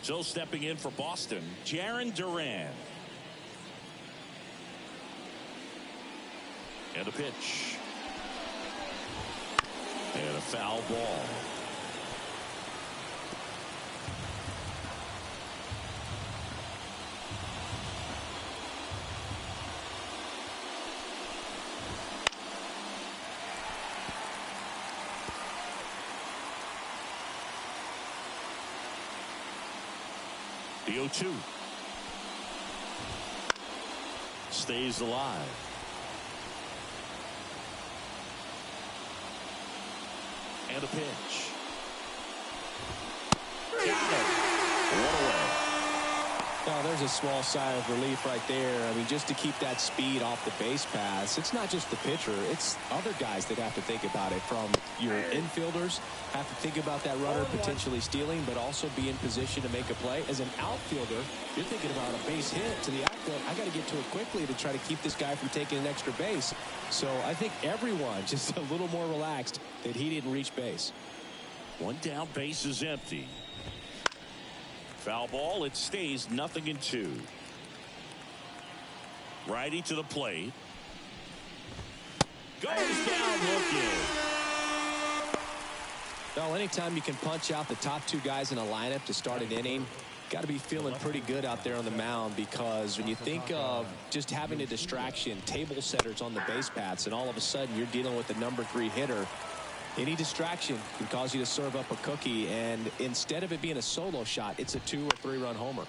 So stepping in for Boston, Jarren Duran. And a pitch. And a foul ball. The 0-2 stays alive. And a pitch. Got it. One away. Well, there's a small sigh of relief right there. I mean, just to keep that speed off the base pass, it's not just the pitcher, it's other guys that have to think about it. From your infielders, have to think about that runner potentially stealing, but also be in position to make a play. As an outfielder, you're thinking about a base hit to the outfield. I got to get to it quickly to try to keep this guy from taking an extra base. So I think everyone just a little more relaxed that he didn't reach base. One down, base is empty. Foul ball, it stays 0-2. Righty to the plate. Goes down looking. Well, anytime you can punch out the top two guys in a lineup to start an inning, got to be feeling pretty good out there on the mound, because when you think of just having a distraction, table setters on the base paths, and all of a sudden you're dealing with the #3 hitter, any distraction can cause you to serve up a cookie, and instead of it being a solo shot, it's a 2- or 3-run homer.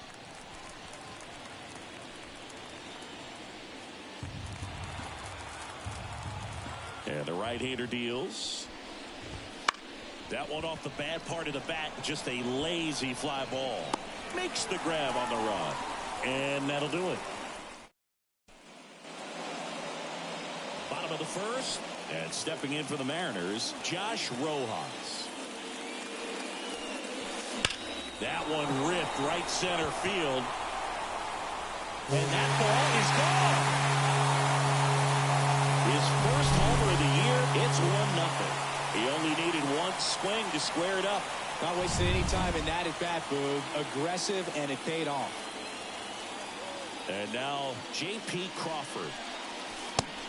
And the right-hander deals. That one off the bad part of the bat, just a lazy fly ball. Makes the grab on the run, and that'll do it. Bottom of the first. And stepping in for the Mariners, Josh Rojas. That one ripped right center field. And that ball is gone. His first homer of the year, it's 1-0. He only needed one swing to square it up. Not wasting any time in that at-bat, Boog. Aggressive, and it paid off. And now J.P. Crawford.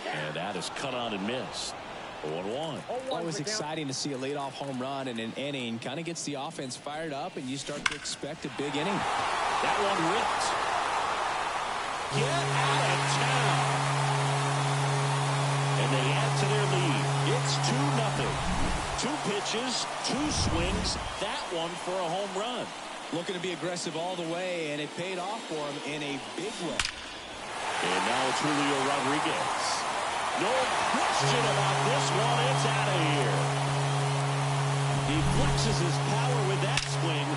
And that is cut on and missed. 1-1. Always exciting to see a leadoff home run in an inning. Kind of gets the offense fired up, and you start to expect a big inning. That one ripped. Get out of town. And they add to their lead. It's 2-0. 2 pitches, 2 swings. That one for a home run. Looking to be aggressive all the way, and it paid off for him in a big way. And now it's Julio Rodriguez. No question about this one. It's out of here. He flexes his power with that swing.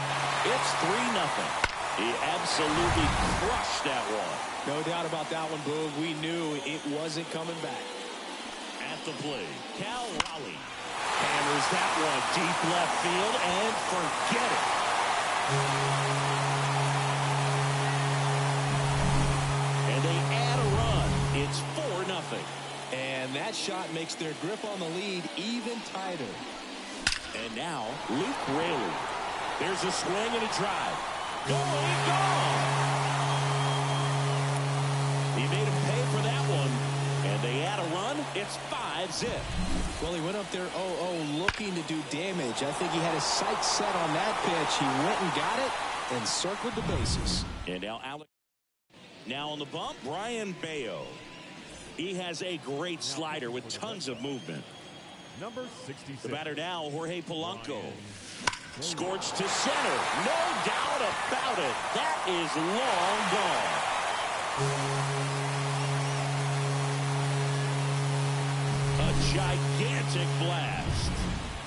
It's 3-0. He absolutely crushed that one. No doubt about that one, Boog. We knew it wasn't coming back. At the plate, Cal Raleigh hammers that one deep left field, and forget it. And they add a run. It's 4-0. And that shot makes their grip on the lead even tighter. And now Luke Raley. There's a swing and a drive. Gone. He made him pay for that one. And they add a run. It's 5-0. Well, he went up there 0-0 looking to do damage. I think he had his sights set on that pitch. He went and got it and circled the bases. And now Alex. Now on the bump, Brian Bayo. He has a great slider with tons of movement. Number 66. The batter now, Jorge Polanco. Scorched to center. No doubt about it. That is long gone. A gigantic blast.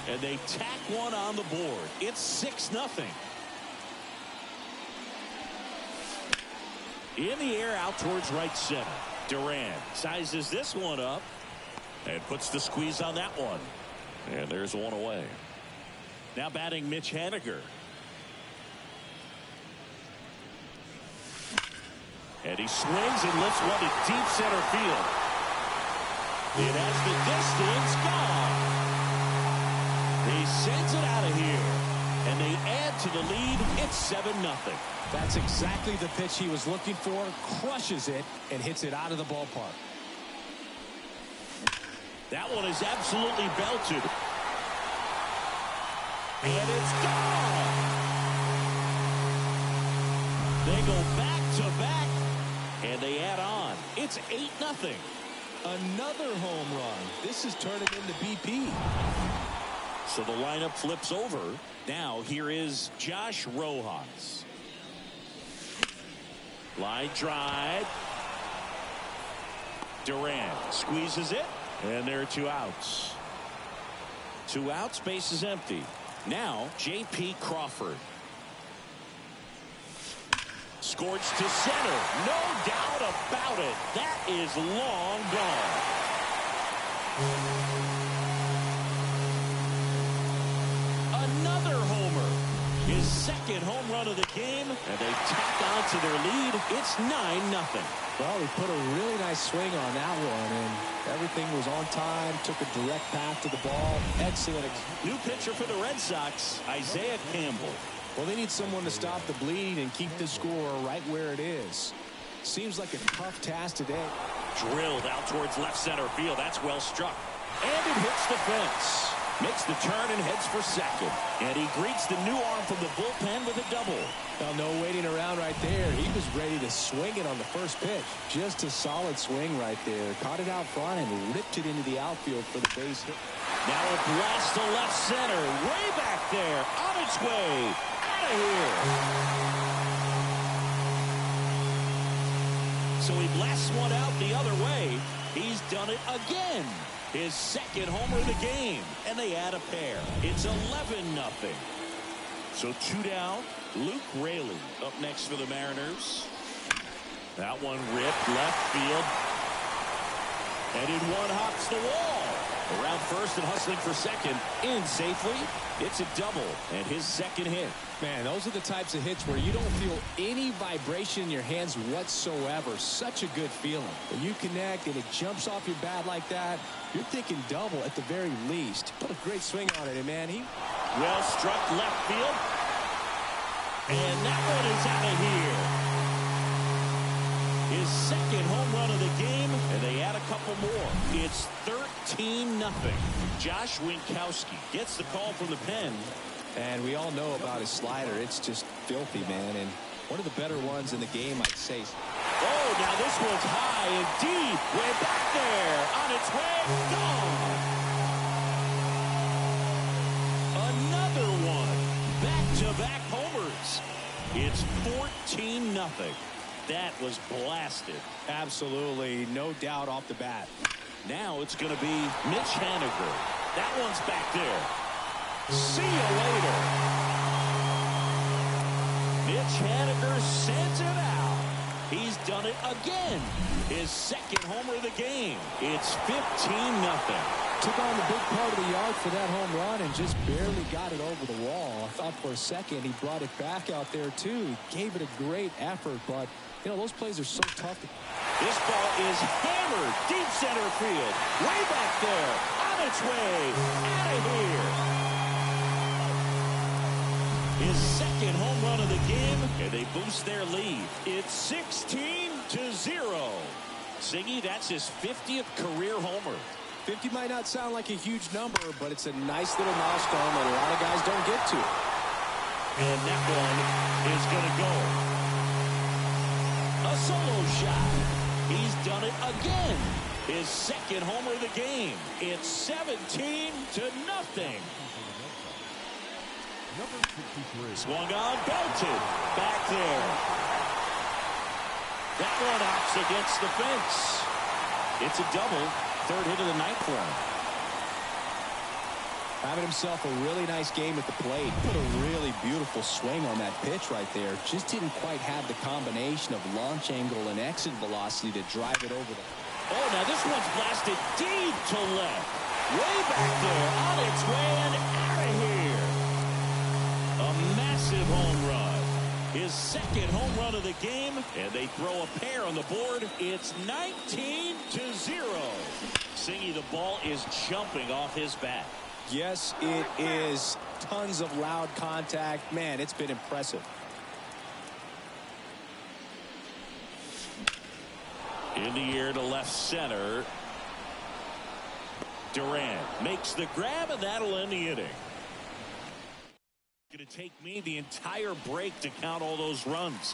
And they tack one on the board. It's 6-0. In the air out towards right center. Duran sizes this one up and puts the squeeze on that one. And there's one away. Now batting Mitch Haniger. And he swings and lifts one to deep center field. It has the distance. Gone. He sends it out of here. And they add to the lead. It's 7-0. That's exactly the pitch he was looking for. Crushes it and hits it out of the ballpark. That one is absolutely belted. And it's gone. They go back to back. And they add on. It's 8-0. Another home run. This is turning into BP. So the lineup flips over. Now here is Josh Rojas. Line drive. Durant squeezes it. And there are 2 outs. 2 outs, base is empty. Now J.P. Crawford. Scorched to center. No doubt about it. That is long gone. Another homer. His second home run of the game. And they tack on to their lead. It's 9-0. Well, he put a really nice swing on that one, and everything was on time. Took a direct path to the ball. Excellent. New pitcher for the Red Sox, Isaiah Campbell. Well, they need someone to stop the bleed and keep the score right where it is. Seems like a tough task today. Drilled out towards left center field. That's well struck. And it hits the fence. Makes the turn and heads for second. And he greets the new arm from the bullpen with a double. Well, no waiting around right there. He was ready to swing it on the first pitch. Just a solid swing right there. Caught it out front and ripped it into the outfield for the base hit. Now a blast to left center. Way back there. On its way. Out of here. So he blasts one out the other way. He's done it again. His second homer of the game. And they add a pair. It's 11-0. So 2 down. Luke Raley up next for the Mariners. That one ripped left field. And in one hops the wall. Around first and hustling for second. In safely. It's a double. And his second hit. Man, those are the types of hits where you don't feel any vibration in your hands whatsoever. Such a good feeling. When you connect and it jumps off your bat like that, you're thinking double at the very least. Put a great swing on it, and man, he... Well struck left field. And that one is out of here. His second home run of the game, and they add a couple more. It's 13-0. Josh Winkowski gets the call from the pen. And we all know about his slider. It's just filthy, man. And one of the better ones in the game, I'd say. Oh, now this one's high and deep. Way back there. On its way. Gone. Another one. Back-to-back homers. It's 14-0. That was blasted. Absolutely. No doubt off the bat. Now it's going to be Mitch Haniger. That one's back there. See you later. Mitch Haniger sends it out. He's done it again. His second homer of the game. It's 15-0. Took on the big part of the yard for that home run and just barely got it over the wall. I thought for a second he brought it back out there too. He gave it a great effort, but you know, those plays are so tough. This ball is hammered deep center field. Way back there. On its way. Out of here. His second home run of the game, and they boost their lead. It's 16-0. Siggy, that's his 50th career homer. 50 might not sound like a huge number, but it's a nice little milestone that a lot of guys don't get to. And that one is going to go. A solo shot. He's done it again. His second homer of the game. It's 17-0. Number 63. Swung on, belted. Back there. That one knocks against the fence. It's a double. Third hit of the night for him. Having himself a really nice game at the plate. Put a really beautiful swing on that pitch right there. Just didn't quite have the combination of launch angle and exit velocity to drive it over the... Oh, now this one's blasted deep to left. Way back there. On its way and out of here. A massive home run. His second home run of the game, and they throw a pair on the board. It's 19-0. Singy, the ball is jumping off his bat. Yes, it is. Tons of loud contact. Man, it's been impressive. In the air to left center. Durant makes the grab, and that'll end the inning. It's going to take me the entire break to count all those runs.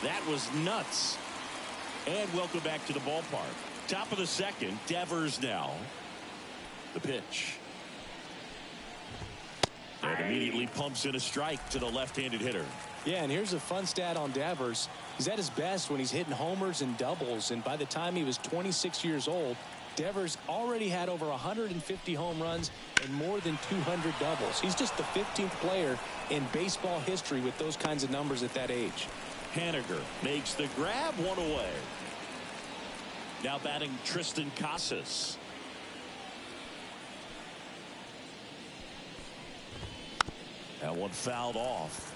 That was nuts. And welcome back to the ballpark. Top of the second, Devers now. The pitch. And immediately pumps in a strike to the left-handed hitter. Yeah, and here's a fun stat on Devers. He's at his best when he's hitting homers and doubles, and by the time he was 26 years old, Devers already had over 150 home runs and more than 200 doubles. He's just the 15th player in baseball history with those kinds of numbers at that age. Haniger makes the grab, one away. Now batting Tristan Casas. That one fouled off.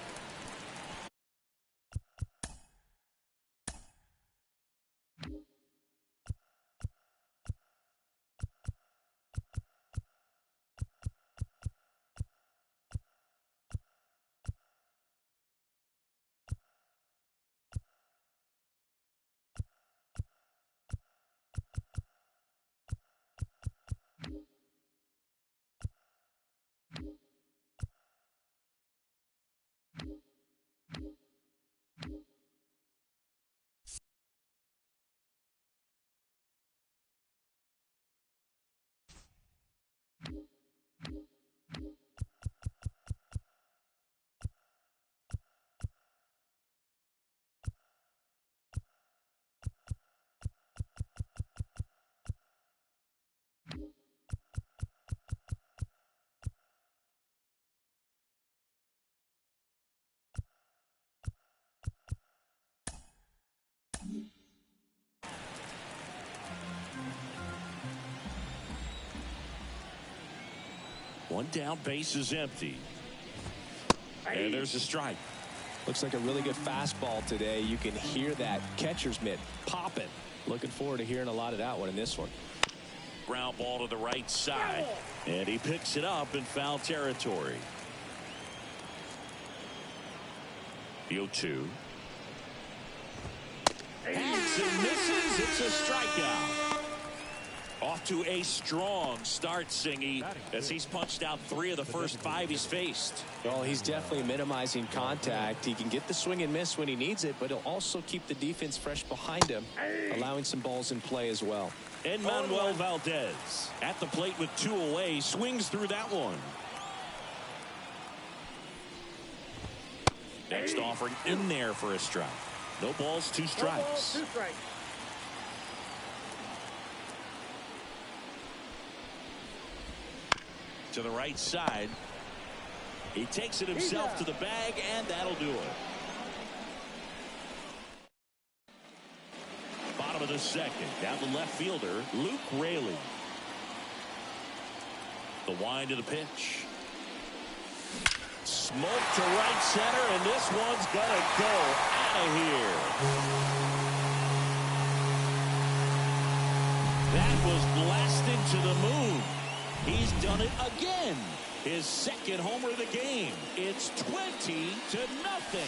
One down, base is empty. And there's a strike. Looks like a really good fastball today. You can hear that catcher's mitt popping. Looking forward to hearing a lot of that one in this one. Ground ball to the right side. And he picks it up in foul territory. The 0-2. Hangs and misses. It's a strikeout. Off to a strong start, Singy, as he's punched out 3 of the first 5 he's faced. Well, he's definitely minimizing contact. He can get the swing and miss when he needs it, but he'll also keep the defense fresh behind him, allowing some balls in play as well. And Manuel Valdez at the plate with 2 away, swings through that one. Next offering in there for a strike. No balls, 2 strikes. To the right side. He takes it himself to the bag, and that'll do it. Bottom of the second. Down the left fielder, Luke Raley. The wind to the pitch. Smoke to right center, and this one's gonna go out of here. That was blasted to the moon. He's done it again. His second homer of the game. It's 20-0.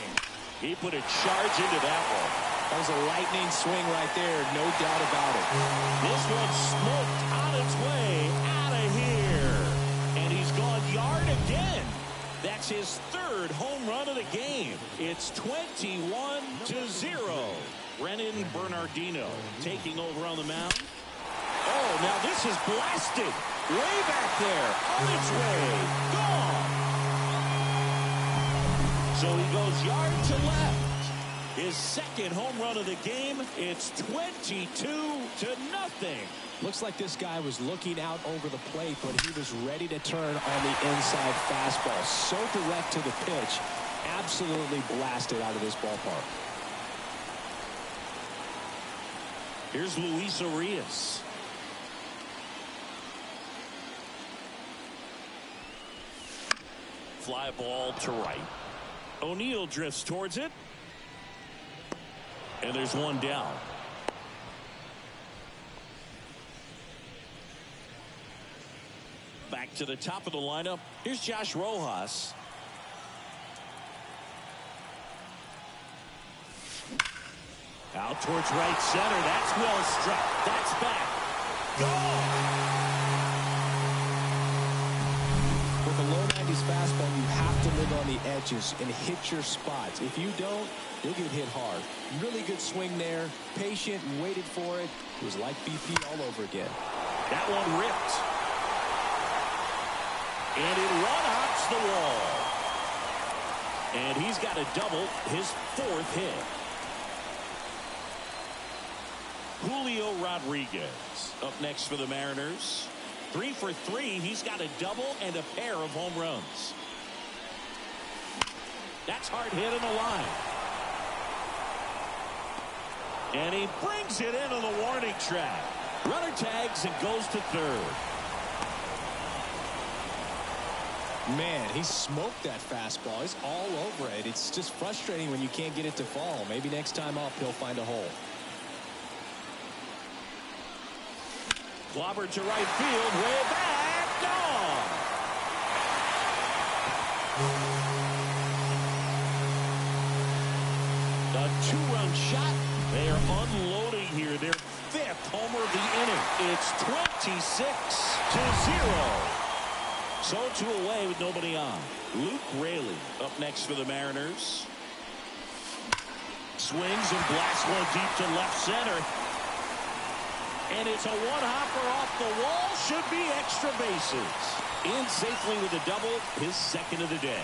He put a charge into that one. That was a lightning swing right there, no doubt about it. This one smoked on its way out of here. And he's gone yard again. That's his 3rd home run of the game. It's 21-0. Brennan Bernardino taking over on the mound. Oh, now this is blasted. Way back there. On its way. Gone. So he goes yard to left. His second home run of the game. It's 22-0. Looks like this guy was looking out over the plate, but he was ready to turn on the inside fastball. So direct to the pitch. Absolutely blasted out of this ballpark. Here's Luis Arias. Fly ball to right. O'Neill drifts towards it. And there's one down. Back to the top of the lineup. Here's Josh Rojas. Out towards right center. That's well struck. That's back. Gone. With a low 90s fastball, you have to live on the edges and hit your spots. If you don't, you'll get hit hard. Really good swing there. Patient, waited for it. It was like BP all over again. That one ripped. And it one-hops the wall. And he's got a double, his 4th hit. Julio Rodriguez up next for the Mariners. 3 for 3. He's got a double and a pair of home runs. That's hard hit in the line. And he brings it into the warning track. Runner tags and goes to 3rd. Man, he smoked that fastball. He's all over it. It's just frustrating when you can't get it to fall. Maybe next time up he'll find a hole. Clobbered to right field, way back, gone. A 2-run shot. They are unloading here. Their 5th homer of the inning. It's 26-0. So 2 away with nobody on. Luke Raley up next for the Mariners. Swings and blasts one deep to left center. And it's a one-hopper off the wall. Should be extra bases. In safely with a double, his 2nd of the day.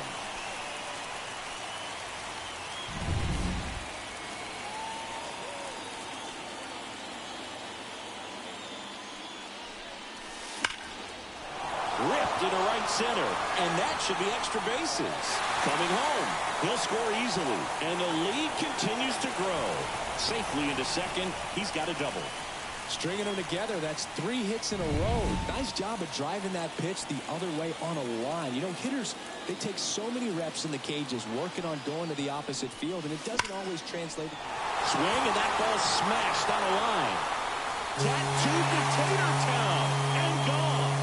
Ripped into right center. And that should be extra bases. Coming home. He'll score easily. And the lead continues to grow. Safely into 2nd. He's got a double. Stringing them together, that's 3 hits in a row. Nice job of driving that pitch the other way on a line. You know, hitters, they take so many reps in the cages working on going to the opposite field, and it doesn't always translate. Swing, and that ball smashed on a line. Tattooed to Tatertown, and gone.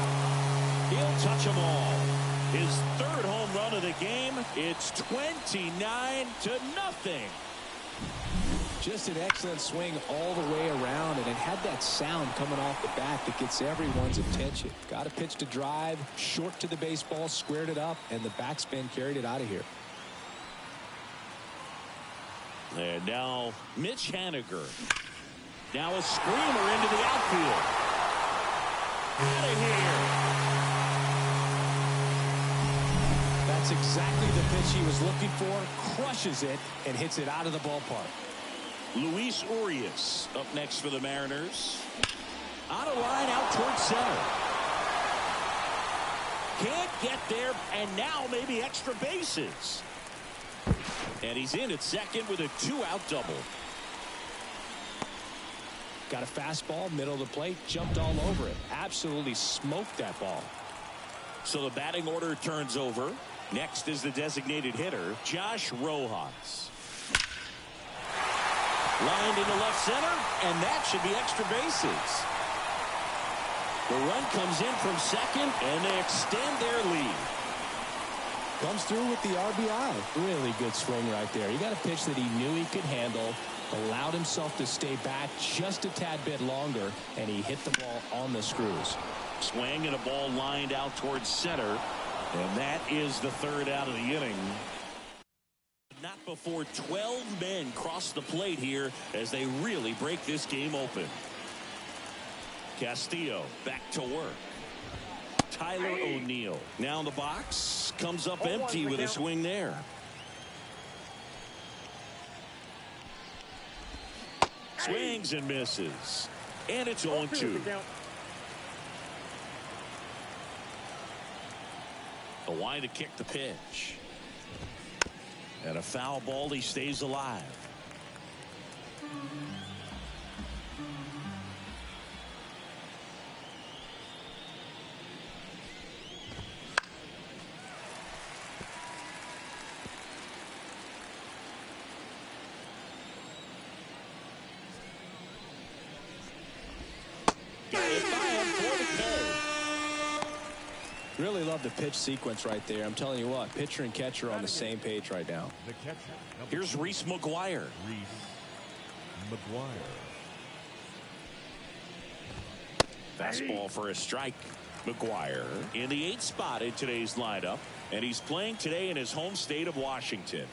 He'll touch them all. His 3rd home run of the game. It's 29-0. Just an excellent swing all the way around, and it had that sound coming off the bat that gets everyone's attention. Got a pitch to drive, short to the baseball, squared it up, and the backspin carried it out of here. And now Mitch Haniger. Now a screamer into the outfield. Out of here. That's That's exactly the pitch he was looking for. Crushes it and hits it out of the ballpark. Luis Urias up next for the Mariners. On a line out towards center. Can't get there, and now maybe extra bases. And he's in at second with a 2-out double. Got a fastball, middle of the plate, jumped all over it. Absolutely smoked that ball. So the batting order turns over. Next is the designated hitter, Josh Rojas. Lined into left center, and that should be extra bases. The run comes in from second, and they extend their lead. Comes through with the RBI. Really good swing right there. He got a pitch that he knew he could handle, allowed himself to stay back just a tad bit longer, and he hit the ball on the screws. Swing and a ball lined out towards center, and that is the third out of the inning. Not before 12 men cross the plate here as they really break this game open. Castillo back to work. Tyler O'Neill now in the box, comes up empty with a swing there. Swings and misses, and it's 0-2. A wide to kick the pitch, and a foul ball. He stays alive. Really love the pitch sequence right there. I'm telling you what, pitcher and catcher are on the same page right now. The catcher. Here's Reese McGuire. Fastball for a strike. McGuire in the 8th spot in today's lineup, and he's playing today in his home state of Washington.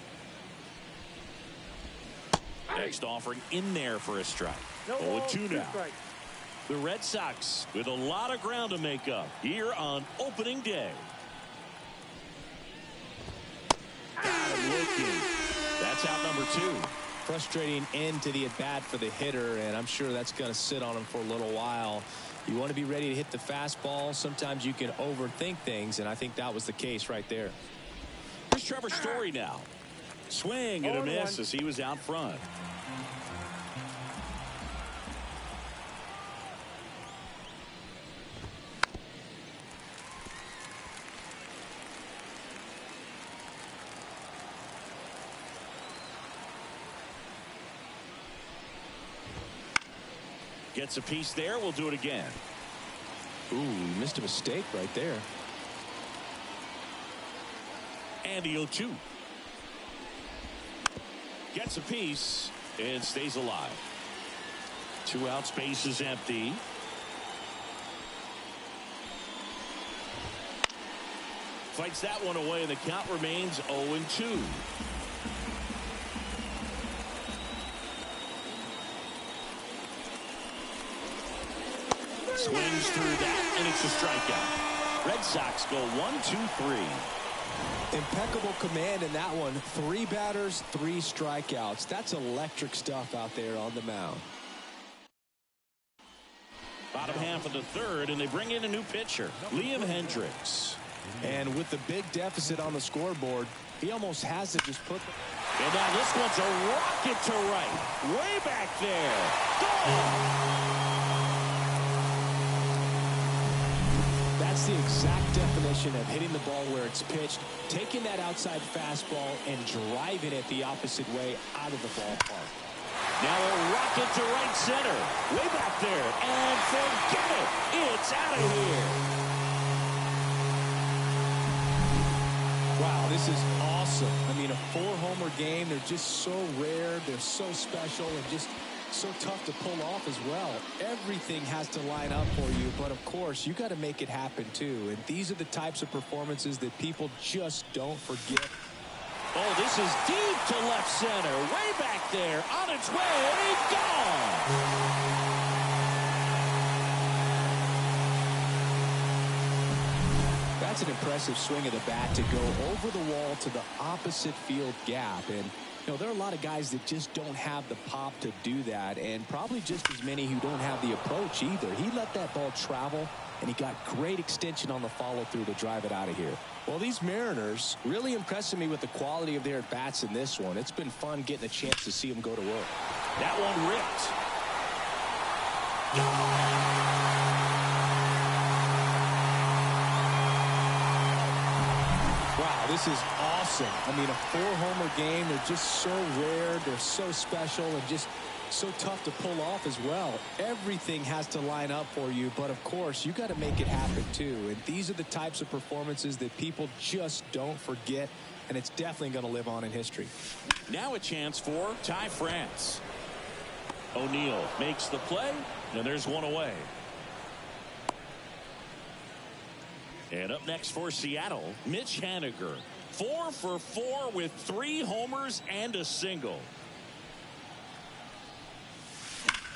Next offering in there for a strike. 0-2 now. The Red Sox with a lot of ground to make up here on opening day. Got him looking. That's out number 2. Frustrating end to the at-bat for the hitter, and I'm sure that's going to sit on him for a little while. You want to be ready to hit the fastball. Sometimes you can overthink things, and I think that was the case right there. Here's Trevor Story now. Swing and a miss as he was out front. Gets a piece there. We'll do it again. Ooh, missed a mistake right there. And the 0-2. Gets a piece and stays alive. 2 out, space is empty. Fights that one away, and the count remains 0-2. Swings through that, and it's a strikeout. Red Sox go 1-2-3. Impeccable command in that one. 3 batters, 3 strikeouts. That's electric stuff out there on the mound. Bottom half of the third, and they bring in a new pitcher, Liam Hendricks. And with the big deficit on the scoreboard, he almost has to just put And now this one's a rocket to right. Way back there. Gone! That's the exact definition of hitting the ball where it's pitched, taking that outside fastball and driving it the opposite way out of the ballpark. Now a rocket to right center. Way back there. And forget it. It's out of here. Wow, this is awesome. I mean, a 4-homer game. They're just so rare. They're so special and just so tough to pull off as well. Everything has to line up for you, but of course you got to make it happen too, and these are the types of performances that people just don't forget. Oh, this is deep to left center, way back there, on its way, gone. That's an impressive swing of the bat to go over the wall to the opposite field gap. And, you know, there are a lot of guys that just don't have the pop to do that, and probably just as many who don't have the approach either. He let that ball travel, and he got great extension on the follow-through to drive it out of here. Well, these Mariners really impressing me with the quality of their at-bats in this one. It's been fun getting a chance to see them go to work. That one ripped. Wow, this is awesome. I mean, a 4-homer game, they're just so rare, they're so special, and just so tough to pull off as well. Everything has to line up for you, but of course, you got to make it happen too. And these are the types of performances that people just don't forget, and it's definitely going to live on in history. Now a chance for Ty France. O'Neill makes the play, and there's one away. And up next for Seattle, Mitch Haniger. 4 for 4 with 3 homers and a single.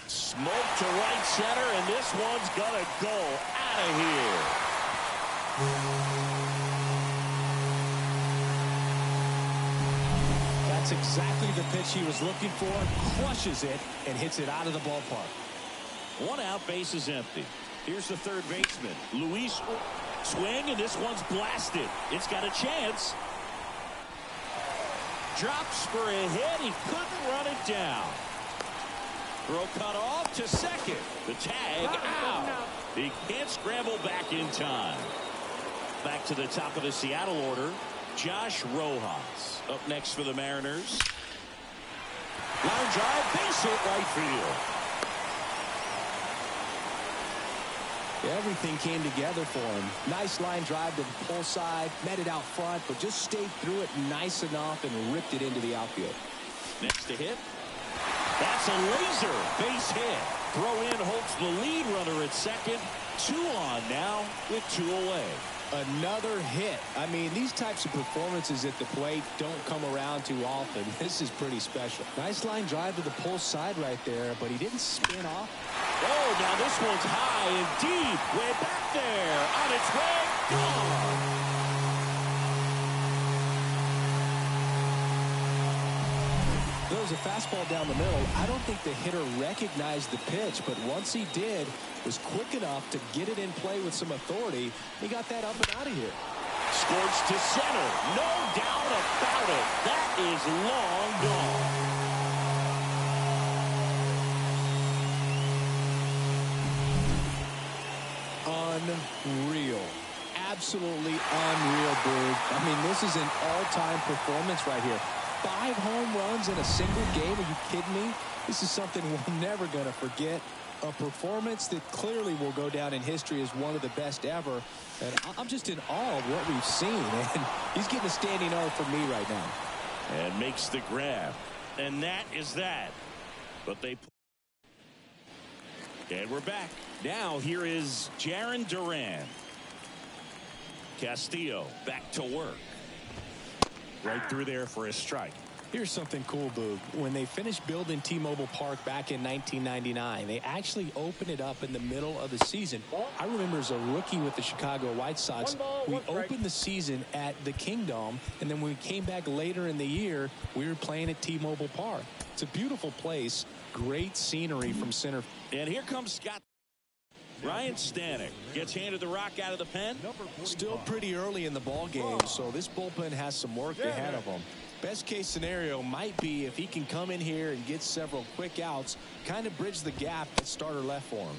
Smoke to right center, and this one's gonna go out of here. That's exactly the pitch he was looking for. Crushes it and hits it out of the ballpark. 1 out, base is empty. Here's the third baseman, Luis. Swing, and this one's blasted. It's got a chance. Drops for a hit. He couldn't run it down. Throw cut off to second. The tag out. He can't scramble back in time. Back to the top of the Seattle order, Josh Rojas. Up next for the Mariners. Line drive, base hit, right field. Everything came together for him. Nice line drive to the pull side, met it out front, but just stayed through it nice enough and ripped it into the outfield. Next to hit. That's a laser base hit. Throw in holds the lead runner at second. 2 on now with 2 away. Another hit. I mean, these types of performances at the plate don't come around too often. This is pretty special. Nice line drive to the pull side right there, but he didn't spin off. Oh, now this one's high and deep. Way back there. On its way. Gone. There was a fastball down the middle. I don't think the hitter recognized the pitch, but once he did, was quick enough to get it in play with some authority. He got that up and out of here. Scorched to center. No doubt about it. That is long gone. Unreal. Absolutely unreal, Boog. I mean, this is an all-time performance right here. 5 home runs in a single game. Are you kidding me? This is something we're never going to forget. A performance that clearly will go down in history as one of the best ever. And I'm just in awe of what we've seen. And he's getting a standing O from me right now. And makes the grab. And that is that. But they... And we're back. Now here is Jarren Duran. Castillo back to work. Right through there for a strike. Here's something cool, Boog. When they finished building T-Mobile Park back in 1999, they actually opened it up in the middle of the season. I remember as a rookie with the Chicago White Sox, we opened the season at the Kingdom, and then when we came back later in the year, we were playing at T-Mobile Park. It's a beautiful place, great scenery from center. And here comes Scott. Ryan Stanek gets handed the rock out of the pen. Still pretty early in the ball game, so this bullpen has some work ahead of them. Best case scenario might be if he can come in here and get several quick outs, kind of bridge the gap that starter left for him.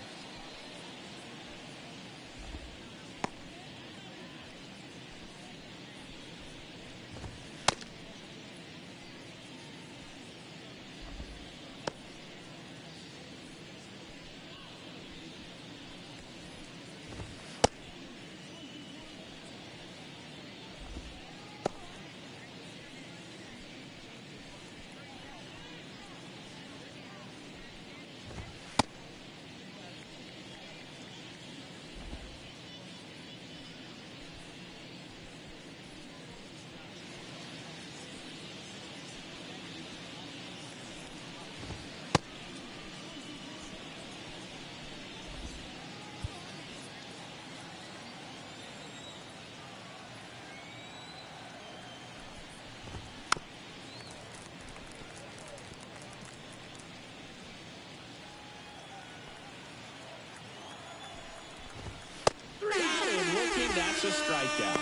strikeout.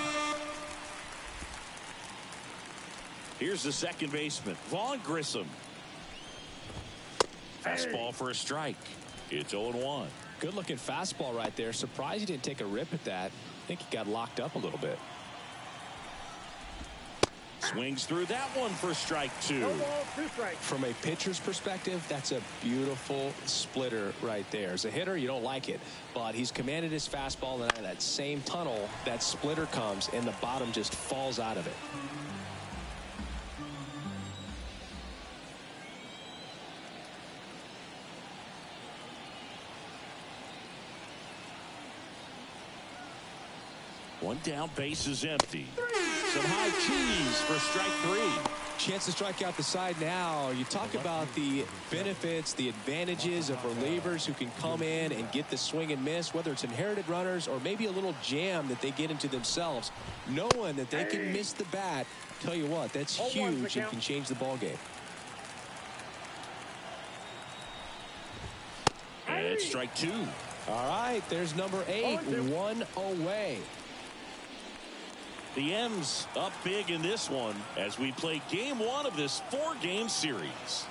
Here's the second baseman, Vaughn Grissom. Fastball for a strike. It's 0-1. Good looking fastball right there. Surprised he didn't take a rip at that. I think he got locked up a little bit. Swings through that one for strike 2. From a pitcher's perspective, that's a beautiful splitter right there. As a hitter, you don't like it, but he's commanded his fastball, and out of that same tunnel, that splitter comes, and the bottom just falls out of it. One down, base is empty. Some high cheese for strike 3. Chance to strike out the side now. You talk about the benefits, the advantages of relievers who can come in and get the swing and miss, whether it's inherited runners or maybe a little jam that they get into themselves. Knowing that they can miss the bat, tell you what, that's huge and can change the ball game. And it's strike 2. All right, there's number 8, 1 away. The M's up big in this one as we play game 1 of this 4-game series.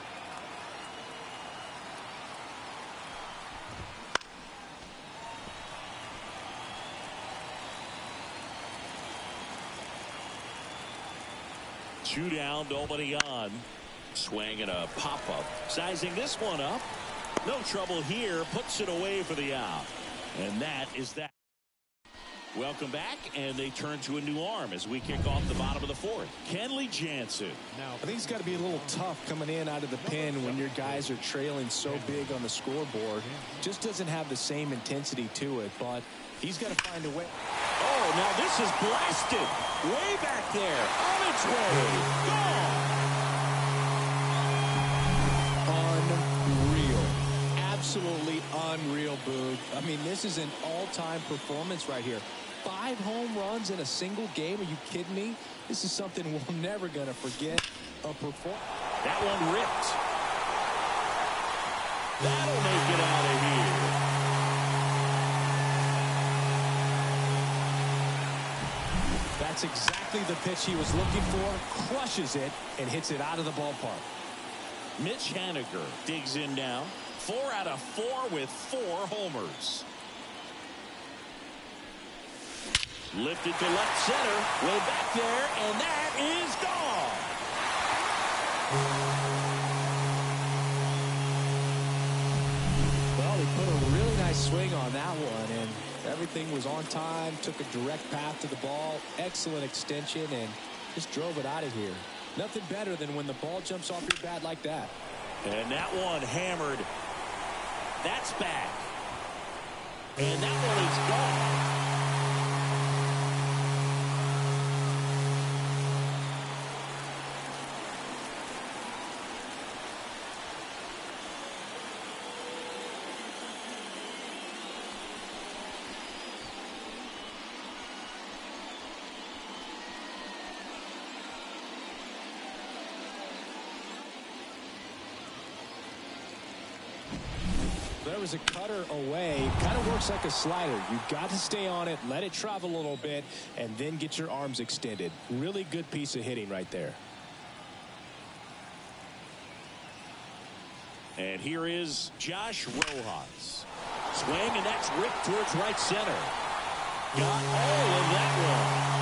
Two down, nobody on. Swing and a pop-up. Sizing this one up. No trouble here. Puts it away for the out. And that is that. Welcome back, and they turn to a new arm as we kick off the bottom of the 4th. Kenley Jansen. Now, I think it's got to be a little tough coming in out of the pen when your guys are trailing so big on the scoreboard. Just doesn't have the same intensity to it, but he's got to find a way. Oh, now this is blasted. Way back there. On its way. Gone. Unreal. Absolutely unreal, Boog. I mean, this is an all-time performance right here. 5 home runs in a single game. Are you kidding me? This is something we're never going to forget. A performance. That one ripped. That'll make it out of here. That's exactly the pitch he was looking for. Crushes it and hits it out of the ballpark. Mitch Haniger digs in now. 4 out of 4 with 4 homers. Lifted to left center. Way back there, and that is gone. Well, he put a really nice swing on that one, and everything was on time. Took a direct path to the ball. Excellent extension, and just drove it out of here. Nothing better than when the ball jumps off your bat like that. And that one hammered. That's back. And that one is gone. There was a cutter away. Kind of works like a slider. You've got to stay on it, let it travel a little bit, and then get your arms extended. Really good piece of hitting right there. And here is Josh Rojas. Swing, and that's ripped towards right center. Got all of that one.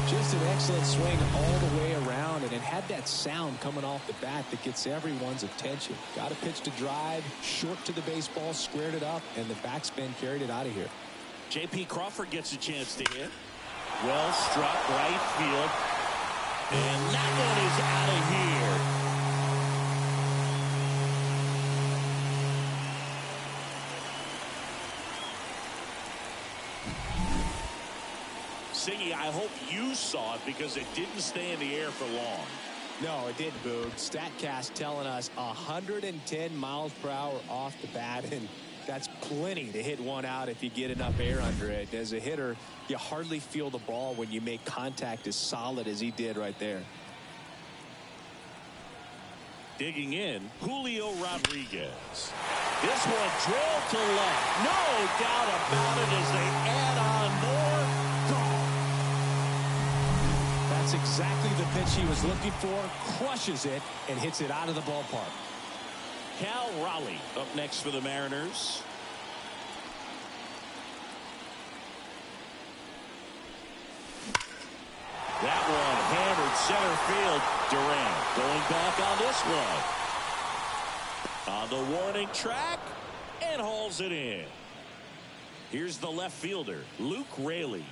Just an excellent swing all the way around, and it had that sound coming off the bat that gets everyone's attention. Got a pitch to drive, short to the baseball, squared it up, and the backspin carried it out of here. J.P. Crawford gets a chance to hit. Well struck right field. And that one is out of here. Siggy, I hope you saw it because it didn't stay in the air for long. No, it didn't, Boog. StatCast telling us 110 miles per hour off the bat, and that's plenty to hit one out if you get enough air under it. As a hitter, you hardly feel the ball when you make contact as solid as he did right there. Digging in, Julio Rodriguez. This one drilled to left. No doubt about it as they add on more. Gone. That's exactly the pitch he was looking for. Crushes it and hits it out of the ballpark. Cal Raleigh up next for the Mariners. That one hammered center field. Durant going back on this one. On the warning track and hauls it in. Here's the left fielder, Luke Raley.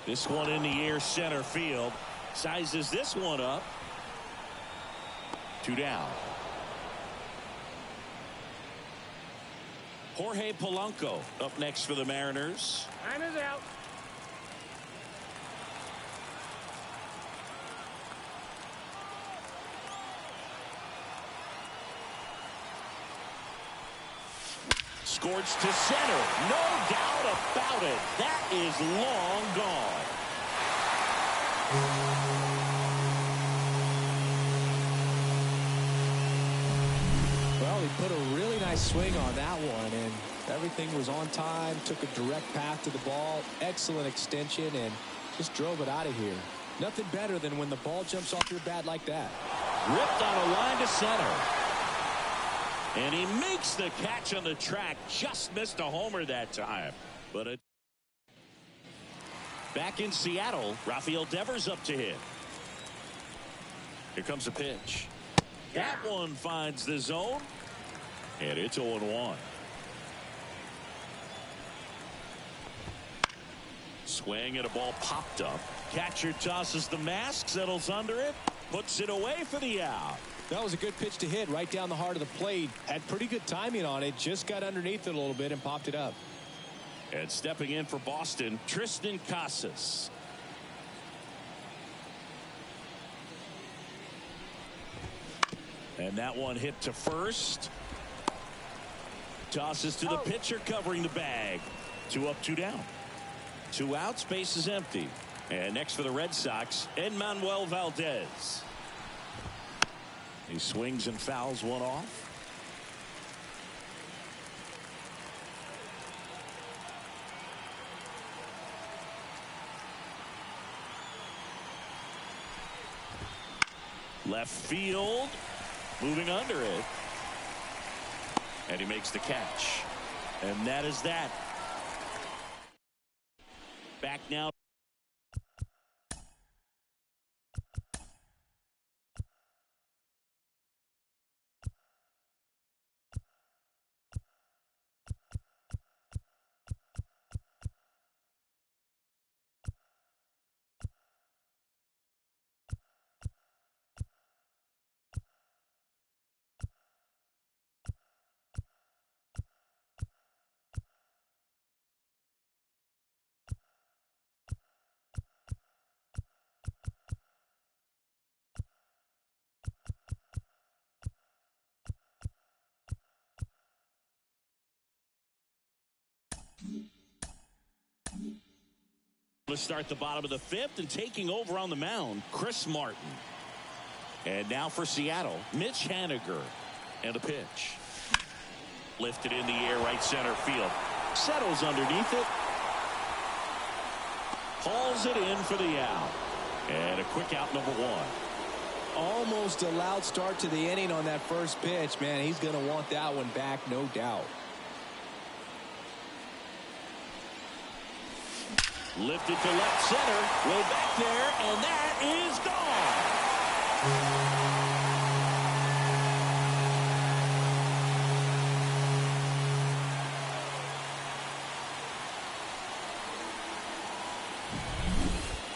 This one in the air center field. Sizes this one up. 2 down. Jorge Polanco up next for the Mariners. Time is out. Scorched to center. No doubt about it. That is long gone. Well, he put a really nice swing on that one, and everything was on time. Took a direct path to the ball. Excellent extension, and just drove it out of here. Nothing better than when the ball jumps off your bat like that. Ripped on a line to center. And he makes the catch on the track. Just missed a homer that time. But back in Seattle, Rafael Devers up to hit. Here comes a pitch. That one finds the zone. And it's 0-1. Swing and a ball popped up. Catcher tosses the mask, settles under it, puts it away for the out. That was a good pitch to hit right down the heart of the plate. Had pretty good timing on it. Just got underneath it a little bit and popped it up. And stepping in for Boston, Tristan Casas. And that one hit to first. Tosses to the pitcher covering the bag. 2 up, 2 down. 2 outs, base is empty. And next for the Red Sox, Enmanuel Valdez. He swings and fouls one off. Left field, moving under it. And he makes the catch. And that is that. Back now. To start the bottom of the 5th, and taking over on the mound, Chris Martin. And now for Seattle, Mitch Haniger. And a pitch. Lifted in the air, right center field. Settles underneath it. Hauls it in for the out. And a quick out, number 1. Almost a loud start to the inning on that first pitch. Man, he's going to want that one back, no doubt. Lifted to left center, way back there, and that is gone.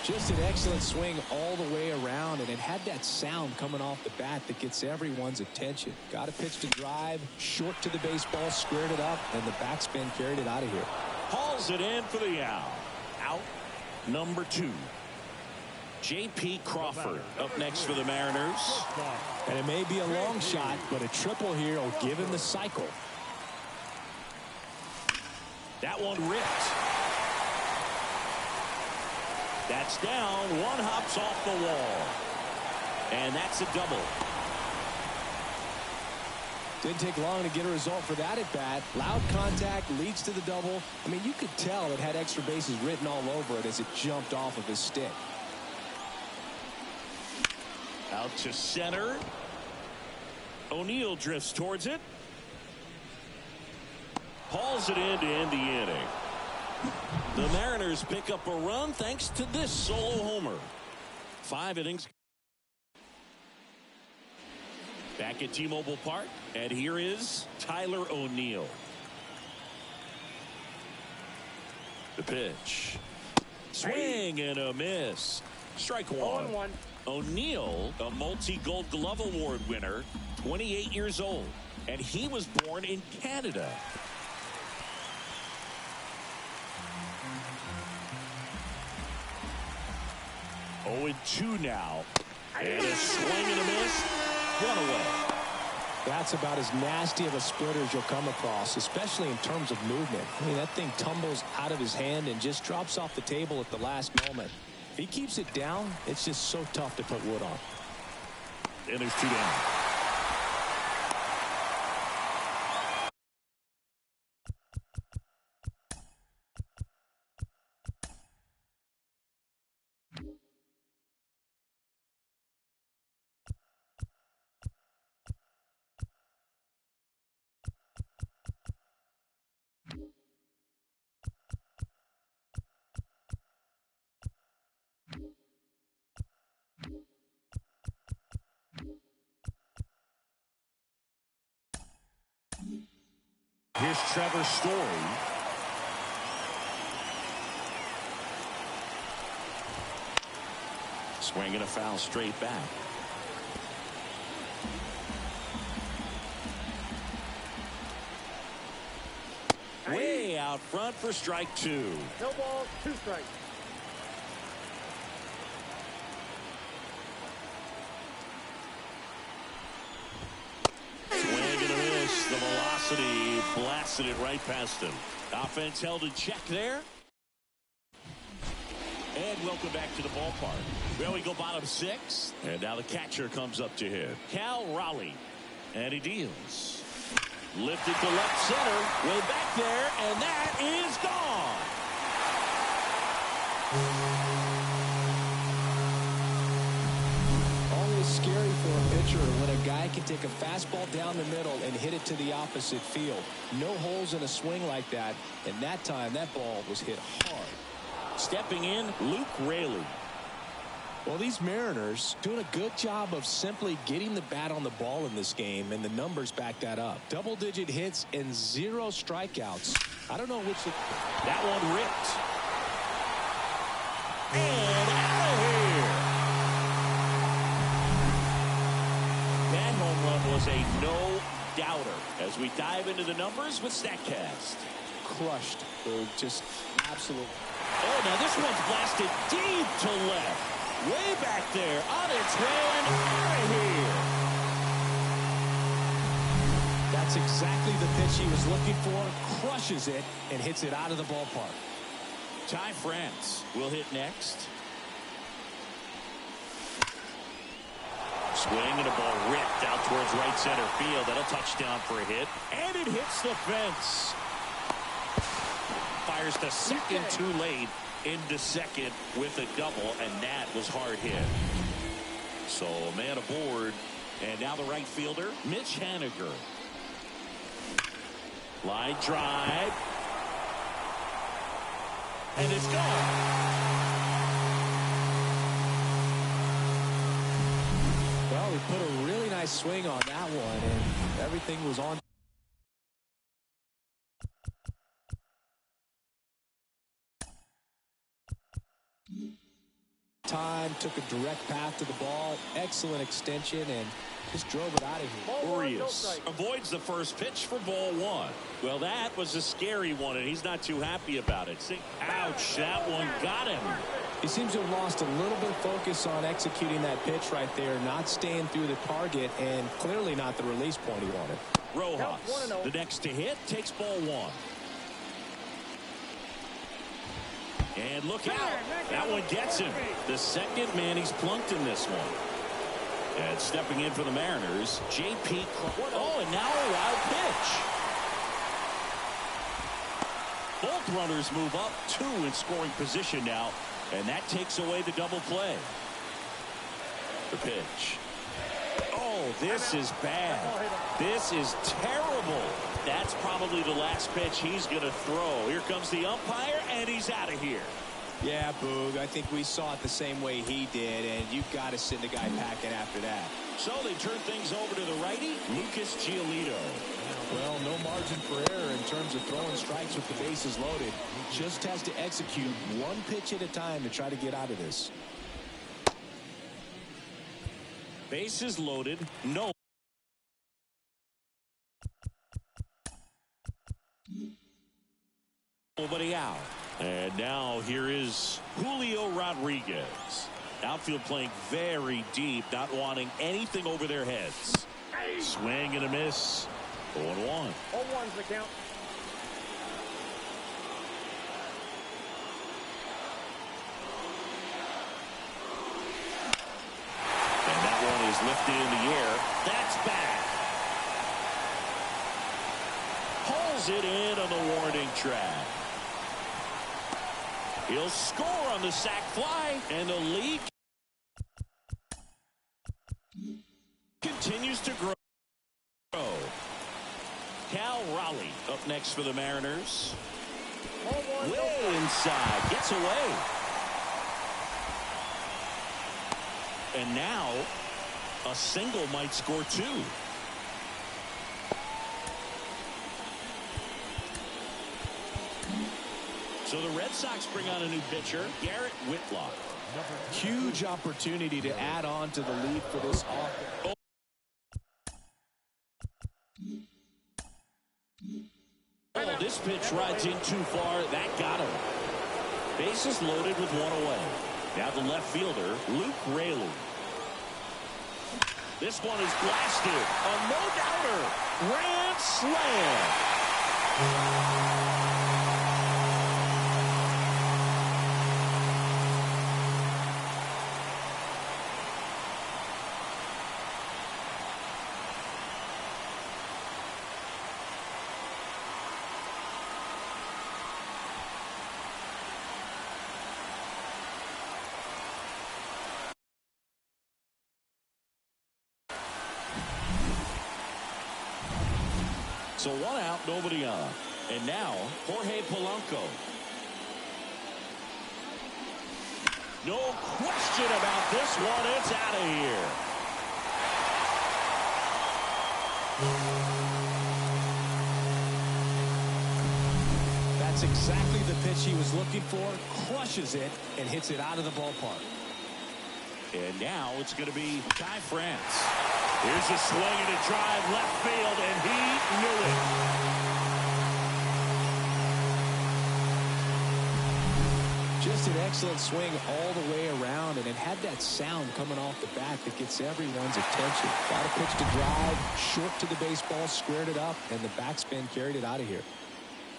Just an excellent swing all the way around, and it had that sound coming off the bat that gets everyone's attention. Got a pitch to drive, short to the baseball, squared it up, and the backspin carried it out of here. Hauls it in for the out. Out number 2. J.P. Crawford up next for the Mariners. And it may be a long shot, but a triple here will give him the cycle. That one ripped. That's down. One hops off the wall. And that's a double. Didn't take long to get a result for that at bat. Loud contact leads to the double. I mean, you could tell it had extra bases written all over it as it jumped off of his stick. Out to center. O'Neill drifts towards it. Hauls it in to end the inning. The Mariners pick up a run thanks to this solo homer. 5 innings. Back at T-Mobile Park, and here is Tyler O'Neill. The pitch. Swing and a miss. Strike one. O'Neill, a multi-Gold Glove Award winner, 28 years old, and he was born in Canada. Oh, 2 now. And a swing and a miss. One away. That's about as nasty of a splitter as you'll come across, especially in terms of movement. I mean, that thing tumbles out of his hand and just drops off the table at the last moment. If he keeps it down, it's just so tough to put wood on. And there's 2 down. Here's Trevor Story. Swinging a foul straight back. Way out front for strike 2. No ball, 2 strikes. The velocity blasted it right past him. Offense held in check there. And welcome back to the ballpark. Well, we go bottom 6. And now the catcher comes up to hit. Cal Raleigh. And he deals. Lifted to left center. Way back there. And that is gone. Scary for a pitcher when a guy can take a fastball down the middle and hit it to the opposite field. No holes in a swing like that, and that time that ball was hit hard. Stepping in, Luke Raley. Well, these Mariners doing a good job of simply getting the bat on the ball in this game, and the numbers back that up. Double-digit hits and 0 strikeouts. I don't know which. That one ripped. And out of here. That home run was a no-doubter as we dive into the numbers with StatCast. Crushed. Just absolute. Oh, now this one's blasted deep to left. Way back there on its way and out of here. That's exactly the pitch he was looking for. Crushes it and hits it out of the ballpark. Ty France will hit next. Swing and a ball ripped out towards right center field. That'll touchdown for a hit. And it hits the fence. Fires to second too late. Into second with a double, and that was hard hit. So a man aboard. And now the right fielder, Mitch Haniger. Line drive. And it's gone. Well, we put a really nice swing on that one, and everything was on. Time, took a direct path to the ball, excellent extension, and just drove it out of here. Urias avoids the first pitch for ball 1. Well, that was a scary one, and he's not too happy about it. See, ouch, that one got him. He seems to have lost a little bit of focus on executing that pitch right there, not staying through the target, and clearly not the release point he wanted. Rojas, the next to hit, takes ball 1. And look out. That one gets him. The second man he's plunked in this one. And stepping in for the Mariners, J.P. Oh, and now a wild pitch. Both runners move up, 2 in scoring position now, and that takes away the double play. The pitch. Oh, this is bad. This is terrible. That's probably the last pitch he's going to throw. Here comes the umpire, and he's out of here. Yeah, Boog, I think we saw it the same way he did, and you've got to send the guy packing after that. So they turn things over to the righty, Lucas Giolito. Well, no margin for error in terms of throwing strikes with the bases loaded. Just has to execute one pitch at a time to try to get out of this. Bases loaded, no. Nobody out. And now here is Julio Rodriguez. Outfield playing very deep, not wanting anything over their heads. Swing and a miss. 0-1. 0-1's the count. And that one is lifted in the air. That's back. Pulls it in on the warning track. He'll score on the sac fly, and the lead continues to grow. Cal Raleigh up next for the Mariners. Way inside, gets away. And now a single might score 2. So the Red Sox bring on a new pitcher, Garrett Whitlock. Huge opportunity to add on to the lead for this offense. Oh, this pitch rides in too far. That got him. Bases loaded with 1 away. Now the left fielder, Luke Raley. This one is blasted. A no-doubter. Grand slam. So 1 out, nobody on. And now, Jorge Polanco. No question about this one. It's out of here. That's exactly the pitch he was looking for. Crushes it and hits it out of the ballpark. And now it's going to be Ty France. Here's a swing and a drive left field, and he knew it. Just an excellent swing all the way around, and it had that sound coming off the bat that gets everyone's attention. Got a pitch to drive, short to the baseball, squared it up, and the backspin carried it out of here.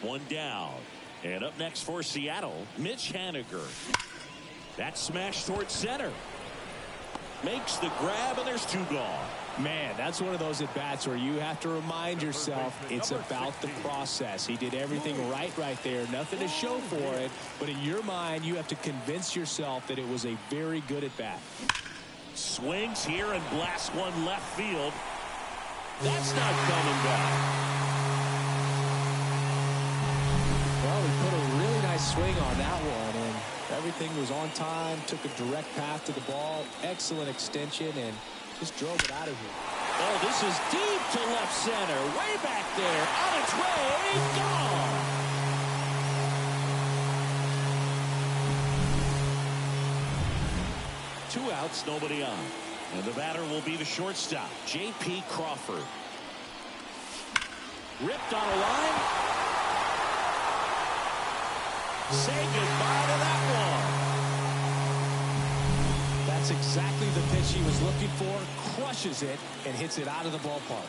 1 down. And up next for Seattle, Mitch Haniger. That smash towards center. Makes the grab, and there's 2 gone. Man, that's one of those at-bats where you have to remind yourself it's about the process. He did everything right there. Nothing to show for it. But in your mind, you have to convince yourself that it was a very good at-bat. Swings here and blasts one left field. That's not coming back. Well, he put a really nice swing on that one, and everything was on time, took a direct path to the ball, excellent extension, and just drove it out of here. Oh, this is deep to left center, way back there, on its way, gone. Two outs, nobody on. And the batter will be the shortstop, J.P. Crawford. Ripped on a line. Say goodbye to that one. That's exactly the pitch he was looking for. Crushes it and hits it out of the ballpark.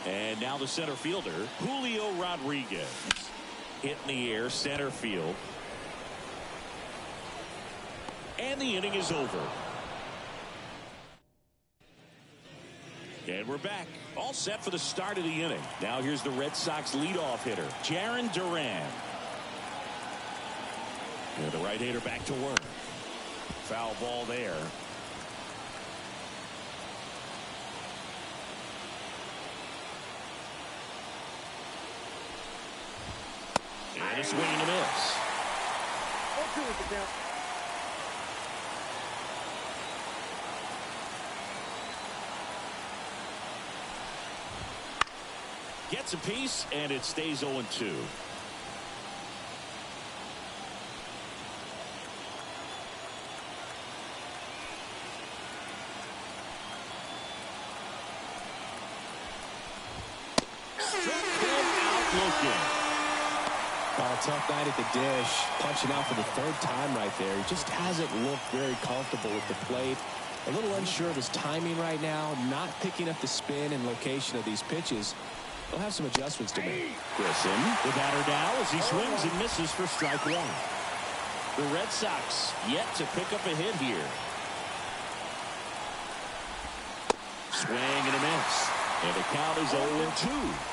And now the center fielder, Julio Rodriguez. Hit in the air, center field. And the inning is over. And we're back. All set for the start of the inning. Now here's the Red Sox leadoff hitter, Jarren Duran. And the right-hander back to work. Foul ball there. And a swing and a miss. 0-2 is the count. Gets a piece, and it stays 0-2. Tough night at the dish, punching out for the third time right there. He just hasn't looked very comfortable with the plate. A little unsure of his timing right now, not picking up the spin and location of these pitches. He'll have some adjustments to make. Grissom, the batter now as he swings and misses for strike one. The Red Sox yet to pick up a hit here. Swing and a miss. And the count is 0-2.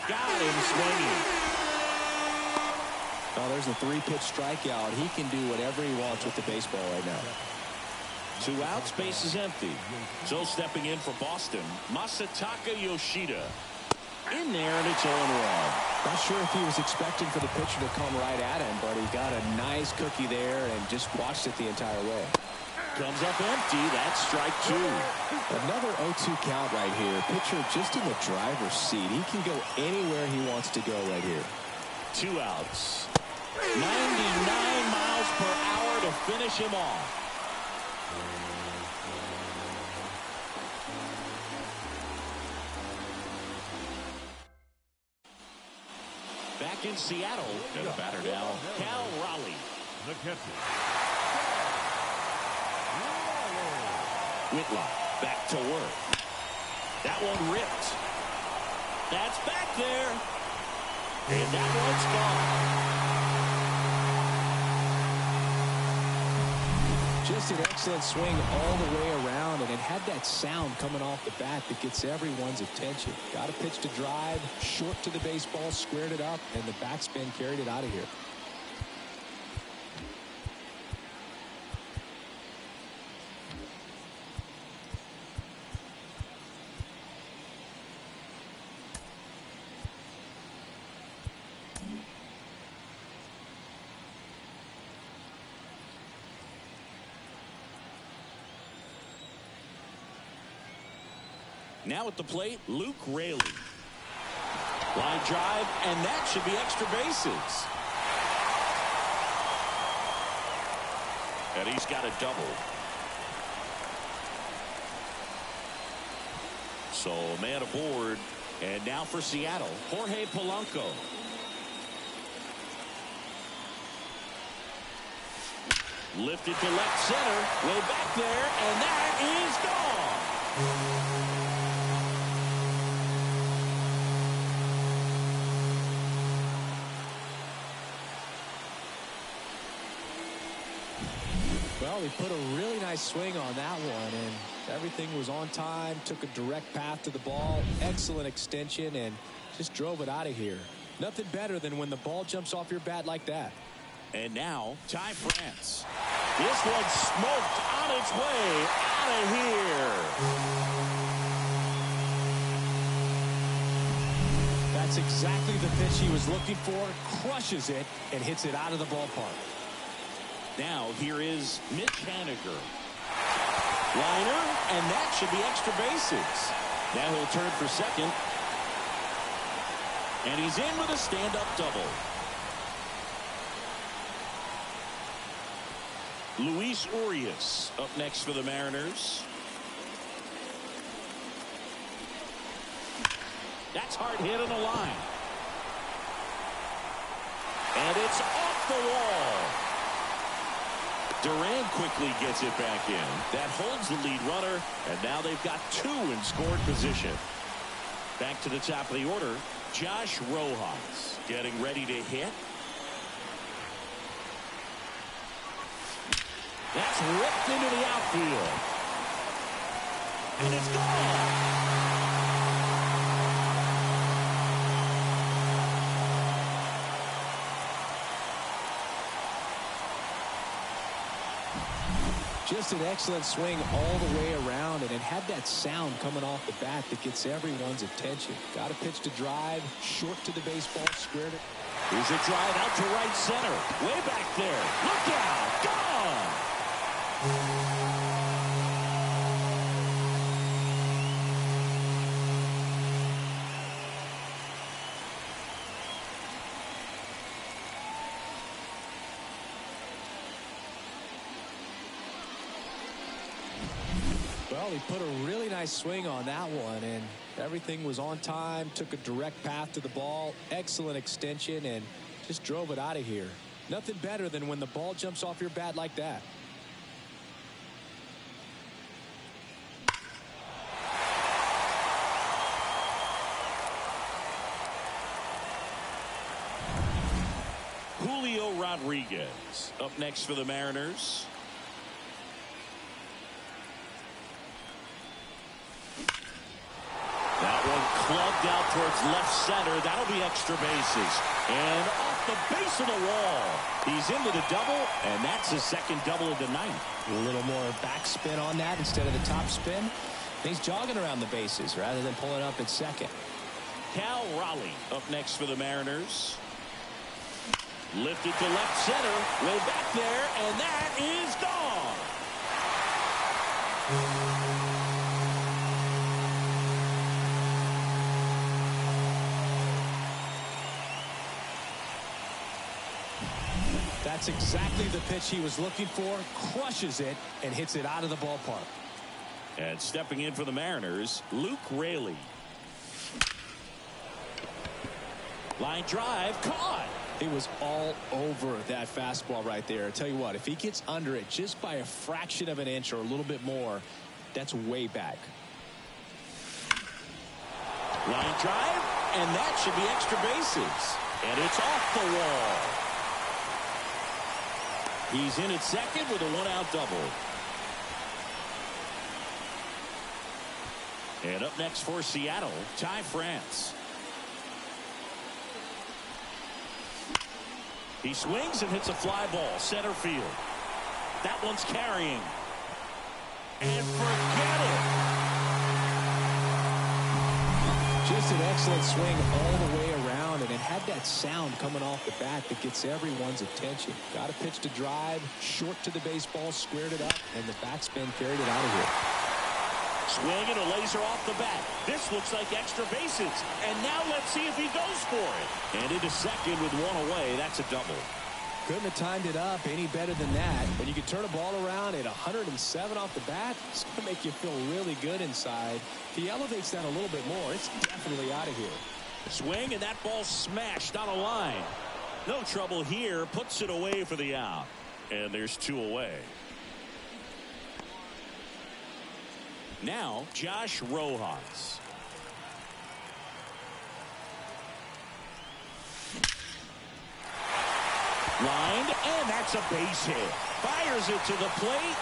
Got him swinging. Oh, there's a 3-pitch strikeout. He can do whatever he wants with the baseball right now. 2 outs, base is empty. So stepping in for Boston, Masataka Yoshida. In there, and it's 0-1. Not sure if he was expecting for the pitcher to come right at him, but he got a nice cookie there and just watched it the entire way. Comes up empty. That's strike 2. Another 0-2 count right here. Pitcher just in the driver's seat. He can go anywhere he wants to go right here. 2 outs. 99 miles per hour to finish him off. Back in Seattle, and the batter now, Cal Raleigh. The catcher. Whitlock back to work. That one ripped. That's back there. And that one's gone. Just an excellent swing all the way around, and it had that sound coming off the bat that gets everyone's attention. Got a pitch to drive, short to the baseball, squared it up, and the backspin carried it out of here. Now at the plate, Luke Raley. Line drive, and that should be extra bases. And he's got a double. So man aboard. And now for Seattle, Jorge Polanco. Lifted to left center, way back there, and that is gone. Well, he put a really nice swing on that one, and everything was on time, took a direct path to the ball, excellent extension, and just drove it out of here. Nothing better than when the ball jumps off your bat like that. And now, Ty France. This one smoked on its way out of here. That's exactly the pitch he was looking for, crushes it, and hits it out of the ballpark. Now here is Mitch Haniger. Liner, and that should be extra bases. Now he'll turn for second. And he's in with a stand-up double. Luis Urias up next for the Mariners. That's hard hit on the line. And it's off the wall. Duran quickly gets it back in. That holds the lead runner, and now they've got 2 in scored position. Back to the top of the order, Josh Rojas getting ready to hit. That's ripped into the outfield. And it's gone. Just an excellent swing all the way around, and it had that sound coming off the bat that gets everyone's attention. Got a pitch to drive, short to the baseball, squared it. Here's a drive out to right center. Way back there. Look out. Gone. Well, he put a really nice swing on that one, and everything was on time, took a direct path to the ball, excellent extension, and just drove it out of here. Nothing better than when the ball jumps off your bat like that. Julio Rodriguez up next for the Mariners. That one clubbed out towards left center. That'll be extra bases. And off the base of the wall. He's into the double, and that's his second double of the night. A little more backspin on that instead of the top spin. He's jogging around the bases rather than pulling up at second. Cal Raleigh up next for the Mariners. Lifted to left center. Way back there, and that is gone. That's exactly the pitch he was looking for. Crushes it and hits it out of the ballpark. And stepping in for the Mariners, Luke Raley. Line drive, caught. He was all over that fastball right there. I tell you what, if he gets under it just by a fraction of an inch or a little bit more, that's way back. Line drive, and that should be extra bases. And it's off the wall. He's in at second with a one-out double. And up next for Seattle, Ty France. He swings and hits a fly ball, center field. That one's carrying. And forget it. Just an excellent swing all the way around, and it had that sound coming off the bat that gets everyone's attention. Got a pitch to drive, short to the baseball, squared it up, and the backspin carried it out of here. Swing and a laser off the bat. This looks like extra bases. And now let's see if he goes for it. And into second with one away. That's a double. Couldn't have timed it up any better than that. When you can turn a ball around at 107 off the bat, it's going to make you feel really good inside. If he elevates that a little bit more, it's definitely out of here. Swing, and that ball smashed on a line. No trouble here. Puts it away for the out. And there's two away. Now, Josh Rojas. Lined, and that's a base hit. Fires it to the plate.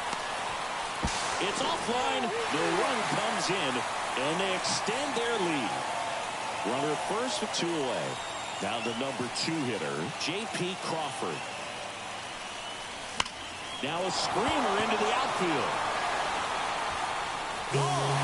It's offline. The run comes in, and they extend their lead. Runner first with two away. Down to number 2 hitter, J.P. Crawford. Now a screamer into the outfield. Gone.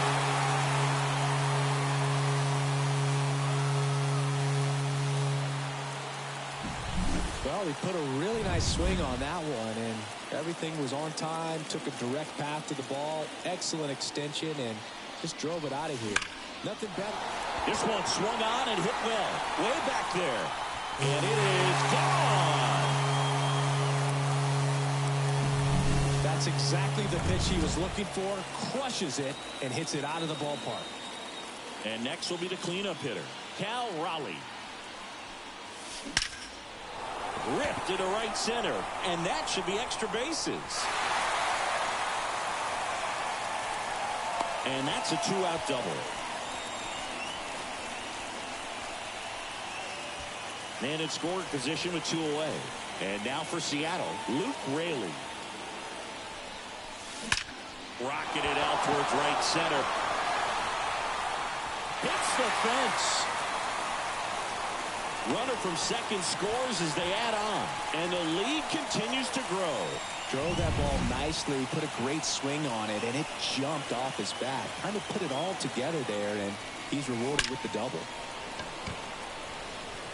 Well, he put a really nice swing on that one, and everything was on time, took a direct path to the ball, excellent extension, and just drove it out of here. Nothing better. This one swung on and hit well. Way back there. And it is gone. That's exactly the pitch he was looking for. Crushes it and hits it out of the ballpark. And next will be the cleanup hitter, Cal Raleigh. Ripped into right center. And that should be extra bases. And that's a 2-out double. Man in scoring position with 2 away. And now for Seattle, Luke Raley. Rocking it out towards right center. Hits the fence. Runner from second scores as they add on. And the lead continues to grow. Drove that ball nicely, put a great swing on it, and it jumped off his bat. Kind of put it all together there, and he's rewarded with the double.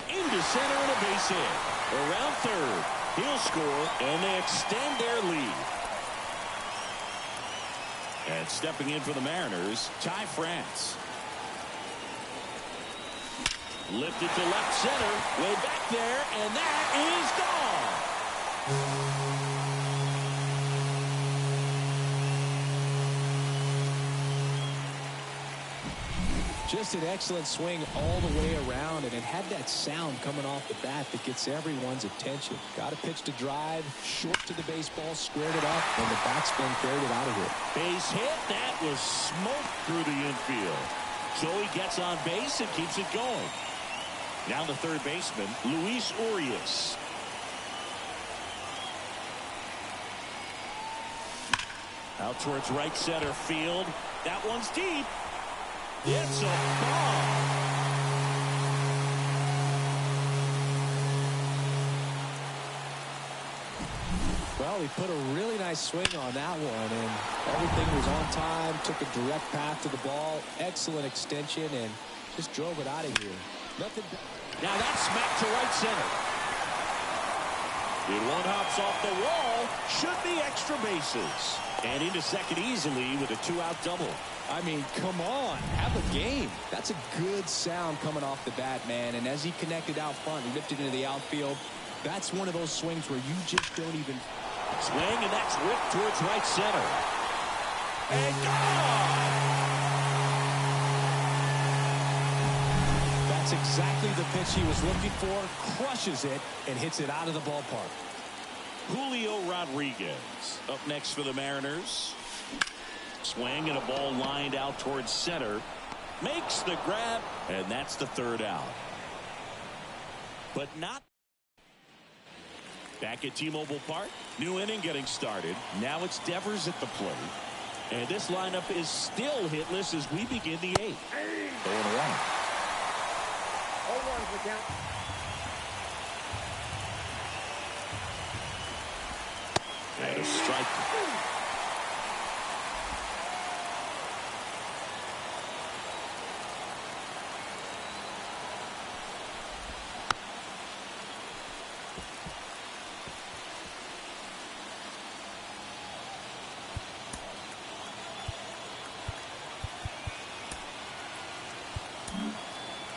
Into center and a base hit. Around third. He'll score, and they extend their lead. And stepping in for the Mariners, Ty France. Lifted to left center. Way back there, and that is gone. Just an excellent swing all the way around, and it had that sound coming off the bat that gets everyone's attention. Got a pitch to drive, short to the baseball, squared it up, and the backspin carried it out of here. Base hit. That was smoke through the infield. So he gets on base and keeps it going. Now the third baseman, Luis Urias. Out towards right center field. That one's deep. It's a ball. Well, he put a really nice swing on that one, and everything was on time, took a direct path to the ball, excellent extension, and just drove it out of here. Nothing. Now that's smacked to right center. It one hops off the wall. Should be extra bases. And into second easily with a 2-out double. I mean, come on, have a game. That's a good sound coming off the bat, man. And as he connected out front and lifted into the outfield, that's one of those swings where you just don't even swing, and that's ripped towards right center. And gone! That's exactly the pitch he was looking for. Crushes it and hits it out of the ballpark. Julio Rodriguez up next for the Mariners. Swing and a ball lined out towards center. Makes the grab, and that's the 3rd out. But not. Back at T-Mobile Park. New inning getting started. Now it's Devers at the plate. And this lineup is still hitless as we begin the 8th. 0-1. 0-1's the count. And a strike.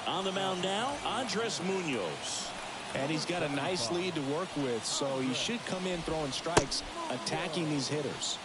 On the mound now, Andres Munoz. And he's got a nice lead to work with, so he should come in throwing strikes, attacking these hitters.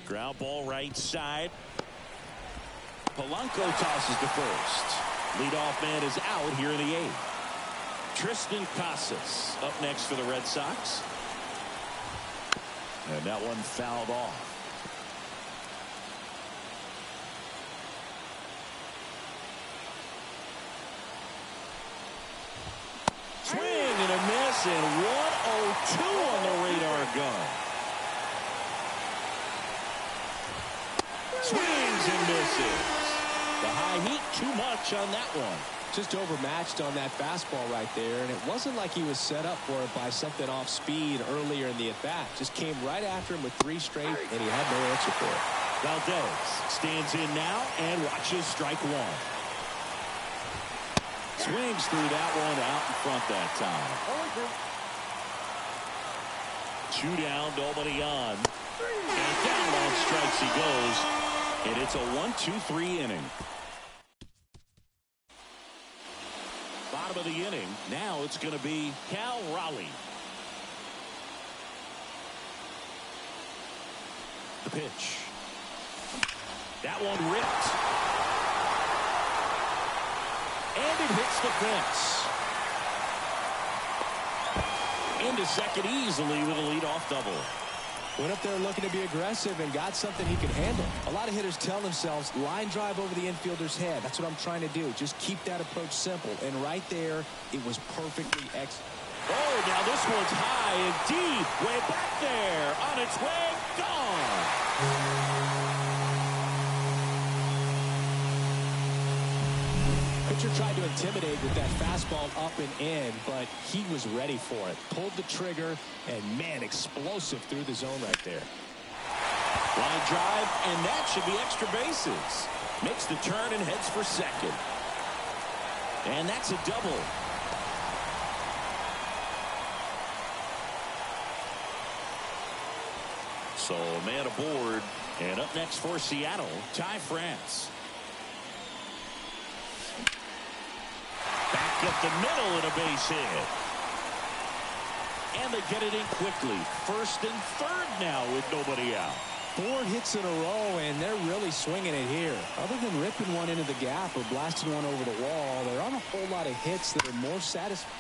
Ground ball right side. Polanco tosses to first. Leadoff man is out here in the 8th. Tristan Casas up next for the Red Sox. And that one fouled off. and 102 on the radar gun. Swings and misses. The high heat, too much on that one. Just overmatched on that fastball right there, and it wasn't like he was set up for it by something off speed earlier in the at-bat. Just came right after him with 3 straight, and he had no answer for it. Valdez stands in now and watches strike 1. Swings through that one out in front that time. 2 down, nobody on. And down on strikes he goes. And it's a 1-2-3 inning. Bottom of the inning. Now it's going to be Cal Raleigh. The pitch. That one ripped. And it hits the fence. Into second easily with a leadoff double. Went up there looking to be aggressive and got something he could handle. A lot of hitters tell themselves, line drive over the infielder's head. That's what I'm trying to do. Just keep that approach simple. And right there, it was perfectly excellent. Oh, now this one's high and deep. Way back there. On its way. Gone. Pitcher tried to intimidate with that fastball up and in, but he was ready for it. Pulled the trigger, and man, explosive through the zone right there. Line drive, and that should be extra bases. Makes the turn and heads for second. And that's a double. So a man aboard, and up next for Seattle, Ty France. Back up the middle and a base hit. And they get it in quickly. First and third now with nobody out. 4 hits in a row, and they're really swinging it here. Other than ripping one into the gap or blasting one over the wall, there aren't a whole lot of hits that are more satisfying.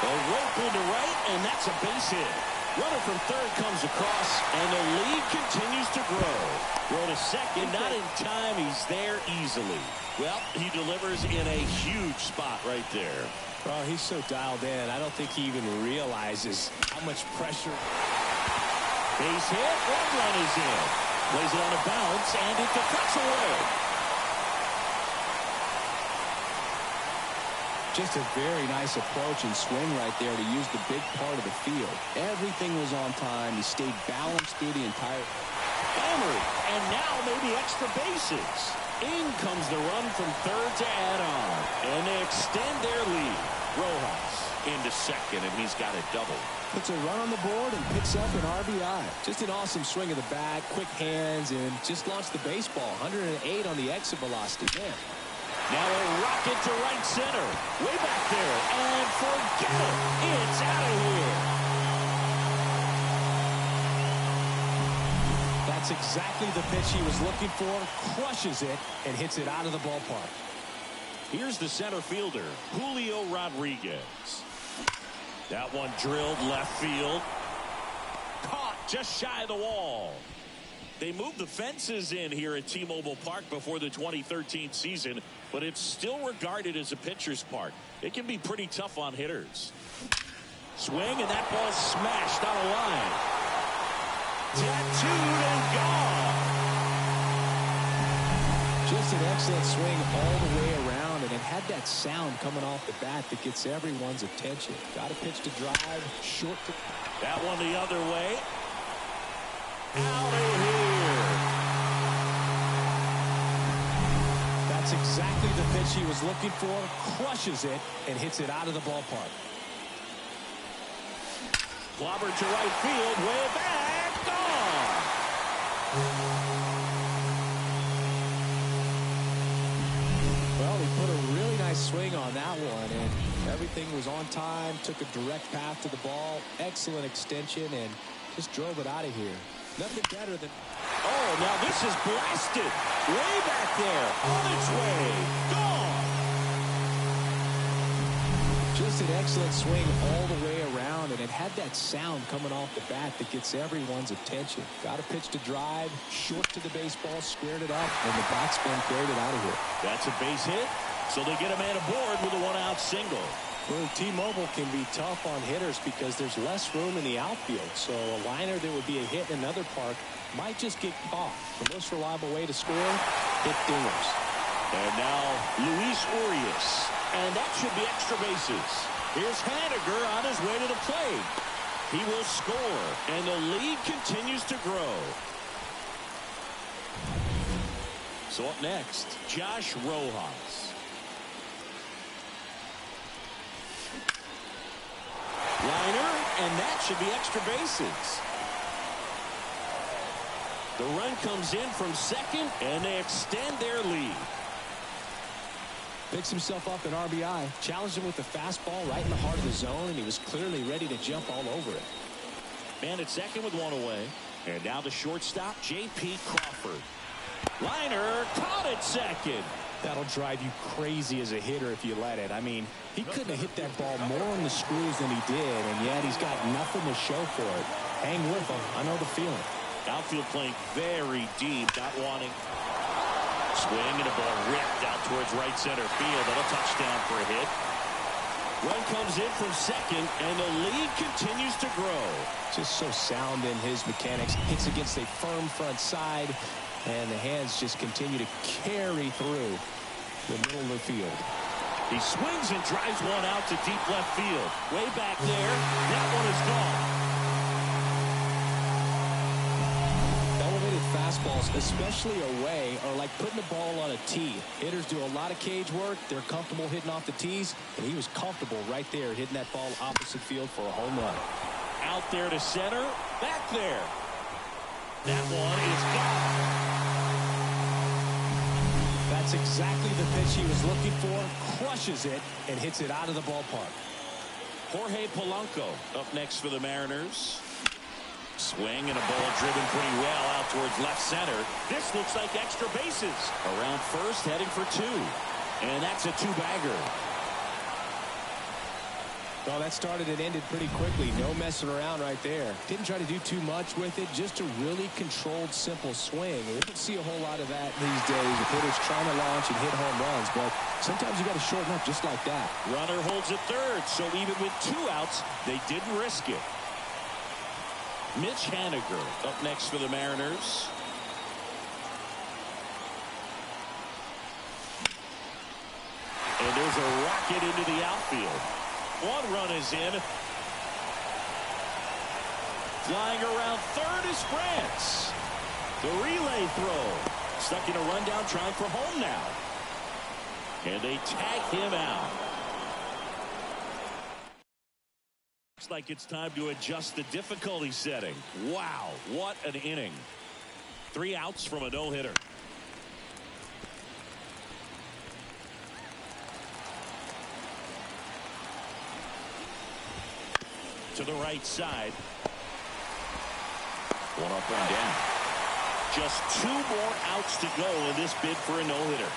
A rope into right, and that's a base hit. Runner from third comes across, and the lead continues to grow. Throw to second, not in time. He's there easily. Well, he delivers in a huge spot right there. Oh, he's so dialed in. I don't think he even realizes how much pressure. Base hit, 1 run is in. Plays it on a bounce, and it deflects away. Just a very nice approach and swing right there to use the big part of the field. Everything was on time. He stayed balanced through the entire. Hammered, and now maybe extra bases. In comes the run from third to add on, and they extend their lead. Rojas into second, and he's got a double. Puts a run on the board and picks up an RBI. Just an awesome swing of the bat, quick hands, and just launched the baseball. 108 on the exit velocity. Man. Now a rocket to right center. Way back there. And forget it. It's out of here. That's exactly the pitch he was looking for. Crushes it and hits it out of the ballpark. Here's the center fielder, Julio Rodriguez. That one drilled left field. Caught just shy of the wall. They moved the fences in here at T-Mobile Park before the 2013 season, but it's still regarded as a pitcher's park. It can be pretty tough on hitters. Swing, and that ball smashed on a line. Tattooed and gone. Just an excellent swing all the way around, and it had that sound coming off the bat that gets everyone's attention. Got a pitch to drive, short to. That one the other way. Out of here. That's exactly the pitch he was looking for. Crushes it and hits it out of the ballpark. Clobbered to right field, way back, gone. Well, he put a really nice swing on that one, and everything was on time. Took a direct path to the ball. Excellent extension, and just drove it out of here. Nothing better than. Oh, now this is blasted. Way back there. On its way. Gone. Just an excellent swing all the way around, and it had that sound coming off the bat that gets everyone's attention. Got a pitch to drive, short to the baseball, squared it up, and the backspin carried it out of here. That's a base hit, so they get a man aboard with a 1-out single. Well, T-Mobile can be tough on hitters because there's less room in the outfield. So a liner that would be a hit in another park might just get caught. The most reliable way to score, hit dingers. And now Luis Urias. And that should be extra bases. Here's Haniger on his way to the plate. He will score, and the lead continues to grow. So up next, Josh Rojas. Liner, and that should be extra bases. The run comes in from second, and they extend their lead. Picks himself up an RBI. Challenged him with the fastball right in the heart of the zone, and he was clearly ready to jump all over it. Man at second with one away. And now the shortstop, J.P. Crawford. Liner caught at second. That'll drive you crazy as a hitter if you let it. I mean, he couldn't have hit that ball more on the screws than he did, and yet he's got nothing to show for it. Hang with him. I know the feeling. Outfield playing very deep, not wanting. Swing and a ball ripped out towards right center field, and a touchdown for a hit. Run comes in from second, and the lead continues to grow. Just so sound in his mechanics. Hits against a firm front side, and the hands just continue to carry through the middle of the field. He swings and drives one out to deep left field. Way back there, that one is gone. Fastballs, especially away, are like putting the ball on a tee. Hitters do a lot of cage work. They're comfortable hitting off the tees, and he was comfortable right there hitting that ball opposite field for a home run. Out there to center, back there. That one is gone. That's exactly the pitch he was looking for. Crushes it and hits it out of the ballpark. Jorge Polanco up next for the Mariners. Swing and a ball driven pretty well out towards left center. This looks like extra bases. Around first, heading for two. And that's a two-bagger. Well, that started and ended pretty quickly. No messing around right there. Didn't try to do too much with it. Just a really controlled, simple swing. We don't see a whole lot of that these days with hitters trying to launch and hit home runs. But sometimes you got to shorten up just like that. Runner holds at third. So even with two outs, they didn't risk it. Mitch Haniger up next for the Mariners. And there's a rocket into the outfield. One run is in. Flying around third is France. The relay throw. Stuck in a rundown, trying for home now. And they tag him out. Looks like it's time to adjust the difficulty setting. Wow, what an inning. 3 outs from a no-hitter. To the right side. One up, one down. Just 2 more outs to go in this bid for a no-hitter.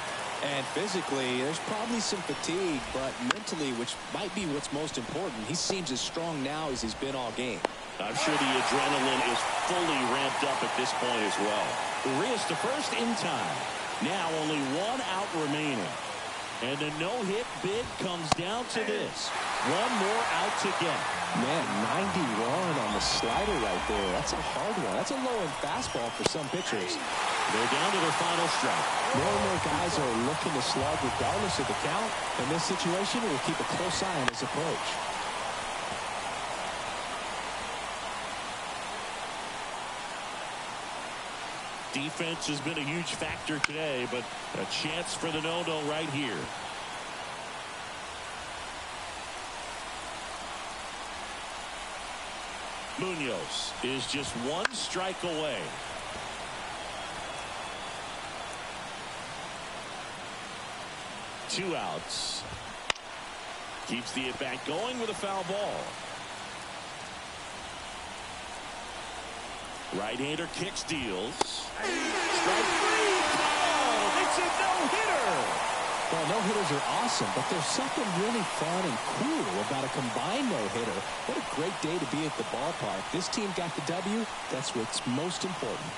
And physically, there's probably some fatigue, but mentally, which might be what's most important, he seems as strong now as he's been all game. I'm sure the adrenaline is fully ramped up at this point as well. Urias to first in time. Now only 1 out remaining. And the no-hit bid comes down to this. 1 more out to get. Man, 91 on the slider right there. That's a hard one. That's a low-end fastball for some pitchers. They're down to their final strike. More and more guys are looking to slug regardless of the count. In this situation, we'll keep a close eye on his approach. Defense has been a huge factor today, but a chance for the no-no right here. Munoz is just 1 strike away. Two outs. Keeps the at-bat going with a foul ball. Right-hander kicks, deals. Strike 3. Oh, it's a no-hitter. Well, no-hitters are awesome, but there's something really fun and cool about a combined no-hitter. What a great day to be at the ballpark. This team got the W. That's what's most important.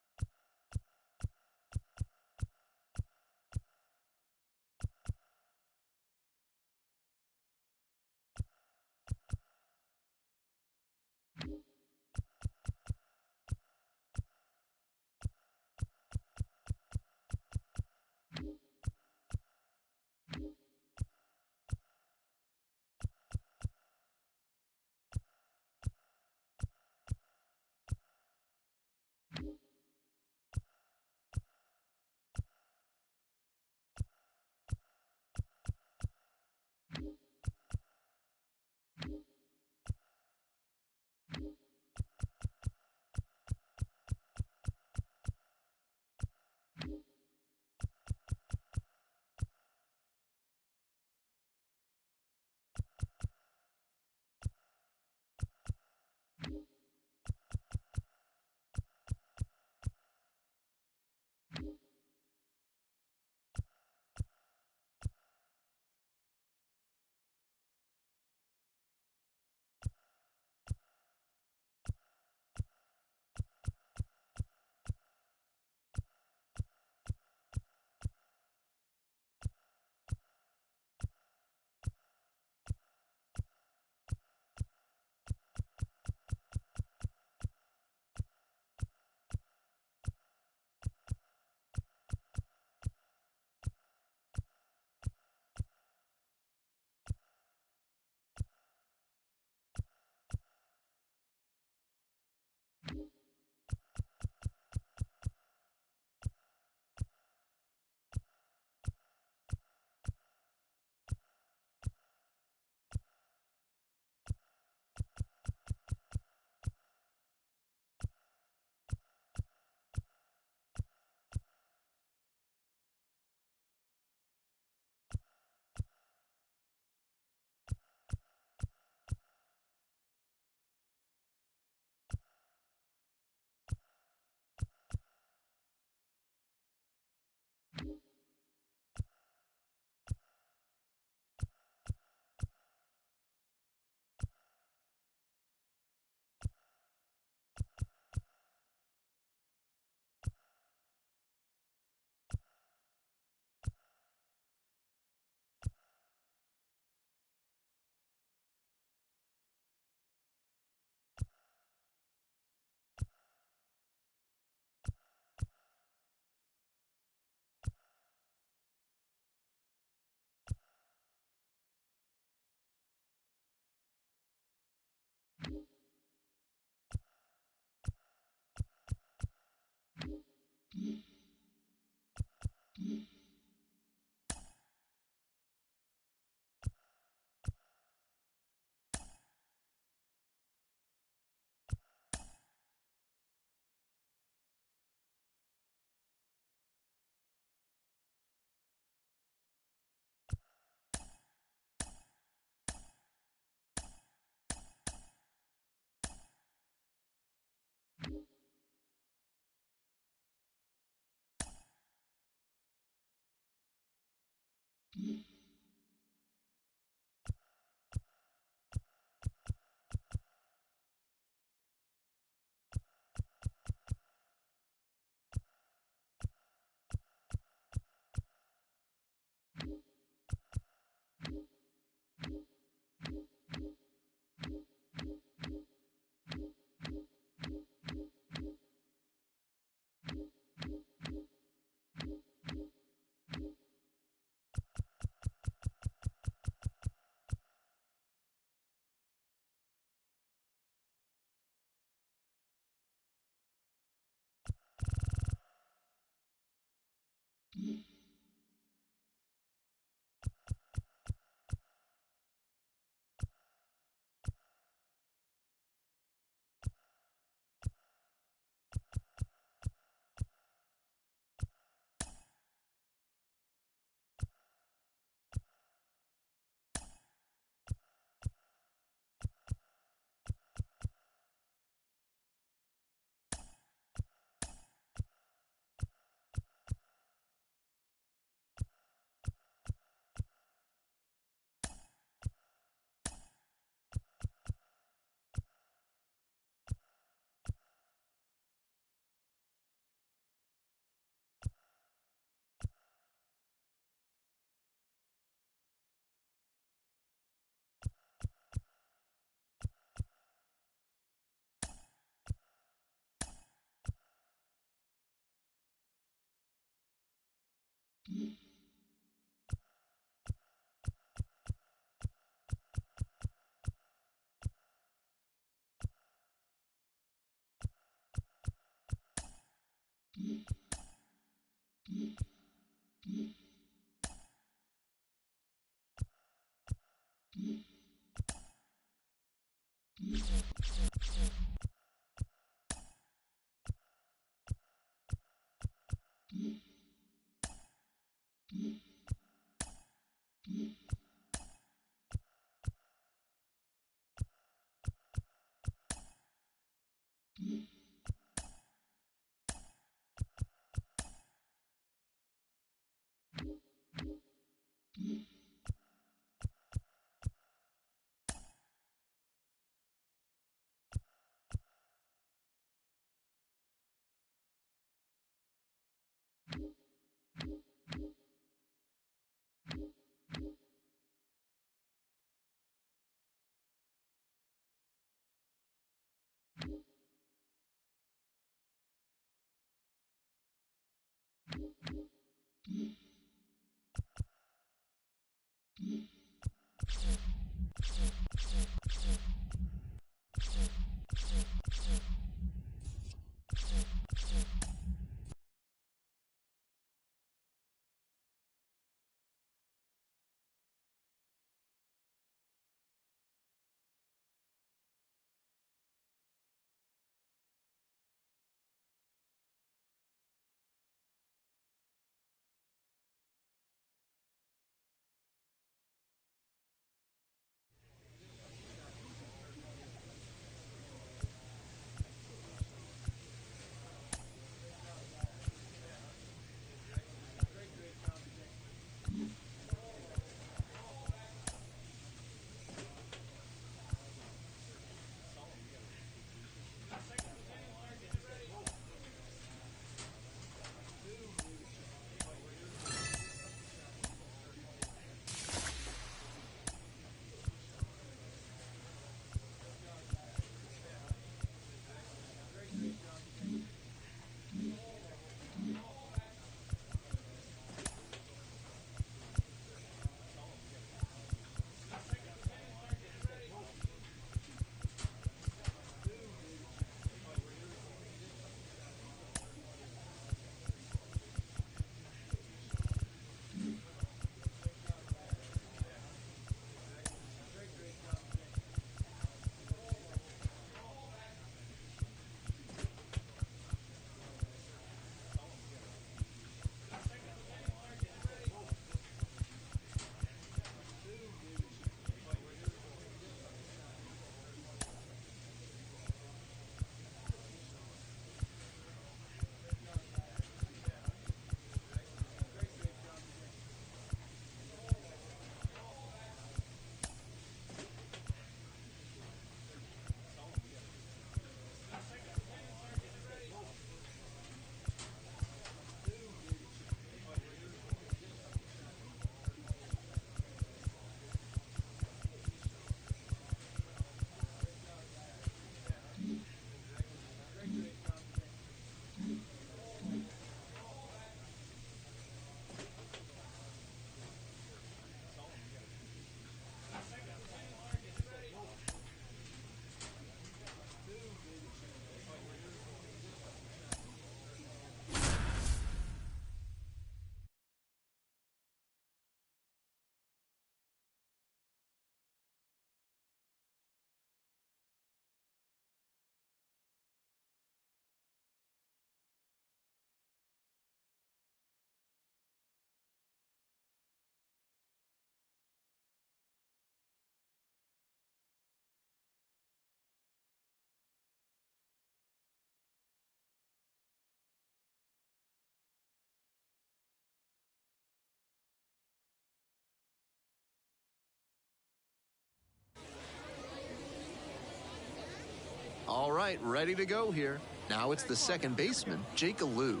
All right, ready to go here. Now it's the second baseman, Jake Alou.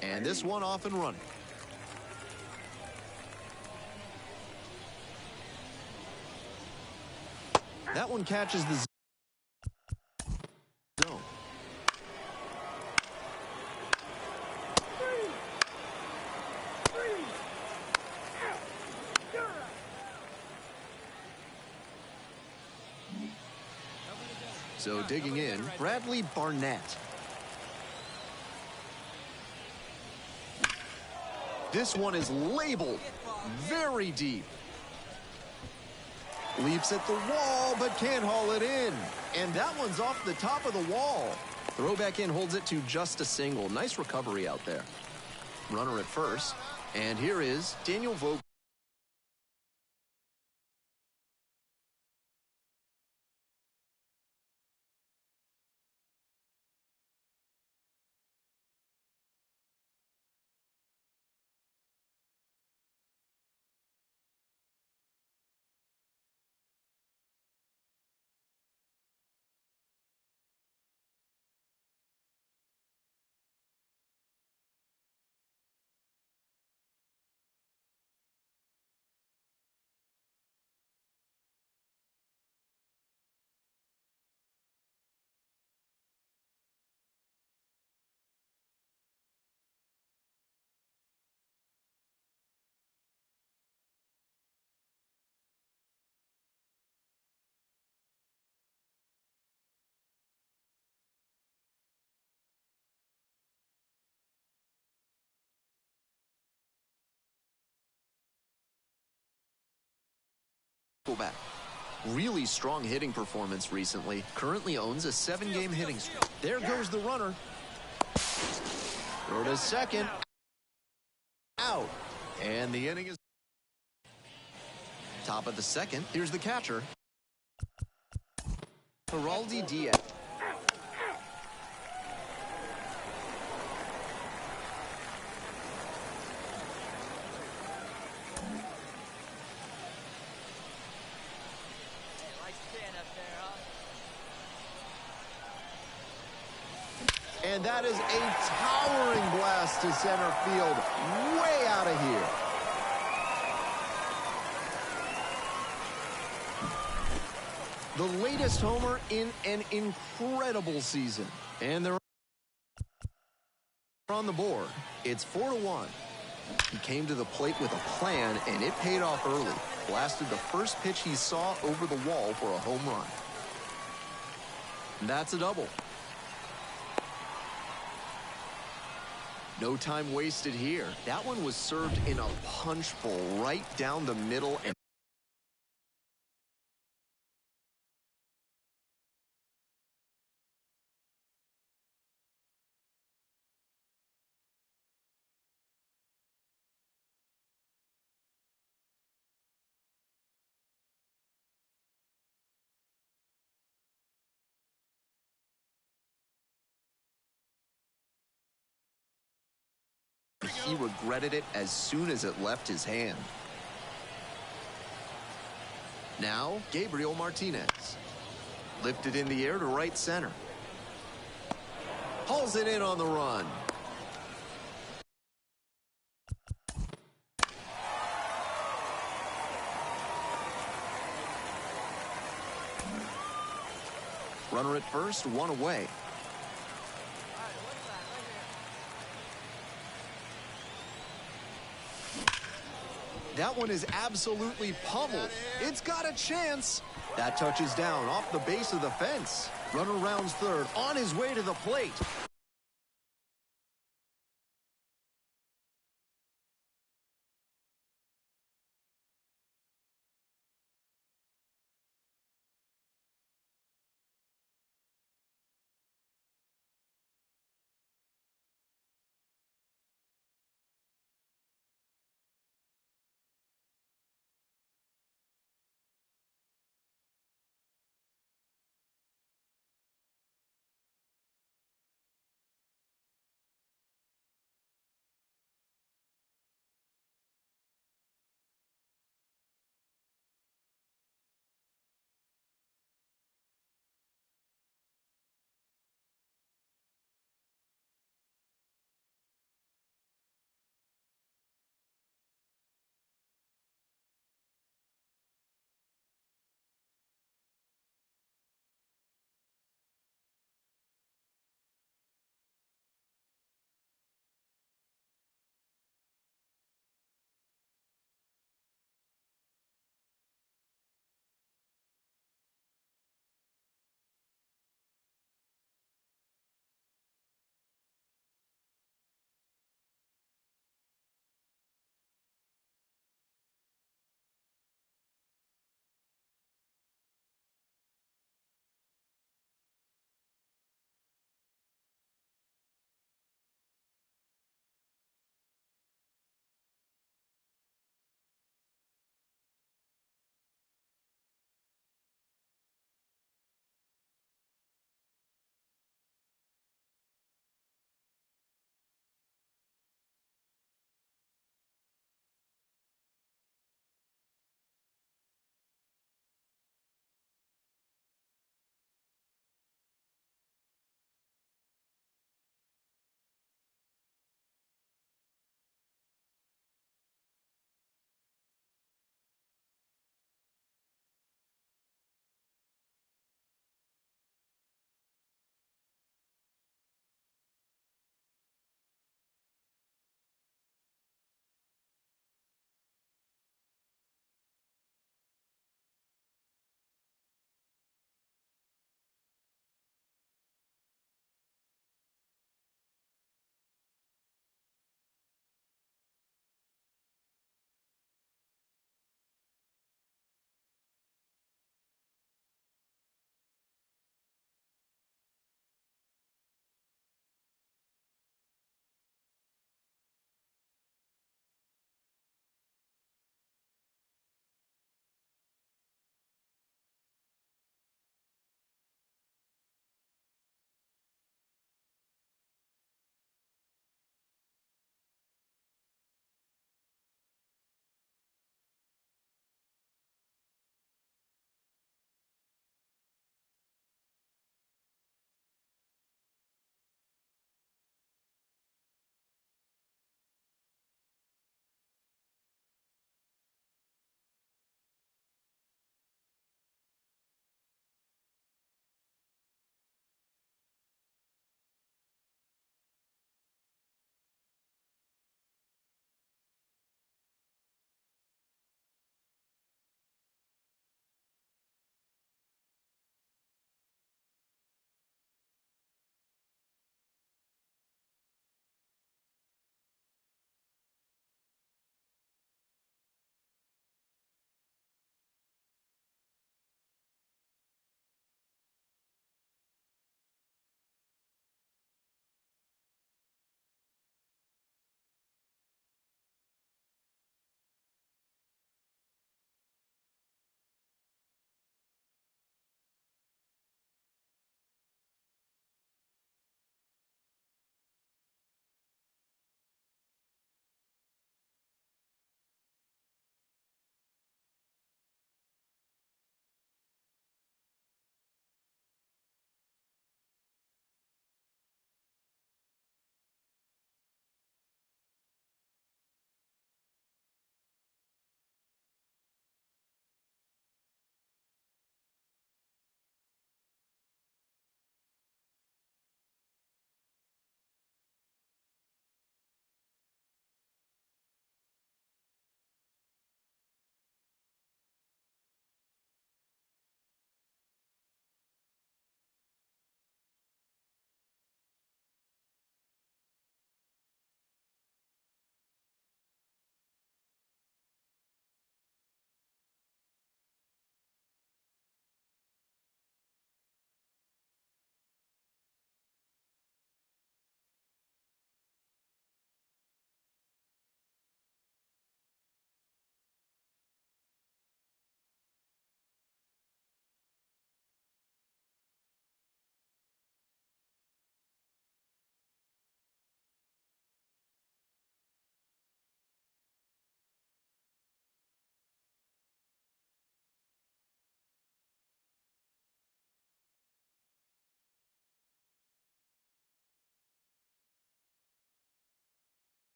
And this one off and running. That one catches the zone. So digging in, Bradley Barnett. This one is labeled very deep. Leaps at the wall, but can't haul it in. And that one's off the top of the wall. Throw back in holds it to just a single. Nice recovery out there. Runner at first. And here is Daniel Vogt. Back. Really strong hitting performance recently. Currently owns a 7-game hitting streak. There goes the runner. Throw to second. Out. And the inning is top of the second. Here's the catcher. Geraldi Diaz. And that is a towering blast to center field, way out of here. The latest homer in an incredible season. And they're on the board. It's 4-1. He came to the plate with a plan, and it paid off early. Blasted the first pitch he saw over the wall for a home run. And that's a double. No time wasted here. That one was served in a punch bowl right down the middle. And he regretted it as soon as it left his hand. Now, Gabriel Martinez. Lifted in the air to right center. Hauls it in on the run. Runner at first, one away. That one is absolutely pummeled. It's got a chance. That touches down off the base of the fence. Runner rounds third, on his way to the plate.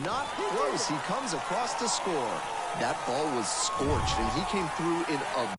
Not close. He comes across to score. That ball was scorched, and he came through in a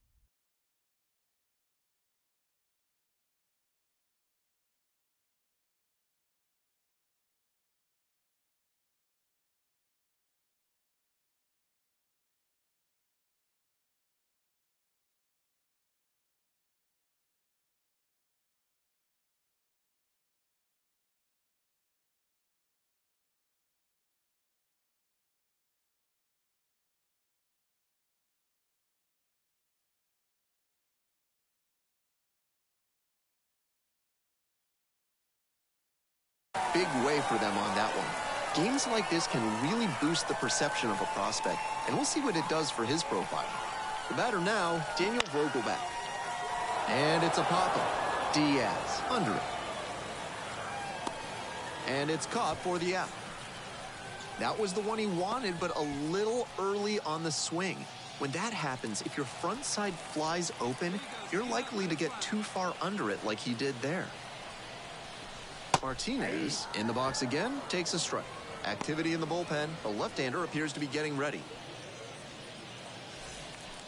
big way for them on that one. Games like this can really boost the perception of a prospect, and we'll see what it does for his profile. The batter now, Daniel Vogelbach. And it's a pop-up. Diaz under it. And it's caught for the out. That was the one he wanted, but a little early on the swing. When that happens, if your front side flies open, you're likely to get too far under it like he did there. Martinez, in the box again, takes a strike. Activity in the bullpen. The left-hander appears to be getting ready.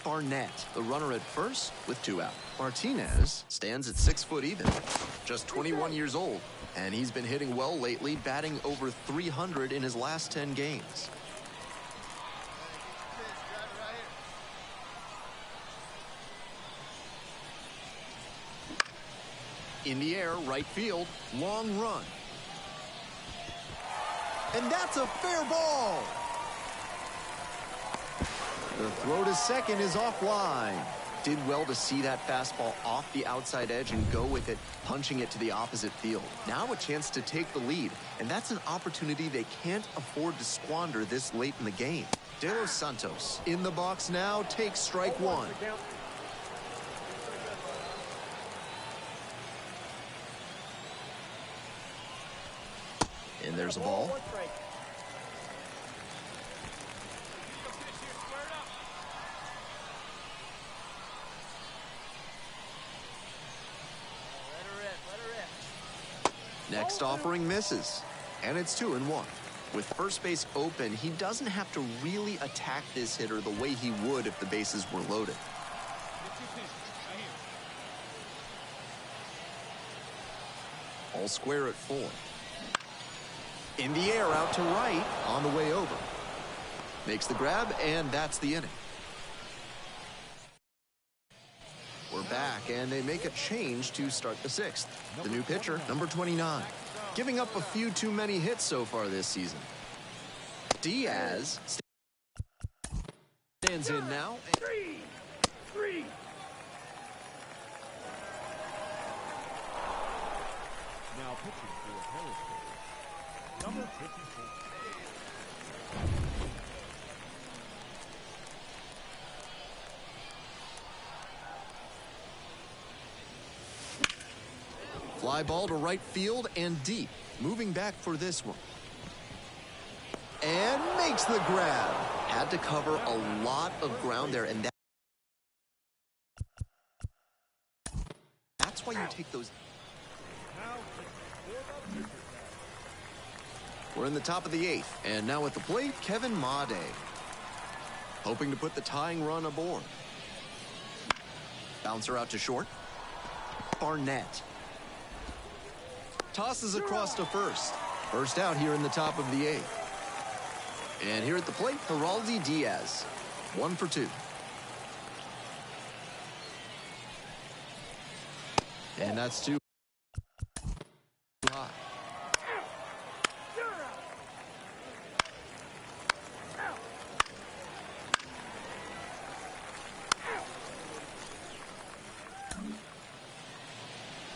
Barnett, the runner at first, with 2 out. Martinez stands at 6 foot even, just 21 years old, and he's been hitting well lately, batting over 300 in his last 10 games. In the air, right field, long run. And that's a fair ball. The throw to second is offline. Did well to see that fastball off the outside edge and go with it, punching it to the opposite field. Now a chance to take the lead, and that's an opportunity they can't afford to squander this late in the game. De Los Santos in the box now, takes strike 1. And there's a ball. Next offering misses, and it's 2-1. With first base open, he doesn't have to really attack this hitter the way he would if the bases were loaded. All square at 4. In the air, out to right, on the way over. Makes the grab, and that's the inning. We're back, and they make a change to start the 6th. The new pitcher, number 29. Giving up a few too many hits so far this season. Diaz stands in now. Three. Now pitching for Harrisburg, number 54. Fly ball to right field and deep. Moving back for this one. And makes the grab. Had to cover a lot of ground there, and that's why you take those. We're in the top of the 8th, and now at the plate, Kevin Made. Hoping to put the tying run aboard. Bouncer out to short. Barnett. Tosses across to first. First out here in the top of the 8th. And here at the plate, Geraldi Diaz. 1 for 2. And that's 2 high.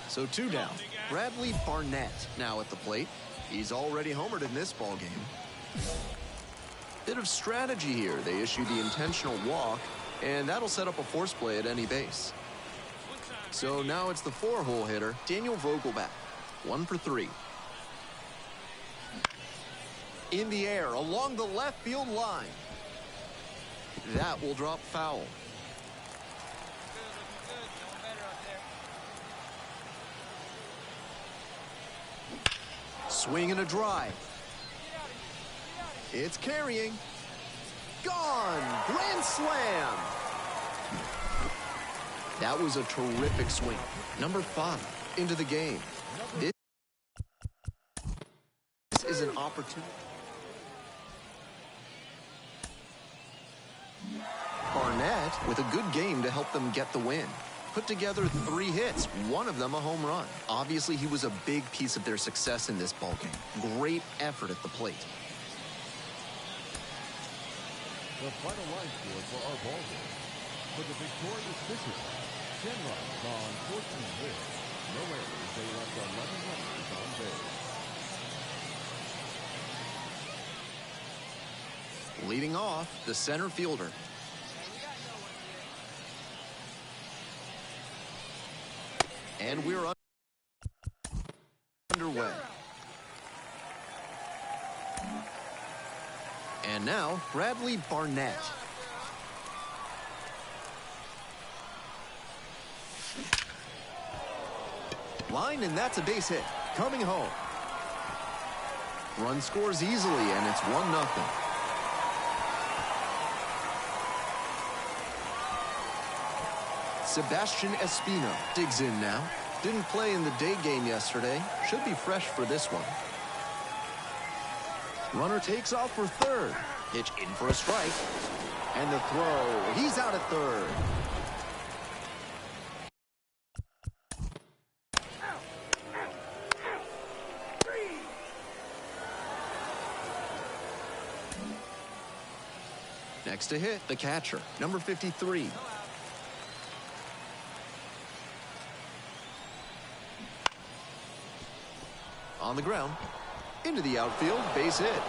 So 2 down. Bradley Barnett now at the plate. He's already homered in this ball game. Bit of strategy here. They issue the intentional walk, and that'll set up a force play at any base. So now it's the 4-hole hitter, Daniel Vogelbach. 1 for 3. In the air, along the left field line. That will drop foul. Swing and a drive. It's carrying. Gone! Grand slam! That was a terrific swing. Number 5 into the game. This is an opportunity. Barnett with a good game to help them get the win. Put together 3 hits, one of them a home run. Obviously, he was a big piece of their success in this ballgame. Great effort at the plate. The final line score for our ball game. For the victorious Fishermen, 10 runs on 14 hits. No errors. They left 11 runners on base. Leading off, the center fielder. And we're underway. And now, Bradley Barnett. Line, and that's a base hit. Coming home. Run scores easily, and it's 1-0. Sebastian Espino digs in now. Didn't play in the day game yesterday. Should be fresh for this one. Runner takes off for third. Pitch in for a strike. And the throw. He's out at third. Next to hit, the catcher, number 53. On the ground, into the outfield, base hit.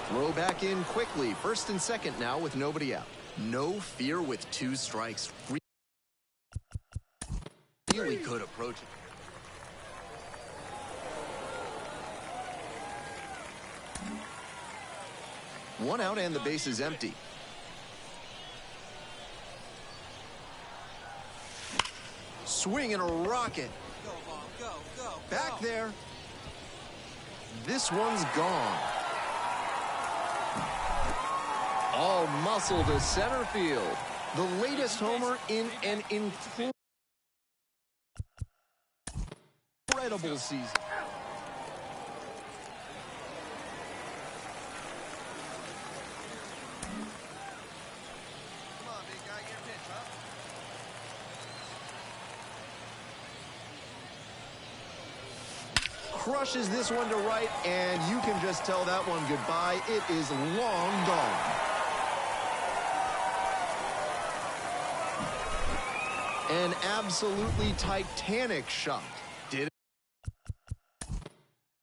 Throw back in quickly, first and second now with nobody out. No fear with 2 strikes. Really good approach. One out and the base is empty. Swing and a rocket. Back there. This one's gone. All muscle to center field. The latest homer in an incredible season. Crushes this one to right, and you can just tell that one goodbye. It is long gone. An absolutely titanic shot. Did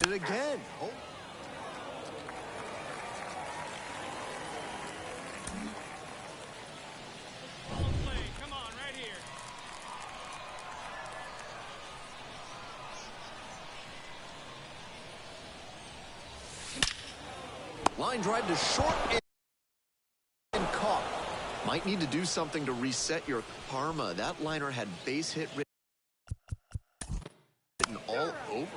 it again. Oh. Come on, right here. Line drive to short and caught. Might need to do something to reset your karma. That liner had base hit written all over.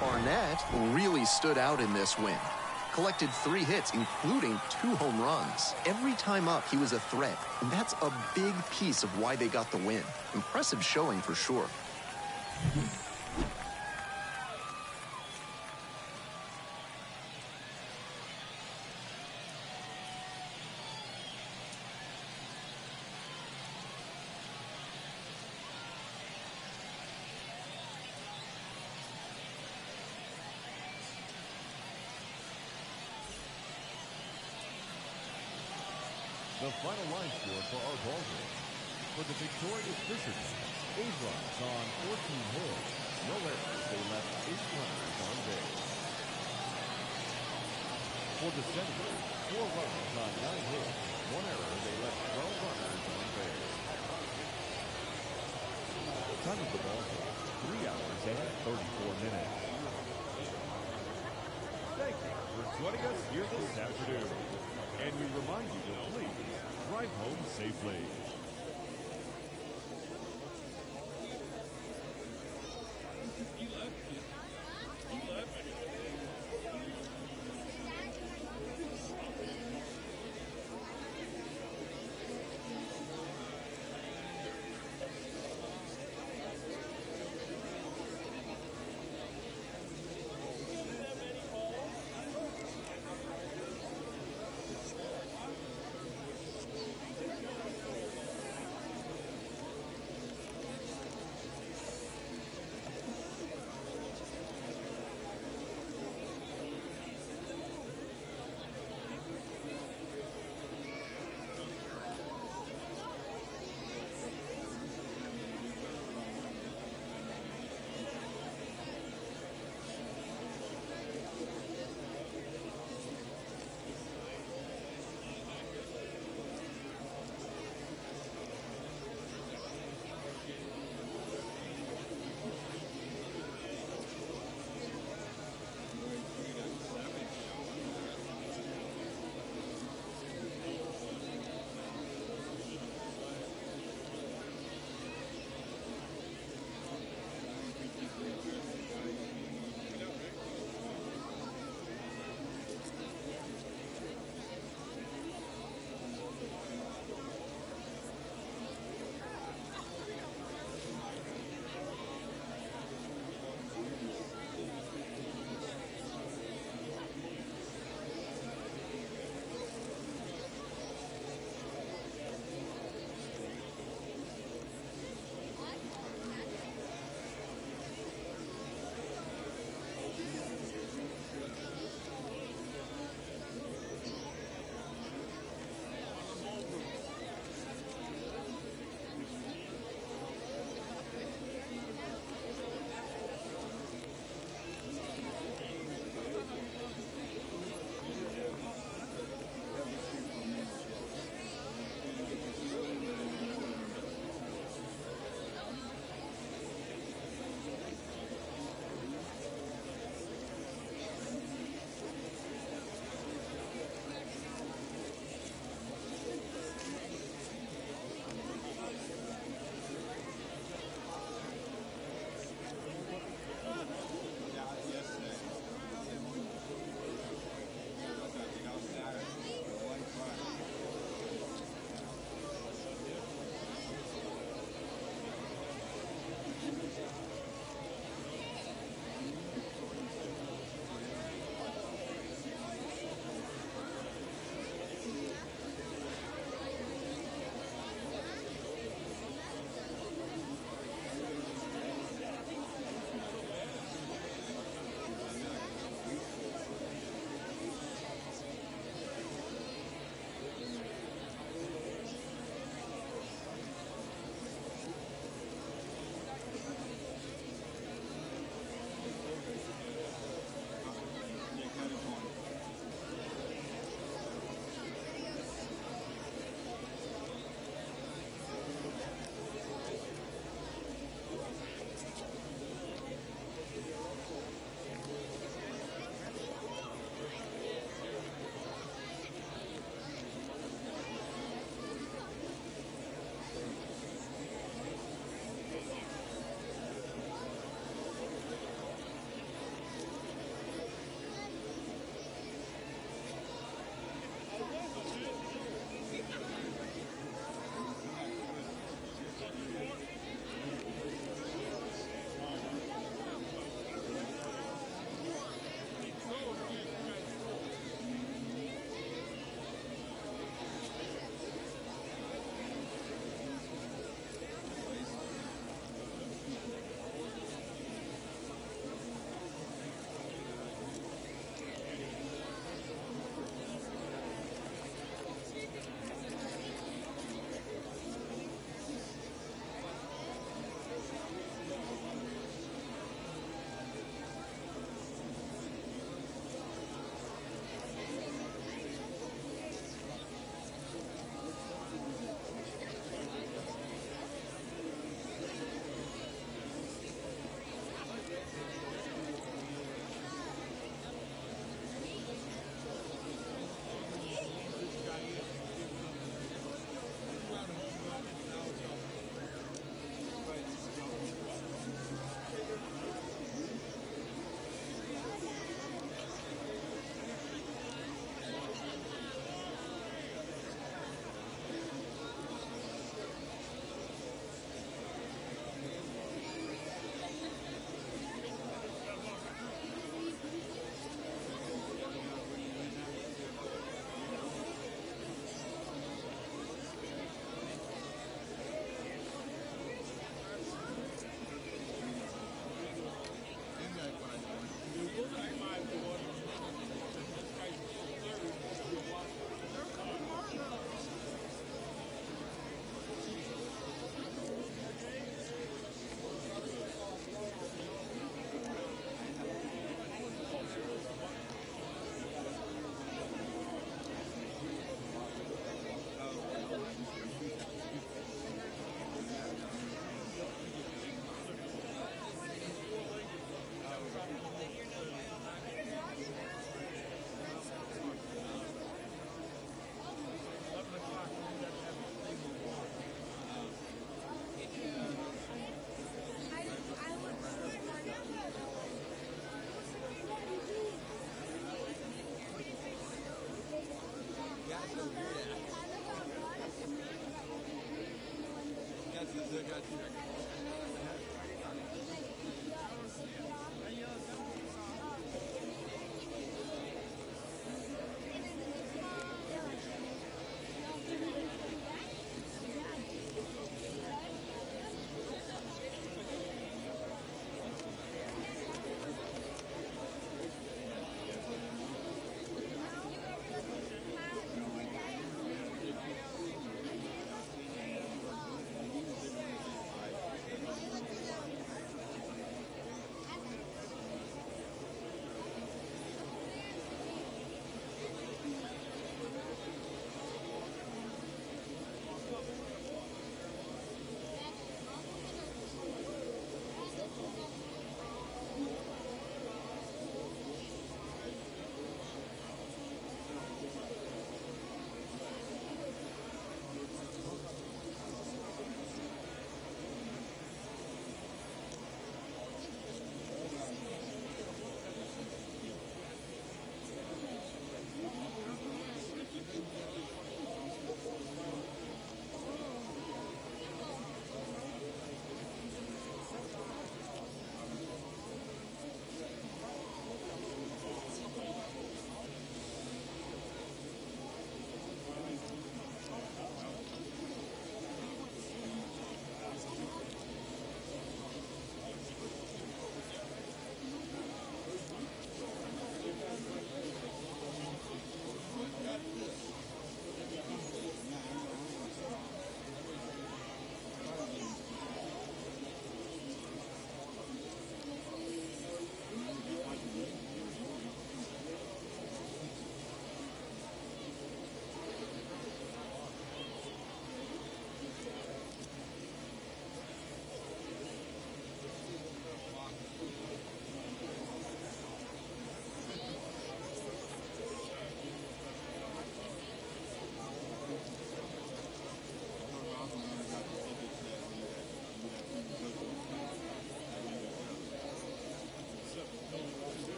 Barnett really stood out in this win. Collected 3 hits, including 2 home runs. Every time up, he was a threat, and that's a big piece of why they got the win. Impressive showing for sure. The final line score for our ball game. For the victorious Fishermen, 8 runs on 14 hits. No errors. They left 8 runners on base. For the Senators, 4 runs on 9 hits. 1 error. They left 12 runners on base. Time of the ball game, 3 hours and 34 minutes. Thank you for joining us here this afternoon. And we remind you to please drive home safely.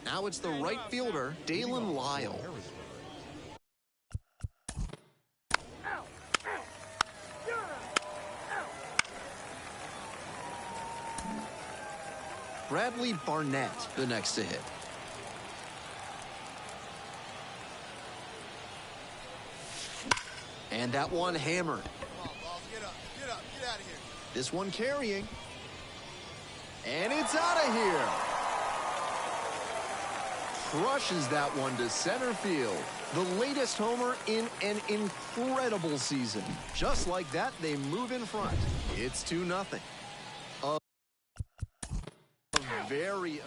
Now it's the right fielder, Dalen Lyle. Bradley Barnett, the next to hit. And that one hammered. Come on, balls. Get up. Get up. Get out of here. This one carrying. And it's out of here. Crushes that one to center field. The latest homer in an incredible season. Just like that, they move in front. It's 2-0. A very...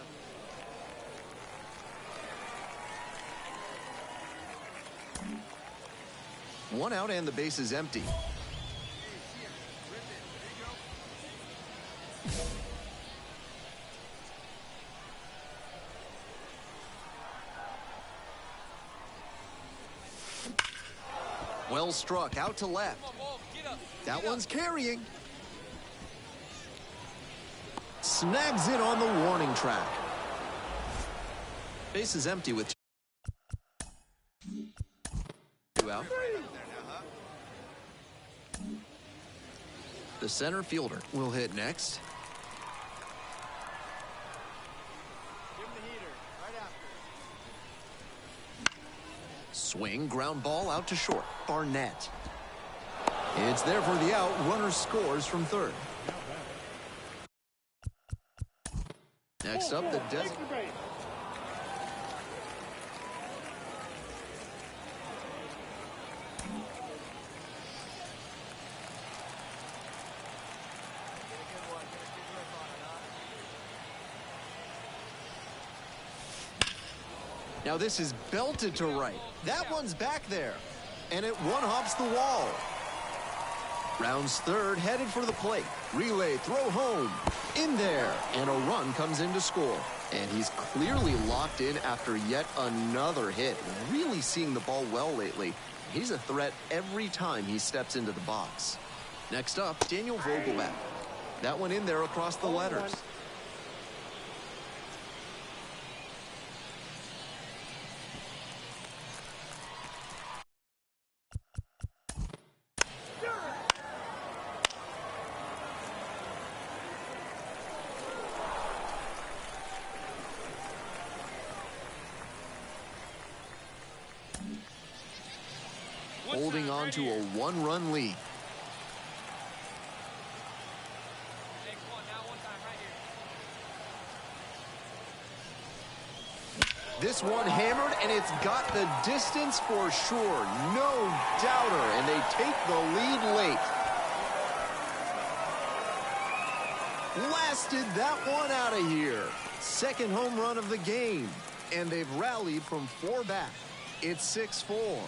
One out and the base is empty. Well struck, out to left. That one's carrying. Snags it on the warning track. Base is empty with 2 out. The center fielder will hit next. Give him the heater. Right after. Swing, ground ball out to short. Barnett. It's there for the out. Runner scores from third. Next up, the desert. Now this is belted to right. That one's back there. And it one-hops the wall. Rounds third, headed for the plate. Relay, throw home. In there. And a run comes in to score. And he's clearly locked in after yet another hit. Really seeing the ball well lately. He's a threat every time he steps into the box. Next up, Daniel Vogelback. That one in there across the letters. Holding on to a one-run lead. This one hammered, and it's got the distance for sure. No doubter, and they take the lead late. Blasted that one out of here. Second home run of the game, and they've rallied from 4 back. It's 6-4.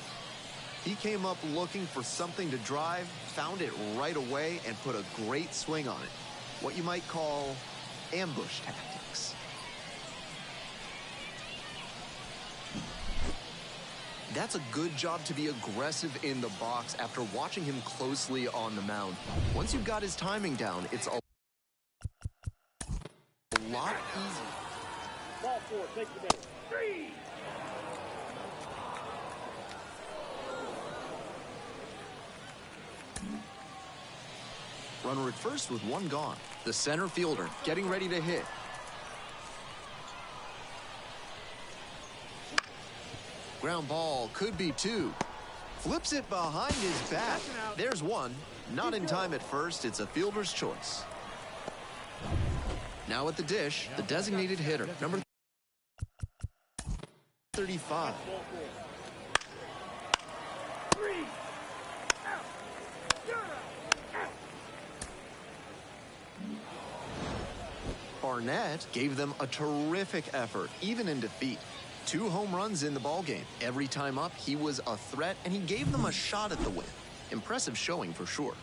He came up looking for something to drive, found it right away, and put a great swing on it. What you might call ambush tactics. That's a good job to be aggressive in the box after watching him closely on the mound. Once you've got his timing down, it's a lot easier. Ball 4, take the base. 3. Runner at first with 1 gone. The center fielder getting ready to hit. Ground ball could be 2. Flips it behind his back. There's 1. Not in time at first. It's a fielder's choice. Now at the dish, the designated hitter, number 35. 3. Out. Barnett gave them a terrific effort, even in defeat. 2 home runs in the ballgame. Every time up, he was a threat, and he gave them a shot at the win. Impressive showing for sure.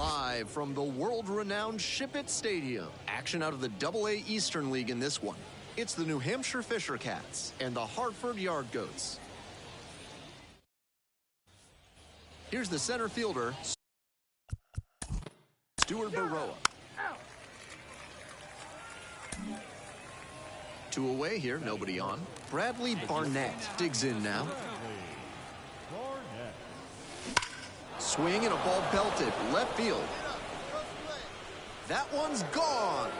Live from the world-renowned Ship It Stadium. Action out of the AA Eastern League in this one. It's the New Hampshire Fisher Cats and the Hartford Yard Goats. Here's the center fielder, Stuart Baroa. 2 away here, nobody on. Bradley Barnett digs in now. Swing and a ball belted left field. That one's gone.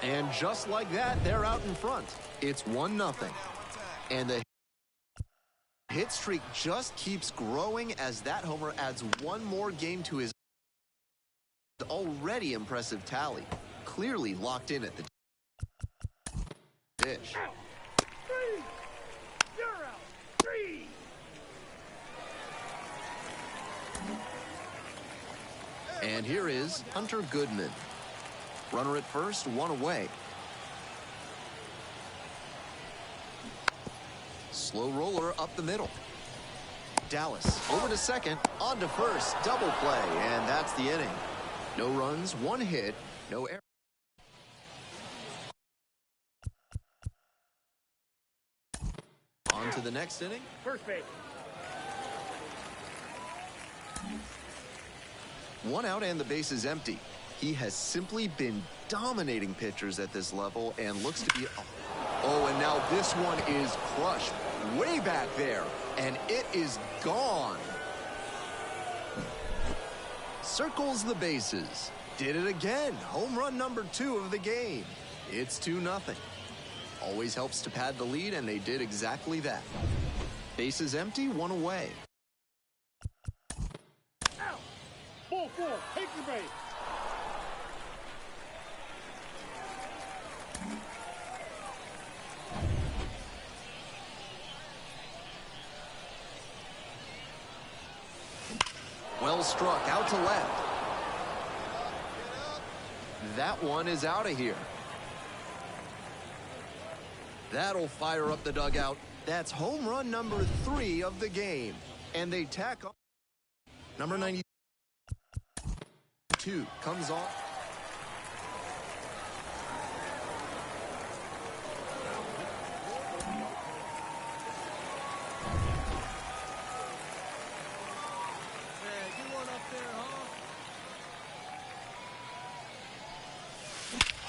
And just like that, they're out in front. It's 1-0. And the hit streak just keeps growing as that homer adds one more game to his already impressive tally. Clearly locked in at the dish. Out. 3. You're out. 3. And here is Hunter Goodman. Runner at first, 1 away. Slow roller up the middle. Dallas over to second, on to first, double play, and that's the inning. No runs, 1 hit, no error. On to the next inning. First base. 1 out and the base is empty. He has simply been dominating pitchers at this level and looks to be... Oh, and now this one is crushed way back there, and it is gone. Circles the bases. Did it again. Home run number 2 of the game. It's 2-0. Always helps to pad the lead, and they did exactly that. Bases empty, 1 away. Out. Ball 4. Take the base. Well struck, out to left. That one is out of here. That'll fire up the dugout. That's home run number 3 of the game. And they tack on. Number 92 comes off.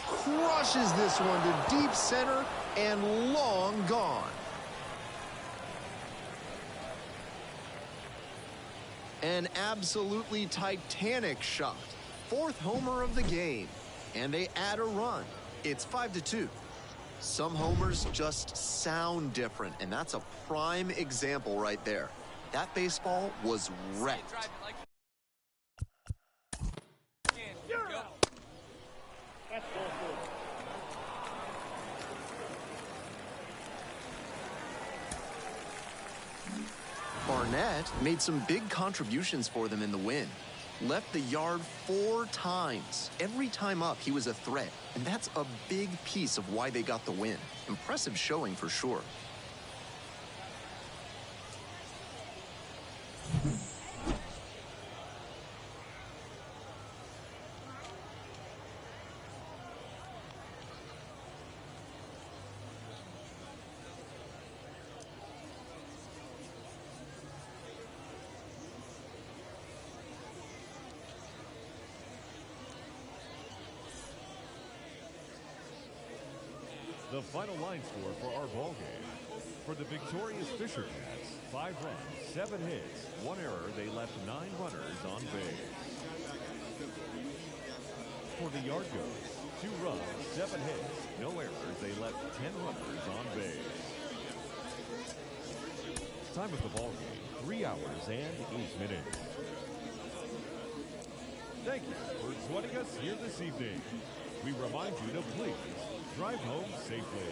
Crushes this one to deep center and long gone. An absolutely titanic shot. 4th homer of the game. And they add a run. It's 5-2. Some homers just sound different, and that's a prime example right there. That baseball was wrecked. You're out. That's ball 4. Barnett made some big contributions for them in the win. Left the yard 4 times. Every time up, he was a threat. And that's a big piece of why they got the win. Impressive showing for sure. The final line score for our ball game. For the victorious Fisher Cats, 5 runs, 7 hits, 1 error. They left 9 runners on base. For the Yard Goats, 2 runs, 7 hits, no errors. They left 10 runners on base. Time of the ball game, 3 hours and 8 minutes. Thank you for joining us here this evening. We remind you to please drive home safely.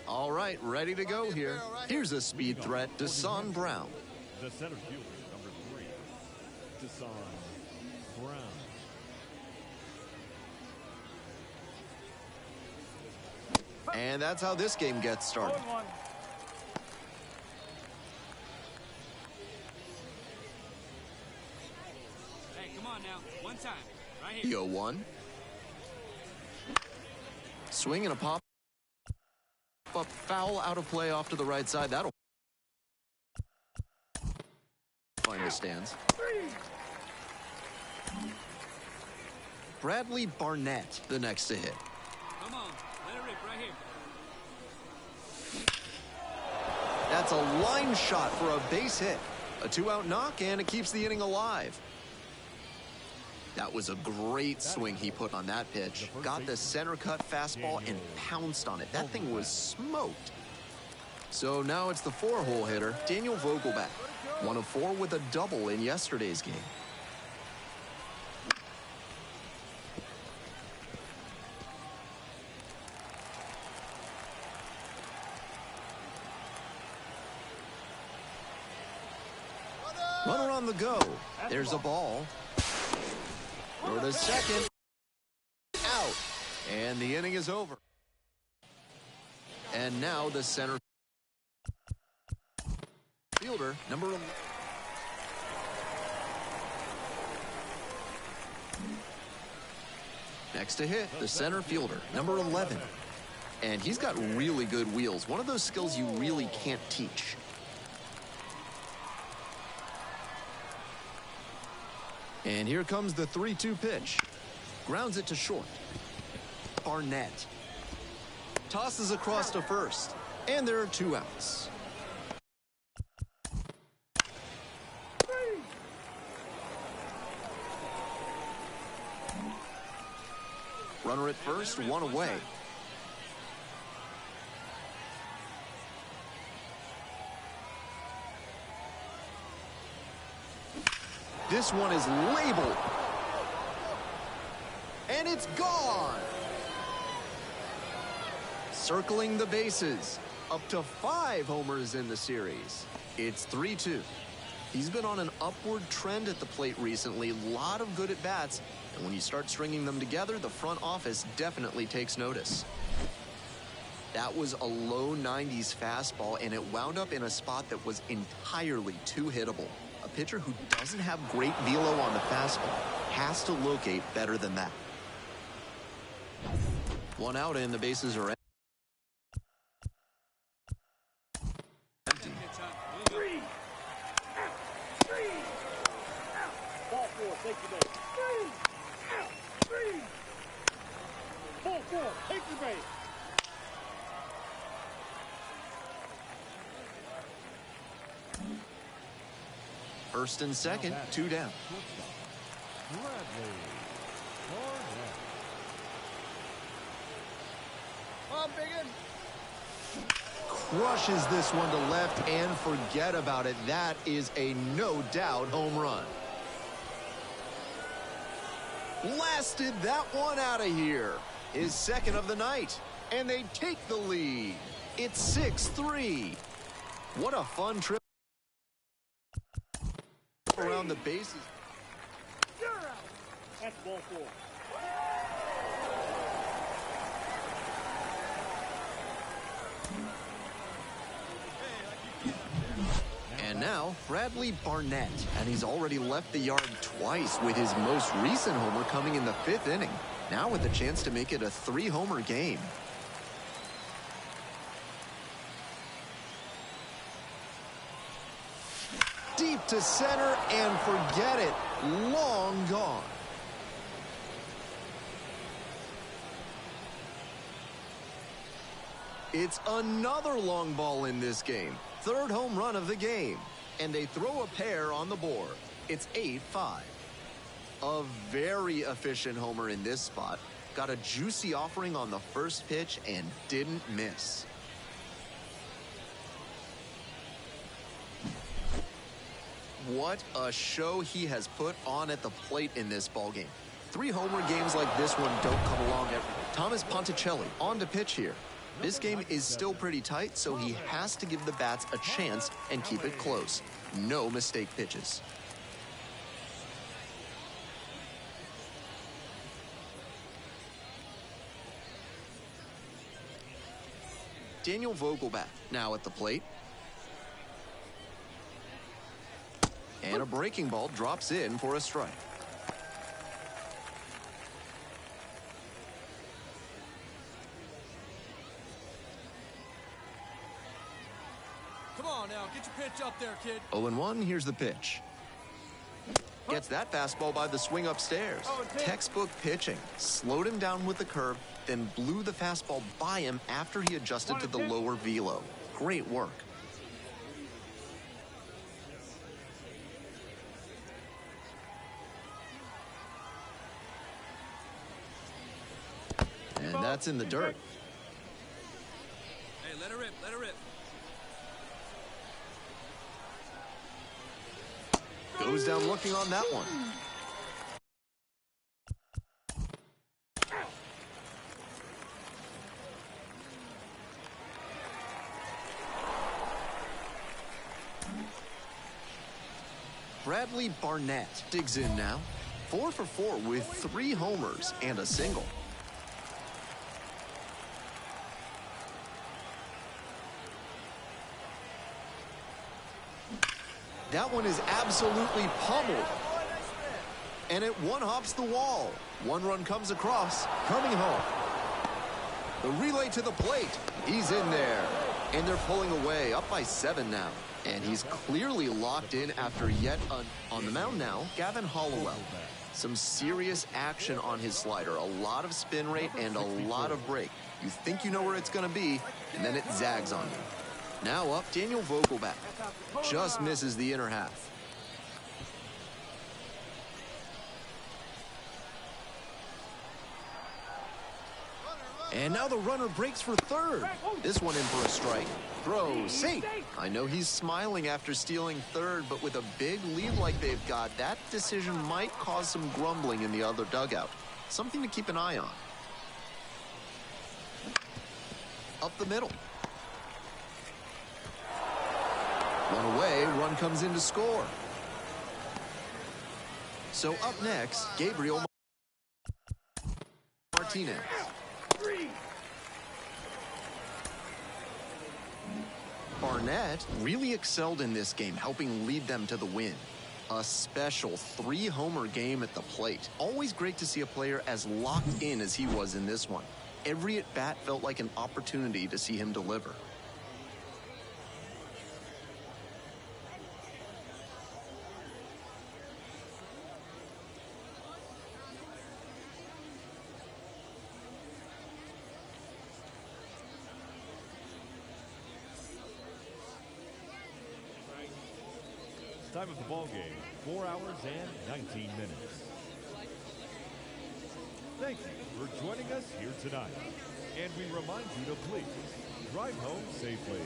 All right, ready to go here. Here's a speed threat, Deshaun Brown. The center fielder, number 3, Deshaun round. And that's how this game gets started. 0-1. Hey, come on now. One time. Right here. The 0-1. Swing and a pop. Up, foul out of play off to the right side. That'll find the stands. Bradley Barnett, the next to hit. Come on. Let it rip right here. That's a line shot for a base hit. A 2-out knock, and it keeps the inning alive. That was a great swing he put on that pitch. Got the center cut fastball and pounced on it. That thing was smoked. So now it's the 4-hole hitter, Daniel Vogelbach. 1 of 4 with a double in yesterday's game. Runner on the go. There's a ball. Throw to second. Out. And the inning is over. And now the center fielder, number 11. Next to hit, the center fielder, number 11. And he's got really good wheels. One of those skills you really can't teach. And here comes the 3-2 pitch. Grounds it to short. Barnett tosses across to first. And there are 2 outs. Runner at first, 1 away. This one is labeled. And it's gone. Circling the bases. Up to 5 homers in the series. It's 3-2. He's been on an upward trend at the plate recently. A lot of good at-bats. And when you start stringing them together, the front office definitely takes notice. That was a low 90s fastball, and it wound up in a spot that was entirely too hittable. A pitcher who doesn't have great velo on the fastball has to locate better than that. 1 out and the bases are empty. Ball 4, take the base. 3. Ball 4, take the base. First and second, 2 down. Bradley Barnett. Come on, Biggin. Crushes this one to left, and forget about it. That is a no-doubt home run. Blasted that one out of here. His second of the night, and they take the lead. It's 6-3. What a fun trip around the bases. You're out. That's ball 4. And now, Bradley Barnett. And he's already left the yard twice, with his most recent homer coming in the 5th inning. Now with a chance to make it a 3-homer game. Deep to center, and forget it. Long gone. It's another long ball in this game. 3rd home run of the game. And they throw a pair on the board. It's 8-5. A very efficient homer in this spot. Got a juicy offering on the first pitch and didn't miss. What a show he has put on at the plate in this ballgame. 3 homer games like this one don't come along every day. Thomas Ponticelli on to pitch here. This game is still pretty tight, so he has to give the bats a chance and keep it close. No mistake pitches. Daniel Vogelbach now at the plate. And a breaking ball drops in for a strike. Come on now, get your pitch up there, kid. 0-1, here's the pitch. Gets that fastball by the swing upstairs. Textbook pitching. Slowed him down with the curve, then blew the fastball by him after he adjusted to the lower velo. Great work. And that's in the dirt. Hey, let her rip, let her rip. Goes down looking on that one. Bradley Barnett digs in now. 4 for 4 with 3 homers and a single. That one is absolutely pummeled. And it one-hops the wall. 1 run comes across, coming home. The relay to the plate. He's in there. And they're pulling away, up by 7 now. And he's clearly locked in after yet on the mound now, Gavin Hollowell. Some serious action on his slider. A lot of spin rate and a lot of break. You think you know where it's going to be, and then it zags on you. Now up, Daniel Vogelbach. Just misses the inner half. And now the runner breaks for third. This one in for a strike. Throw, safe. I know he's smiling after stealing third, but with a big lead like they've got, that decision might cause some grumbling in the other dugout. Something to keep an eye on. Up the middle. One away, run comes in to score. So up next, Gabriel Martinez. Barnett really excelled in this game, helping lead them to the win. A special 3-homer game at the plate. Always great to see a player as locked in as he was in this one. Every at-bat felt like an opportunity to see him deliver. Time of the ball game, 4 hours and 19 minutes. Thank you for joining us here tonight. And we remind you to please drive home safely.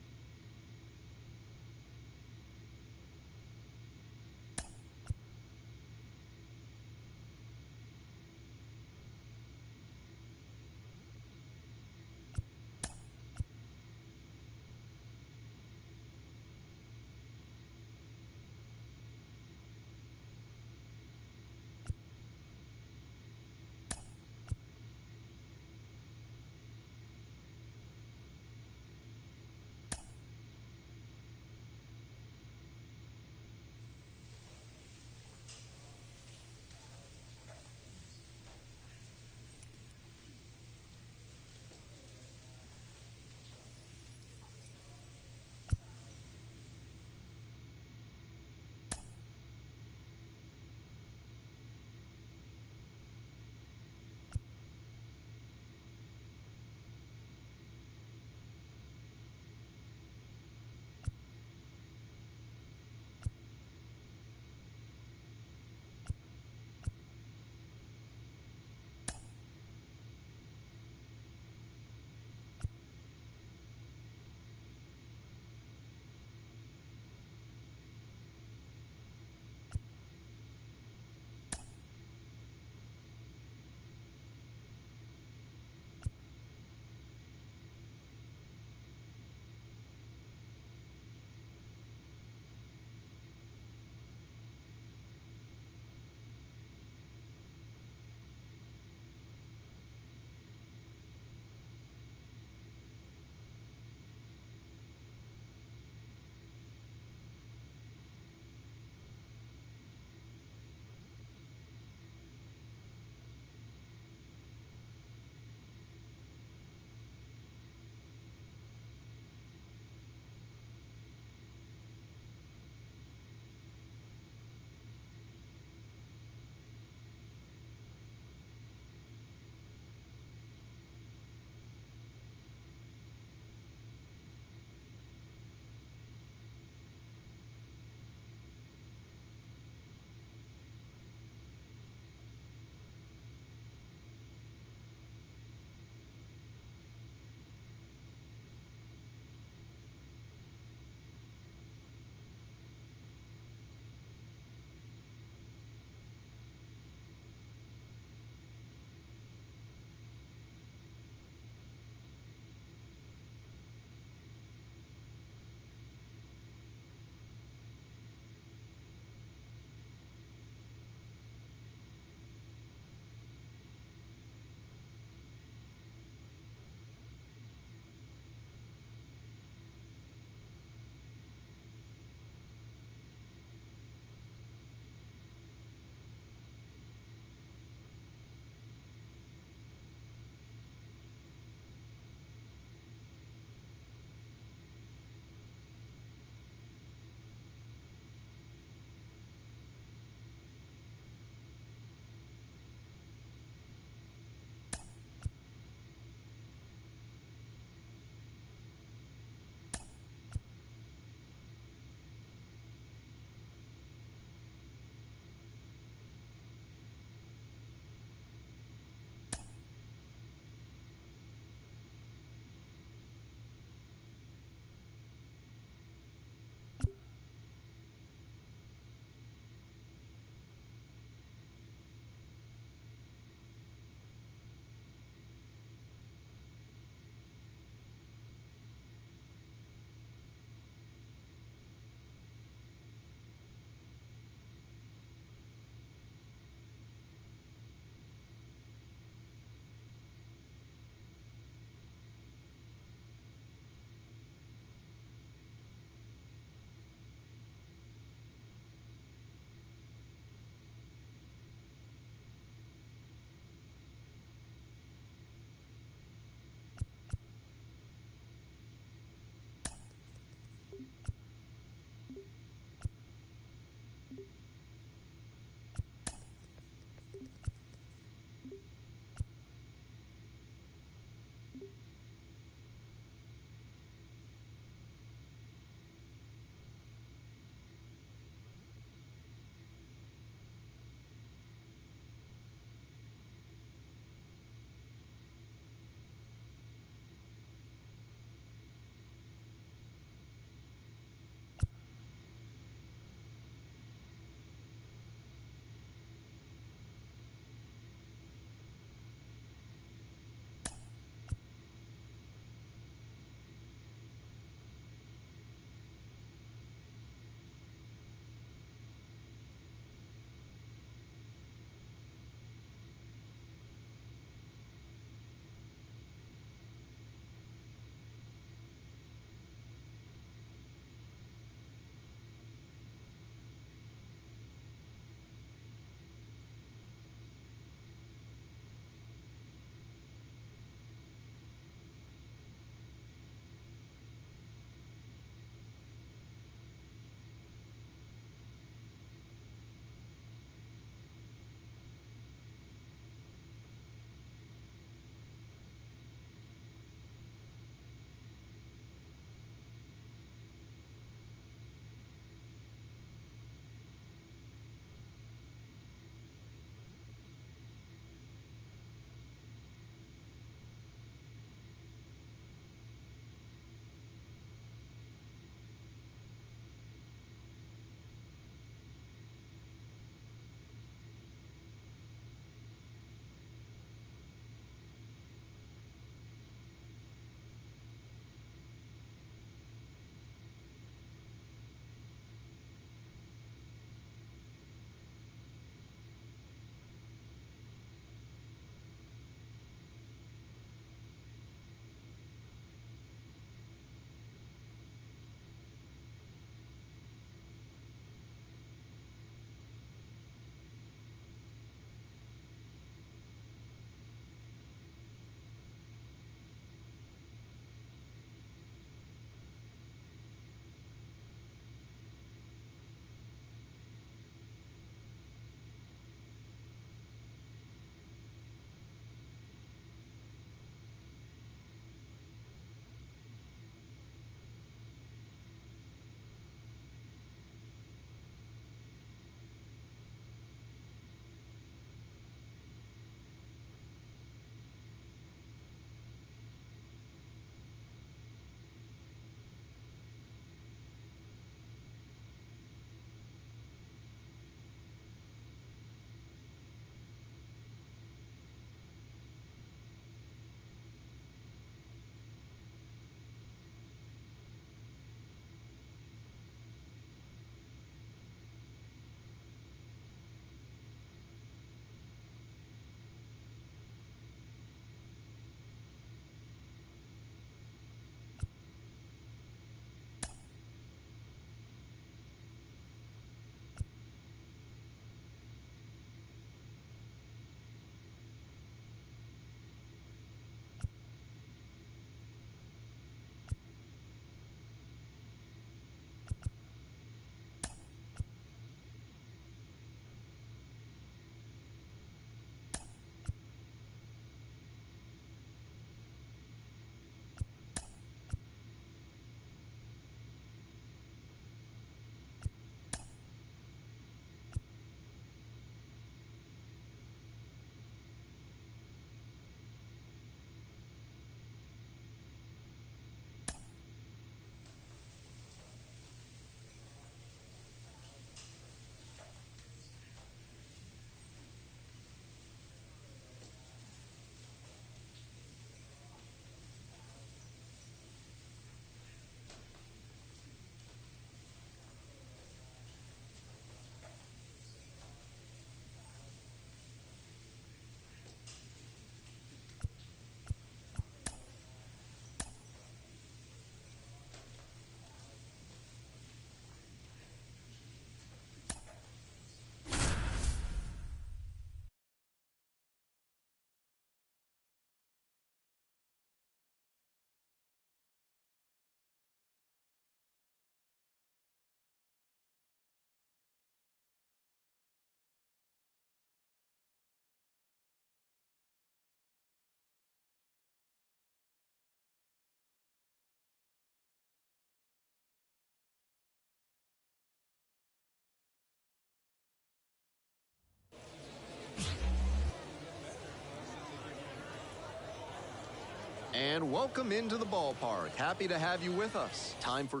And welcome into the ballpark. Happy to have you with us. Time for...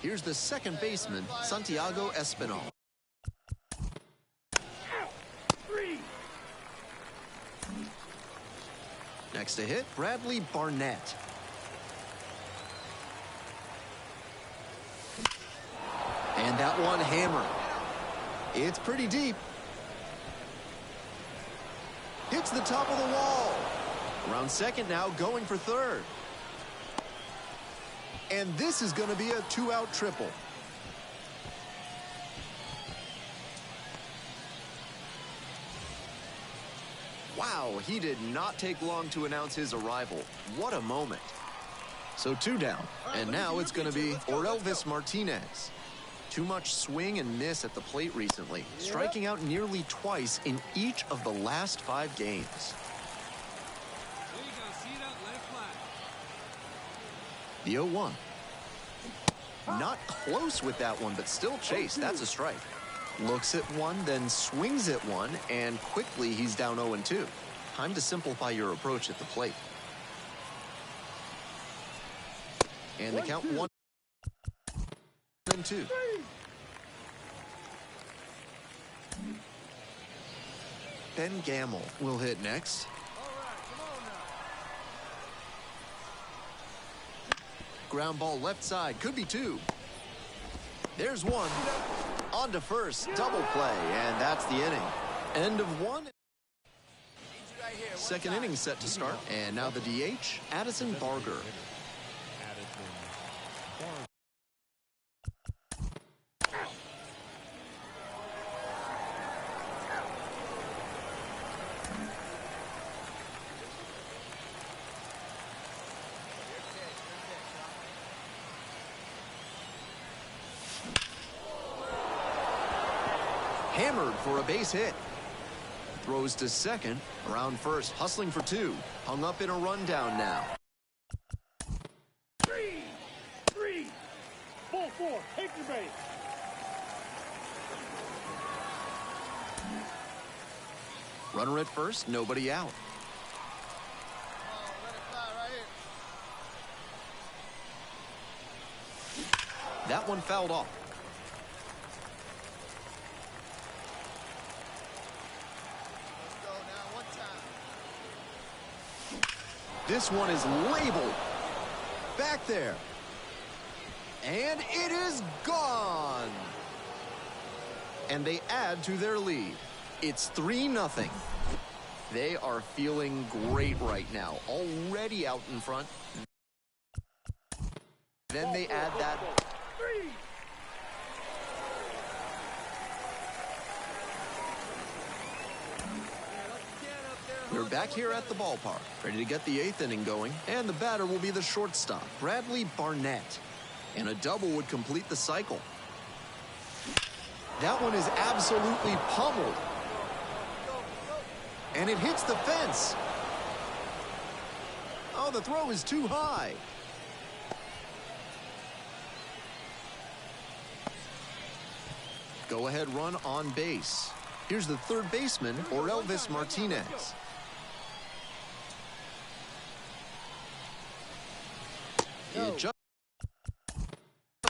Here's the second baseman, Santiago Espinal. Next to hit, Bradley Barnett. And that one hammered. It's pretty deep. Hits the top of the wall. Around second now, going for third. And this is going to be a 2-out triple. Wow, he did not take long to announce his arrival. What a moment. So 2 down, and now it's going to be Orelvis Martinez. Too much swing and miss at the plate recently, striking out nearly twice in each of the last 5 games. There you go. See that? Let it fly. The 0-1. Not close with that one, but still chased. That's a strike. Looks at one, then swings at one, and quickly he's down 0-2. Time to simplify your approach at the plate. And the count 1-2. Ben Gamble will hit next. Ground ball left side, could be 2. There's 1. On to first, double play, and that's the inning. End of 1. Second inning set to start, and now the DH, Addison Barger. Hammered for a base hit. Throws to second, around first, hustling for 2. Hung up in a rundown now. 3. Ball 4. Take your base. Runner at first, nobody out. That one fouled off. This one is labeled. Back there. And it is gone. And they add to their lead. It's 3-0. They are feeling great right now. Already out in front. Then they add that. We're back here at the ballpark, ready to get the 8th inning going, and the batter will be the shortstop, Bradley Barnett. And a double would complete the cycle. That one is absolutely pummeled. And it hits the fence. Oh, the throw is too high. Go-ahead run on base. Here's the third baseman, Orelvis Martinez. It just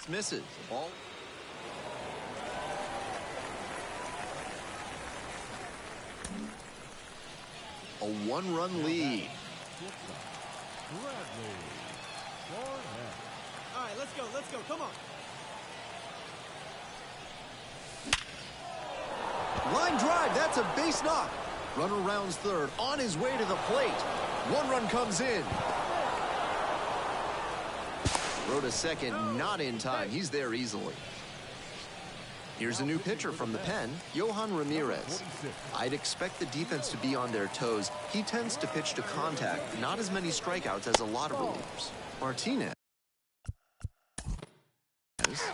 misses. Ball. A 1-run lead. All right, let's go, come on. Line drive, that's a base knock. Runner rounds third, on his way to the plate. 1 run comes in. Throw to second, not in time. He's there easily. Here's a new pitcher from the pen, Johan Ramirez. I'd expect the defense to be on their toes. He tends to pitch to contact, not as many strikeouts as a lot of relievers. Martinez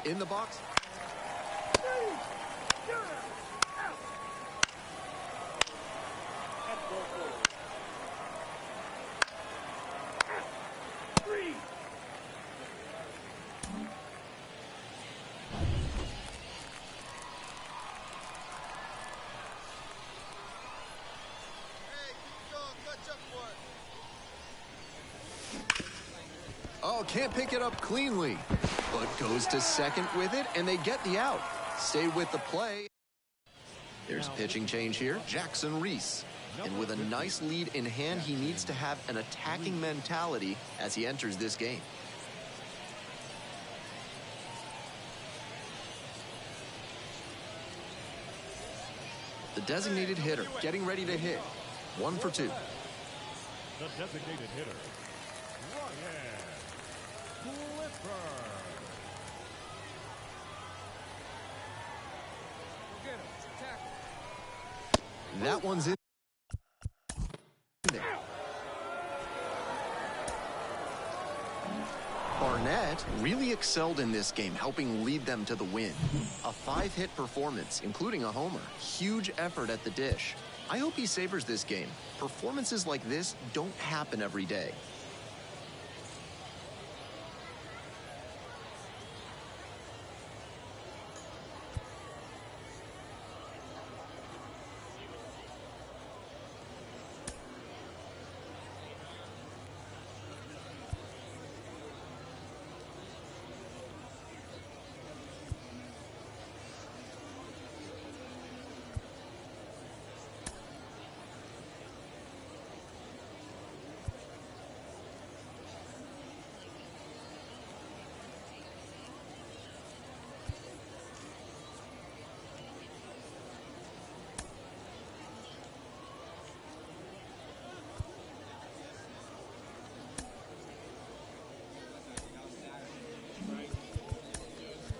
in the box. Oh, can't pick it up cleanly, but goes to second with it, and they get the out. Stay with the play. There's pitching change here. Jackson Reese. And with a nice lead in hand, he needs to have an attacking mentality as he enters this game. The designated hitter getting ready to hit. 1 for 2. The designated hitter, Ryan Clifford. Get him. Tackle. That one's in there. Barnett really excelled in this game, helping lead them to the win. A 5-hit performance, including a homer. Huge effort at the dish. I hope he savors this game. Performances like this don't happen every day.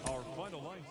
Our final line.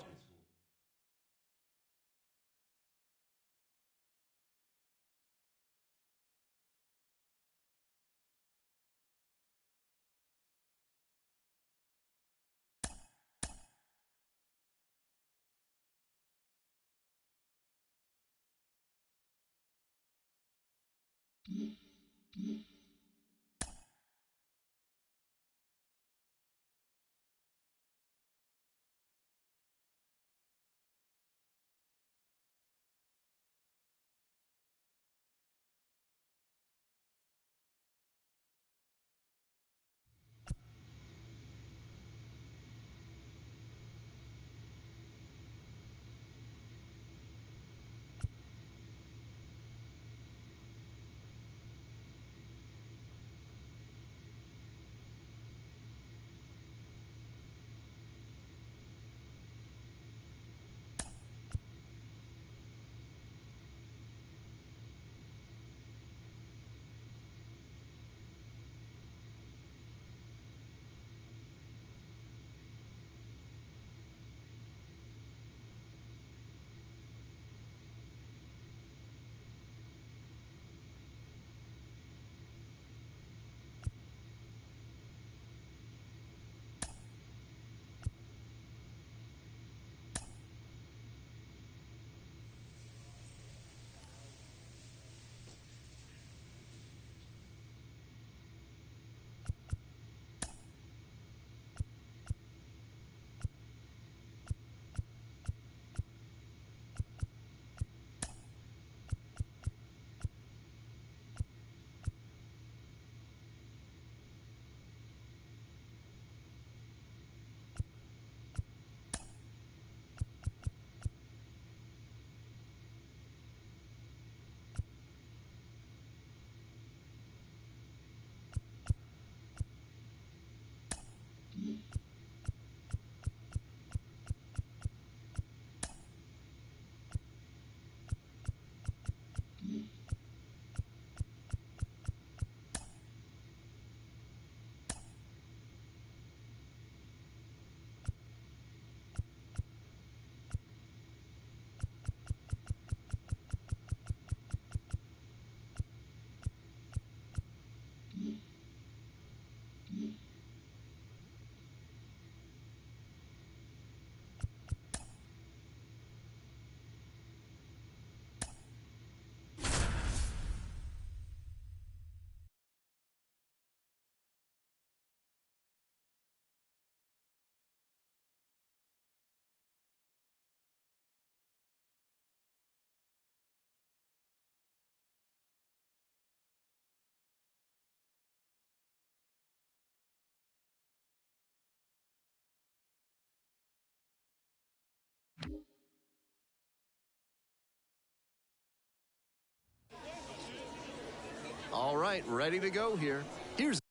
right, ready to go here. Here's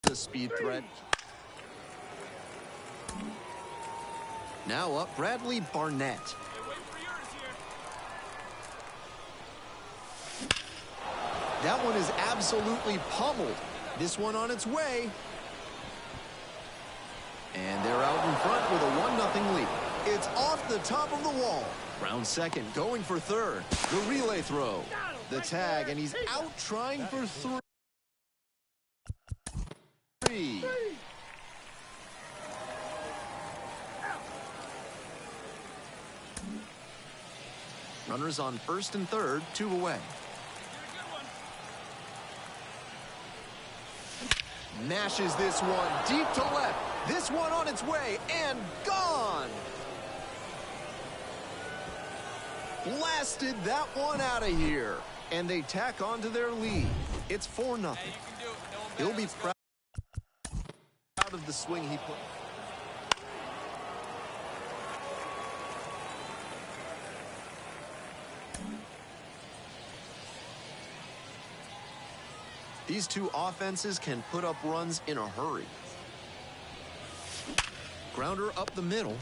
the speed threat. Now up, Bradley Barnett. Hey, wait for yours here. That one is absolutely pummeled. This one on its way. And they're out in front with a 1-0 lead. It's off the top of the wall. Round second, going for third. The relay throw. The tag, and he's out trying for three. Runners on first and third, 2 away. Mashes this one deep to left. This one on its way and gone. Blasted that one out of here. And they tack on to their lead. It's 4-0. He'll be proud of the swing he put. These two offenses can put up runs in a hurry. Grounder up the middle.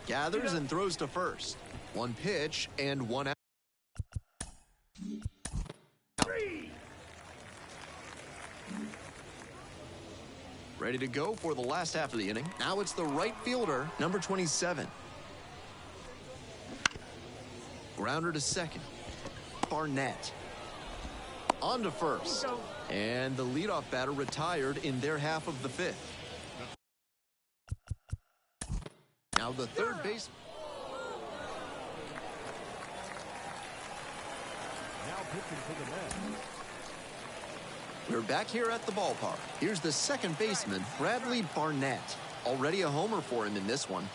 Gathers and throws to first. One pitch and one out. Ready to go for the last half of the inning. Now it's the right fielder, number 27. Grounder to second. Barnett. On to first. And the leadoff batter retired in their half of the fifth. Now the third base. Now pitching to the man. We're back here at the ballpark. Here's the second baseman, Bradley Barnett. Already a homer for him in this one.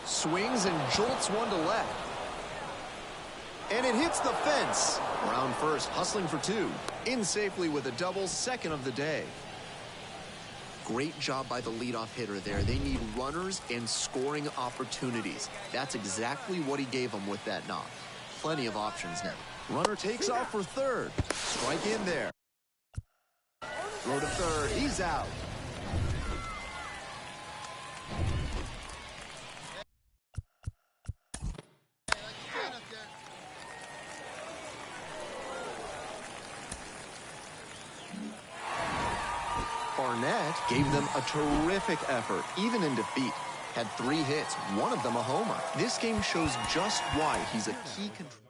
Swings and jolts one to left. And it hits the fence. Around first, hustling for 2. In safely with a double, second of the day. Great job by the leadoff hitter there. They need runners and scoring opportunities. That's exactly what he gave them with that knock. Plenty of options now. Runner takes off for third. Strike in there. Throw to third. He's out. Barnett gave them a terrific effort, even in defeat. Had 3 hits, one of them a homer. This game shows just why he's a key contributor.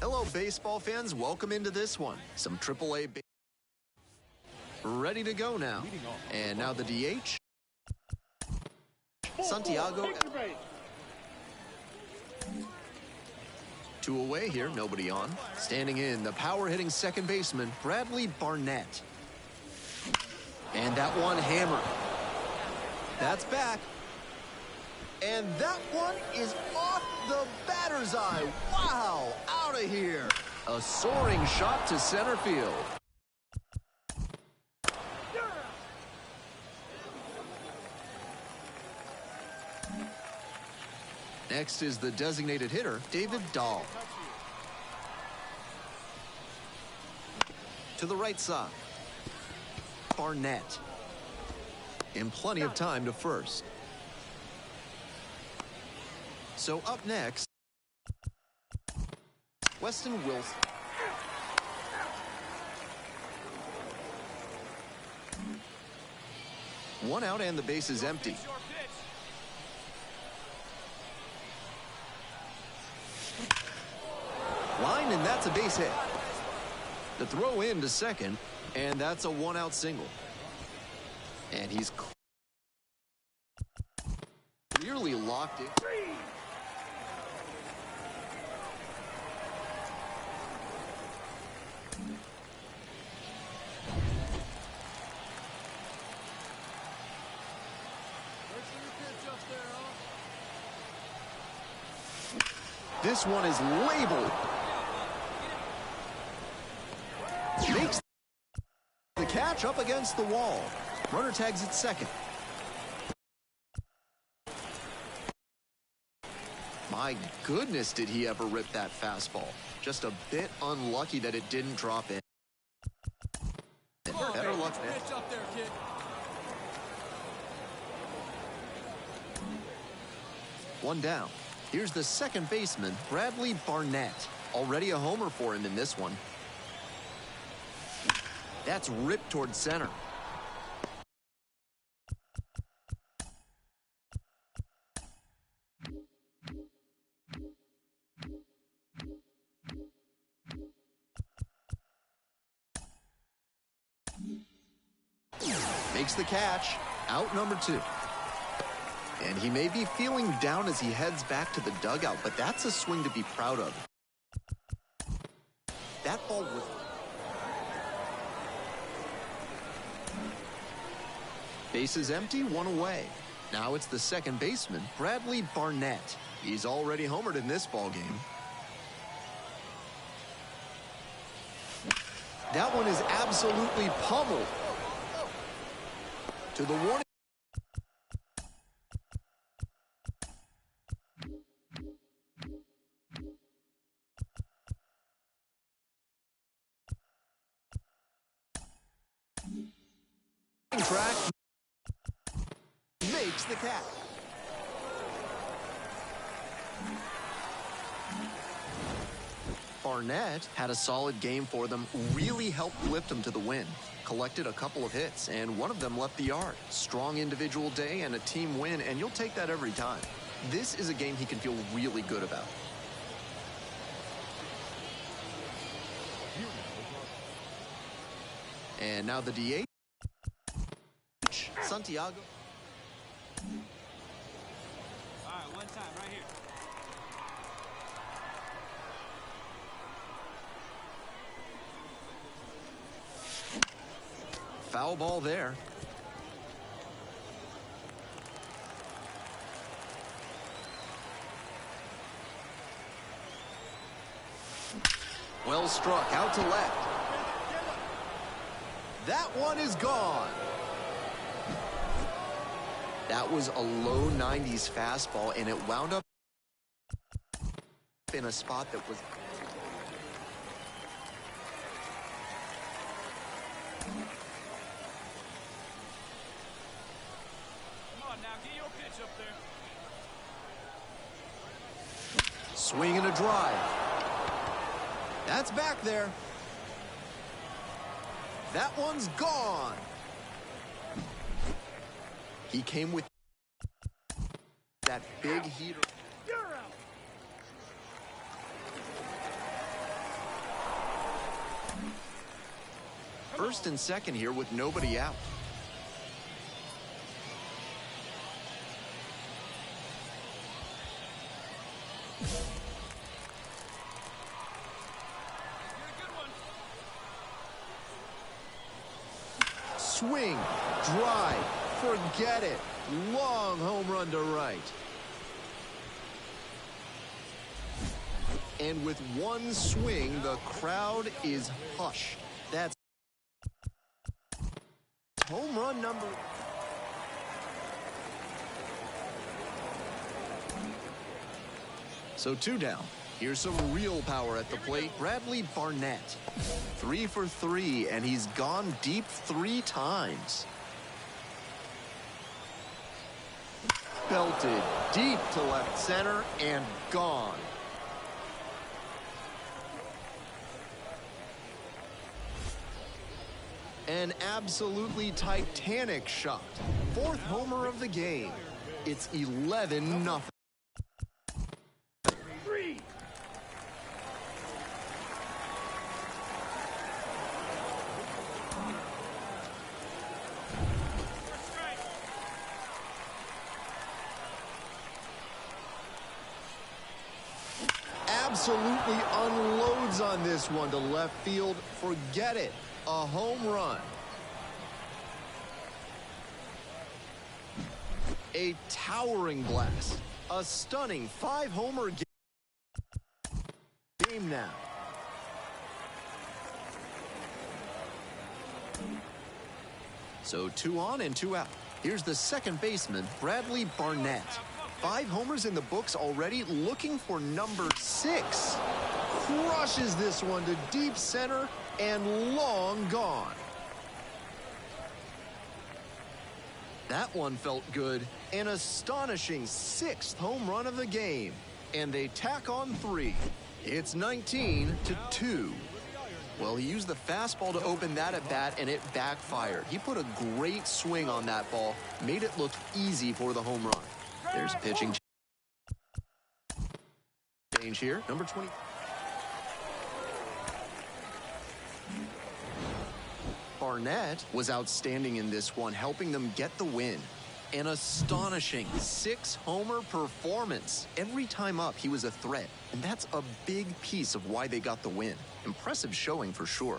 Hello, baseball fans. Welcome into this one. Some AAA ready to go now. And now the DH. Santiago. 2 away here, nobody on. Standing in, the power-hitting second baseman, Bradley Barnett. And that one hammered. That's back. And that one is off the batter's eye. Wow, out of here. A soaring shot to center field. Next is the designated hitter, David Dahl. To the right side. Barnett. and plenty of time to first. So up next, Weston Wilson. One out and the base is empty. Line, and that's a base hit. The throw in to second, and that's a one-out single. And he's clearly locked in. This one is labeled. Makes the catch up against the wall. Runner tags at second. My goodness, did he ever rip that fastball. Just a bit unlucky that it didn't drop in. Better luck there. Pitch up there, kid. One down. Here's the second baseman, Bradley Barnett. Already a homer for him in this one. That's ripped toward center. Makes the catch. Out number 2. And he may be feeling down as he heads back to the dugout, but that's a swing to be proud of. That ball was... Base is empty, one away. Now it's the second baseman, Bradley Barnett. He's already homered in this ballgame. That one is absolutely pummeled. To the warning track. Makes the catch. Barnett had a solid game for them, really helped lift them to the win. Collected a couple of hits, and one of them left the yard. Strong individual day and a team win, and you'll take that every time. This is a game he can feel really good about. And now the DH, Santiago. All right, one time, right here. Foul ball there. Well struck, out to left. That one is gone. That was a low 90s fastball, and it wound up in a spot that was... Come on now, get your pitch up there. Swing and a drive. That's back there. That one's gone. He came with that big heater. You're out. First and second here with nobody out. Swing, drive, forget it. Long home run to right. And with one swing, the crowd is hushed. That's home run number... So 2 down. Here's some real power at the plate. Bradley Barnett. 3 for 3, and he's gone deep 3 times. belted deep to left center and gone. An absolutely titanic shot. Fourth homer of the game. It's 11-0. 3. Absolutely unloads on this one to left field. Forget it. A home run. A towering blast. A stunning 5-homer game now. So 2 on and 2 out. Here's the second baseman, Bradley Barnett. 5 homers in the books already, looking for number 6. Crushes this one to deep center and long gone. That one felt good. An astonishing 6th home run of the game. And they tack on 3. It's 19-2. Well, he used the fastball to open that at bat, and it backfired. He put a great swing on that ball, made it look easy for the home run. There's a pitching change here. Number 20. Barnett was outstanding in this one, helping them get the win. An astonishing 6-homer performance. Every time up, he was a threat. And that's a big piece of why they got the win. Impressive showing for sure.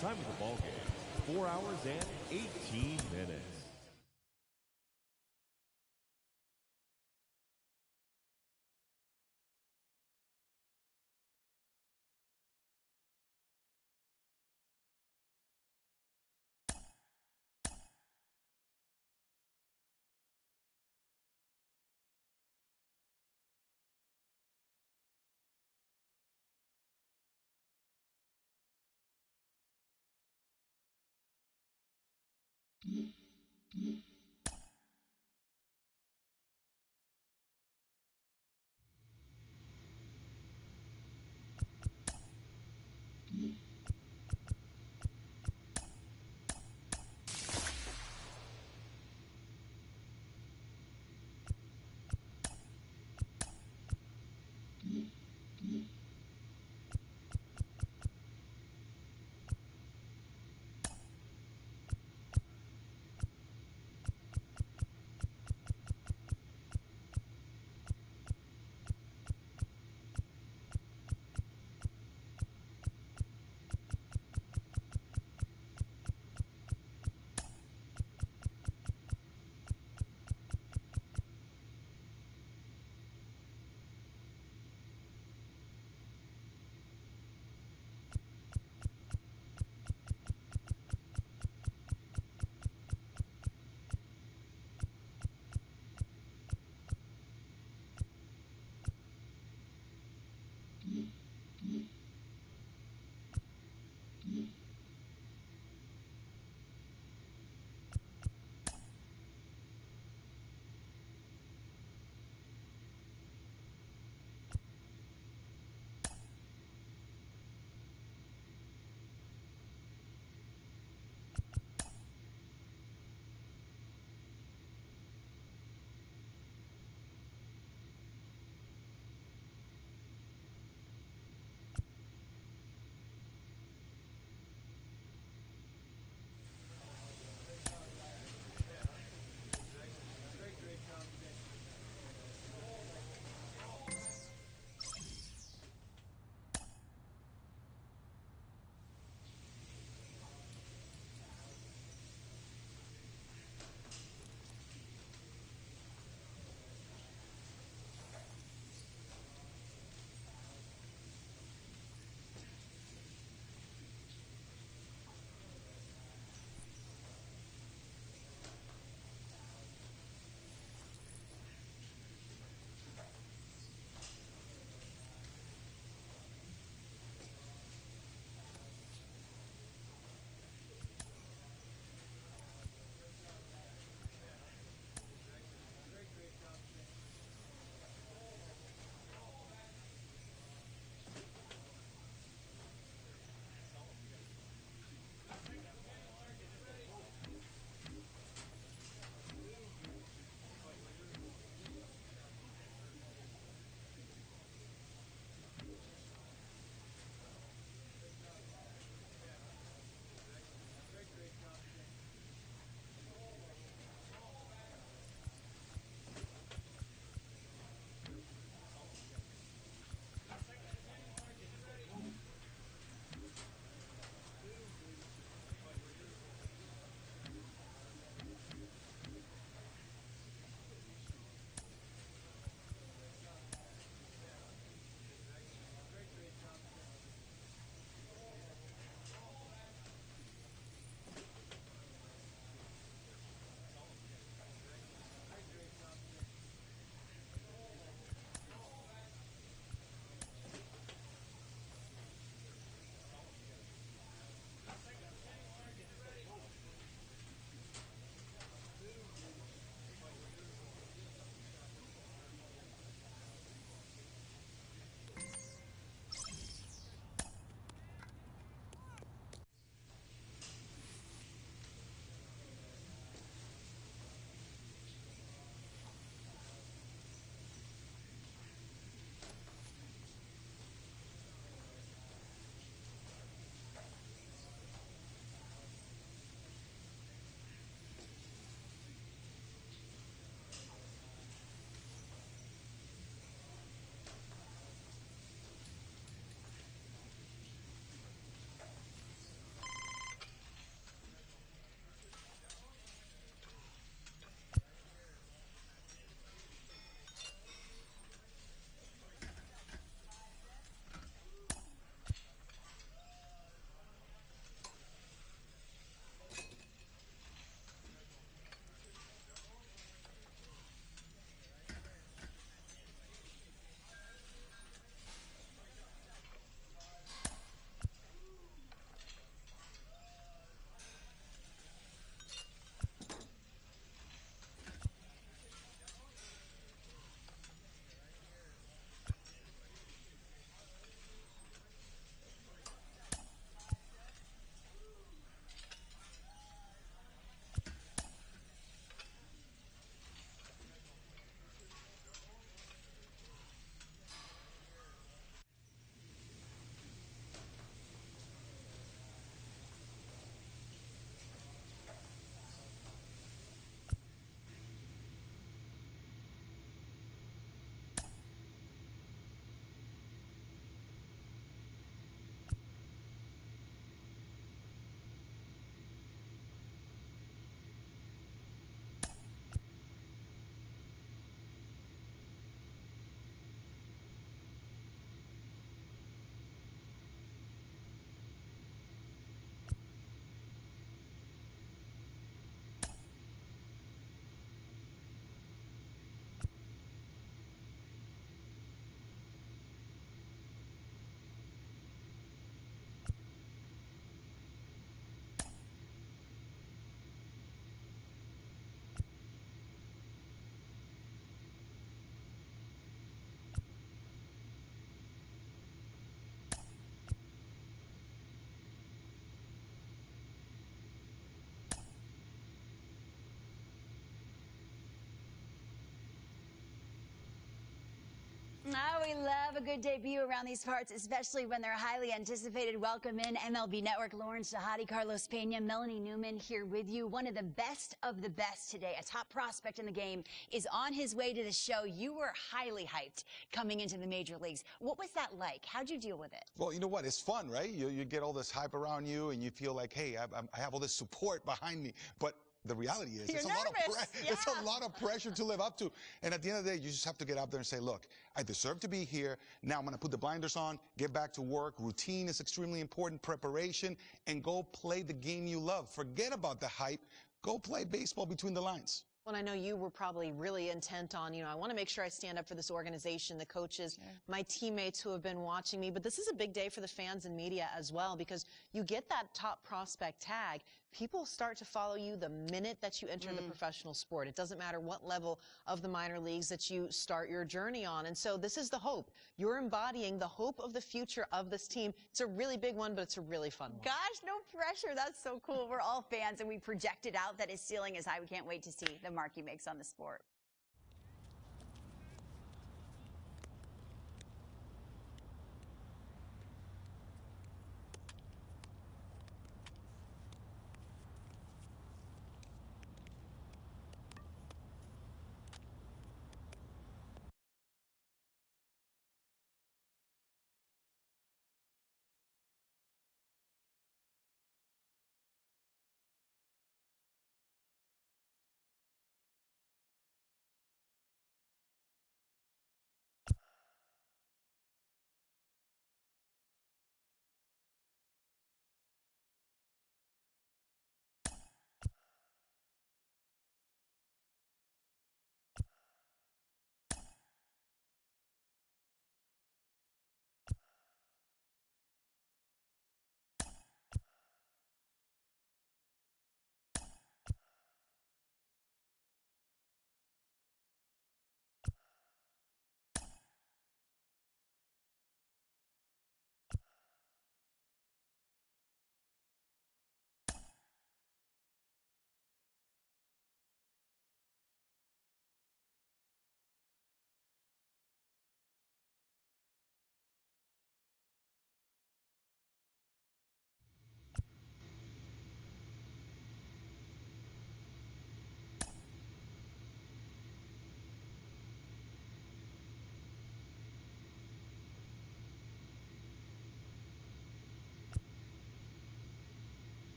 Time of the ball game, 4 hours and 18 minutes. Oh, we love a good debut around these parts, especially when they're highly anticipated. Welcome in MLB Network, Lawrence Shahadi, Carlos Pena, Melanie Newman here with you. One of the best today, a top prospect in the game, is on his way to the show. You were highly hyped coming into the major leagues. What was that like? How'd you deal with it? Well, you know what? It's fun, right? You get all this hype around you, and you feel like, hey, I have all this support behind me. But the reality is, it's a lot of pressure to live up to. And at the end of the day, you just have to get out there and say, look, I deserve to be here. Now I'm going to put the blinders on, get back to work. Routine is extremely important, preparation, and go play the game you love. Forget about the hype. Go play baseball between the lines. Well, I know you were probably really intent on, I want to make sure I stand up for this organization, the coaches, my teammates who have been watching me. But this is a big day for the fans and media as well, because you get that top prospect tag. People start to follow you the minute that you enter the professional sport. It doesn't matter what level of the minor leagues that you start your journey on. And so this is the hope. You're embodying the hope of the future of this team. It's a really big one, but it's a really fun one. Gosh, no pressure. That's so cool. We're all fans, and we projected out that his ceiling is high. We can't wait to see the mark he makes on the sport.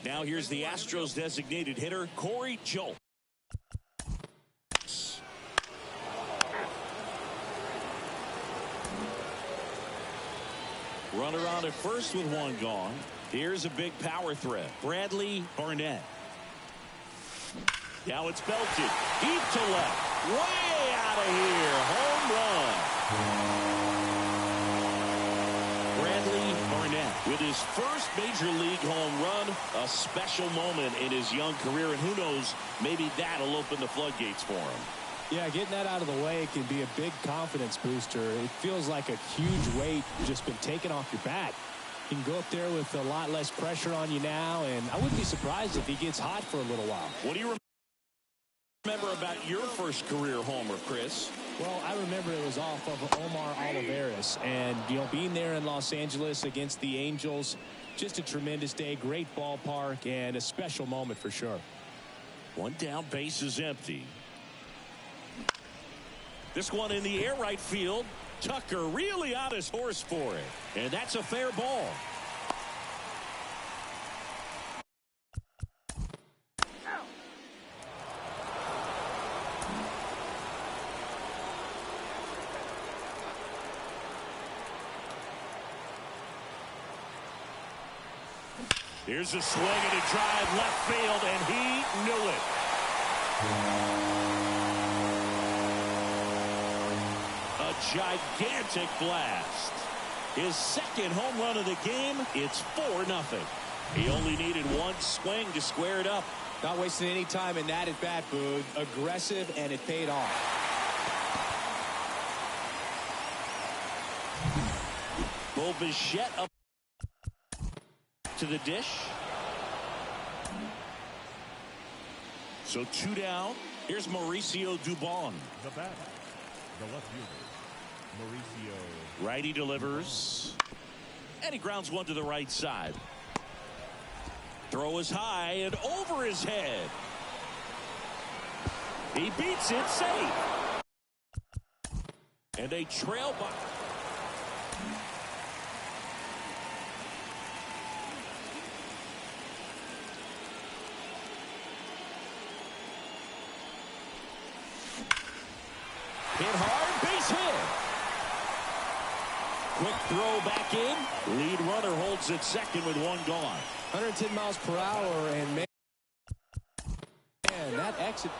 Now here's the Astros designated hitter, Corey Jolt. Runner on at first with one gone. Here's a big power threat. Bradley Barnett. Now it's belted. Deep to left. Way out of here. Home run. Bradley Barnett with his first major league home run. A special moment in his young career. And who knows, maybe that'll open the floodgates for him. Yeah, getting that out of the way can be a big confidence booster. It feels like a huge weight just been taken off your back. You can go up there with a lot less pressure on you now, and I wouldn't be surprised if he gets hot for a little while. What do you remember about your first career homer, Chris? Well, I remember it was off of Omar Olivares, and, you know, being there in Los Angeles against the Angels, just a tremendous day, great ballpark, and a special moment for sure. One down, base is empty. This one in the air right field. Tucker really on his horse for it. And that's a fair ball. Here's a swing and a drive left field, and he knew it. Gigantic blast. His second home run of the game. It's 4-0. He only needed one swing to square it up. Not wasting any time in that at bat, Boog. Aggressive, and it paid off. Bo Bichette up to the dish. So 2 down. Here's Mauricio Dubon. The batter, the left fielder, Mauricio. Righty delivers. And he grounds one to the right side. Throw is high and over his head. He beats it safe. And they trail by. Hit hard, base hit. Quick throw back in. Lead runner holds at second with one gone. 110 miles per hour, and man, that exit.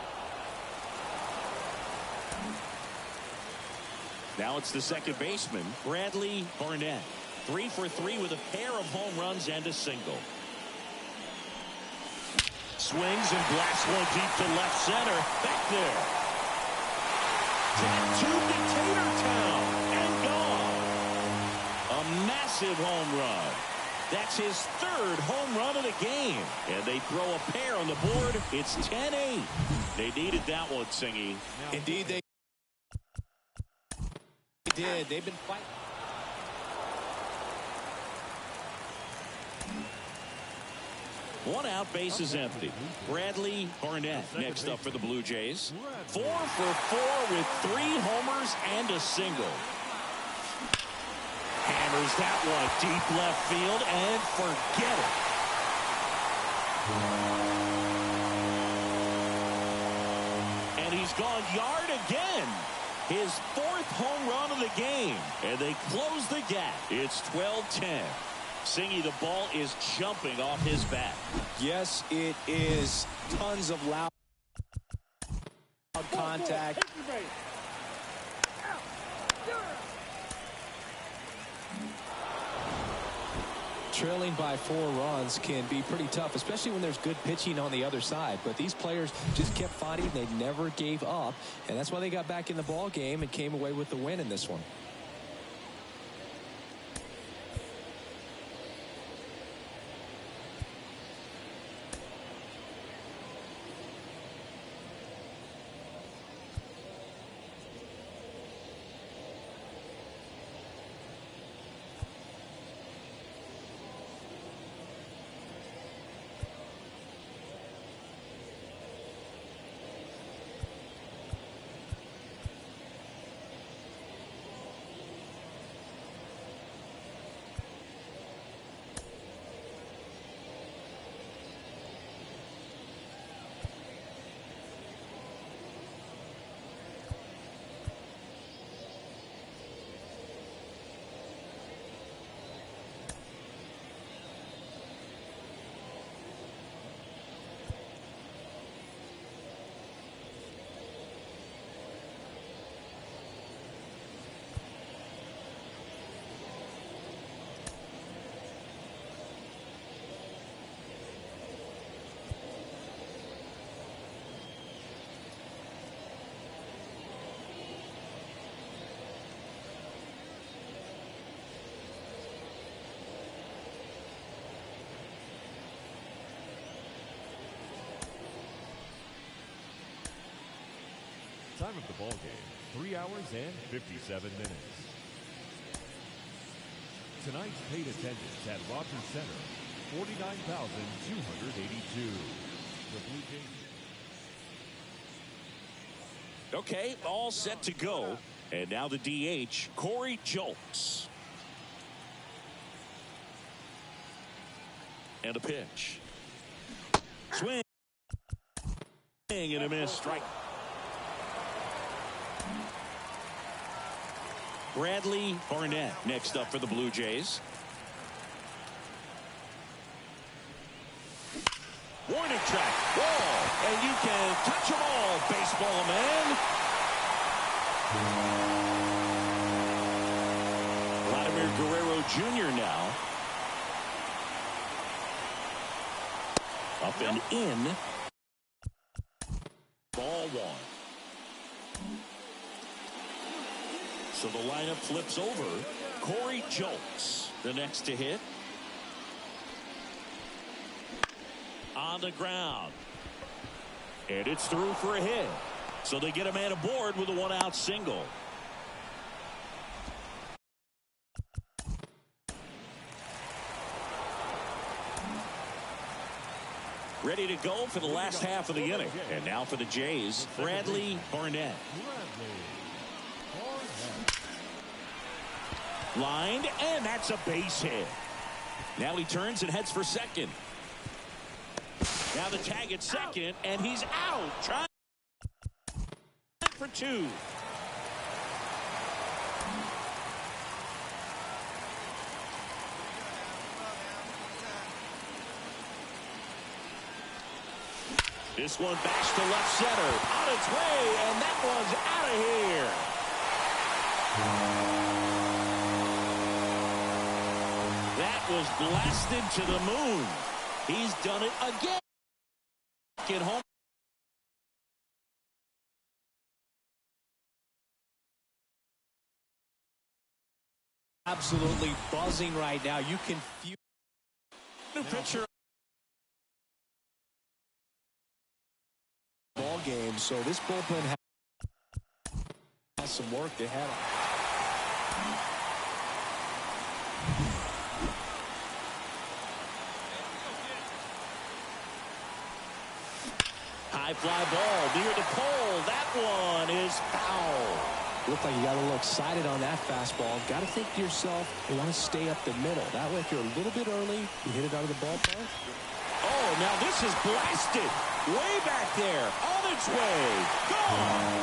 Now it's the second baseman, Bradley Barnett. 3 for 3 with a pair of home runs and a single. Swings and blasts one deep to left center. Back there. Tattooed to Tatertown and gone. A massive home run. That's his third home run of the game. And they throw a pair on the board. It's 10-8. They needed that one, Singy. Indeed, they did. They've been fighting. One out, base is empty. Bradley Barnett next up for the Blue Jays. 4 for 4 with 3 homers and a single. Hammers that one deep left field and forget it. And he's gone yard again. His 4th home run of the game. And they close the gap. It's 12-10. Singy, the ball is jumping off his bat. Yes, it is. Tons of loud contact. Trailing by 4 runs can be pretty tough, especially when there's good pitching on the other side. But these players just kept fighting. They never gave up, and that's why they got back in the ball game and came away with the win in this one. Time of the ball game, 3 hours and 57 minutes. Tonight's paid attendance at Rogers Center, 49,282. The Blue Jays. Okay, all set to go. And now the DH, Corey Julks. And a pitch. Swing. And a miss. Strike. Bradley Barnett next up for the Blue Jays. Warning track. Wall. And you can touch them all, baseball man. Vladimir Guerrero Jr. now. Up and in. Ball one. So the lineup flips over. Corey Julks, the next to hit. On the ground. And it's through for a hit. So they get a man aboard with a one-out single. Ready to go for the last half of the inning. And now for the Jays, Bradley Barnett. Lined, and that's a base hit. Now he turns and heads for second. Now the tag at second, and he's out. Trying for two. This one backs to left center. On its way, and that one's out of here. That was blasted to the moon. He's done it again. Get home. Absolutely buzzing right now. You can feel the pitcher. Ball game, so this bullpen has some work ahead. High fly ball near the pole. That one is foul. Looked like you got a little excited on that fastball. Got to think to yourself, you want to stay up the middle. That way, if you're a little bit early, you hit it out of the ballpark. Oh, now this is blasted. Way back there. On its way. Gone.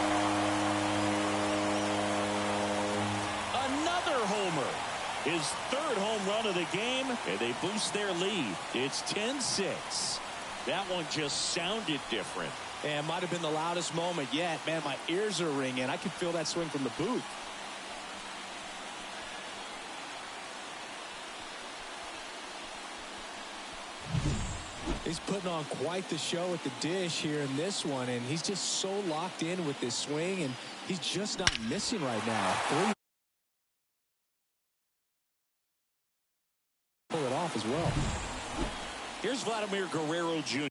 Another homer. His third home run of the game, and they boost their lead. It's 10-6. That one just sounded different. And might have been the loudest moment yet. Man, my ears are ringing. I can feel that swing from the booth. He's putting on quite the show at the dish here in this one, and he's just so locked in with this swing, and he's just not missing right now. Pull it off as well. Here's Vladimir Guerrero Jr.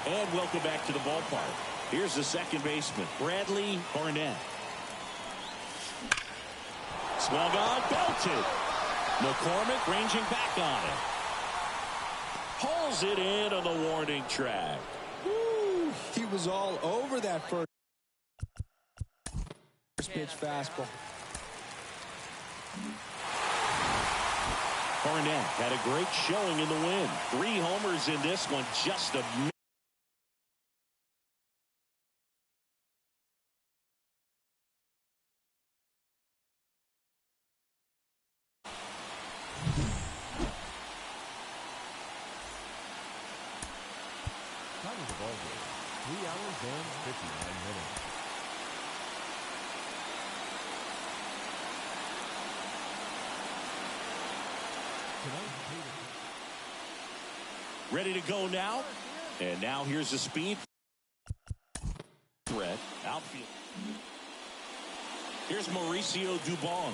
And welcome back to the ballpark. Here's the second baseman, Bradley Barnett. Swung on, belted. McCormick ranging back on it. Hauls it in on the warning track. Woo, he was all over that first pitch fastball. Barnett had a great showing in the win. 3 homers in this one, just a minute. Time of the ball game, 3 hours and 59 minutes. Ready to go now. And now here's the speed threat. Outfield. Here's Mauricio Dubon.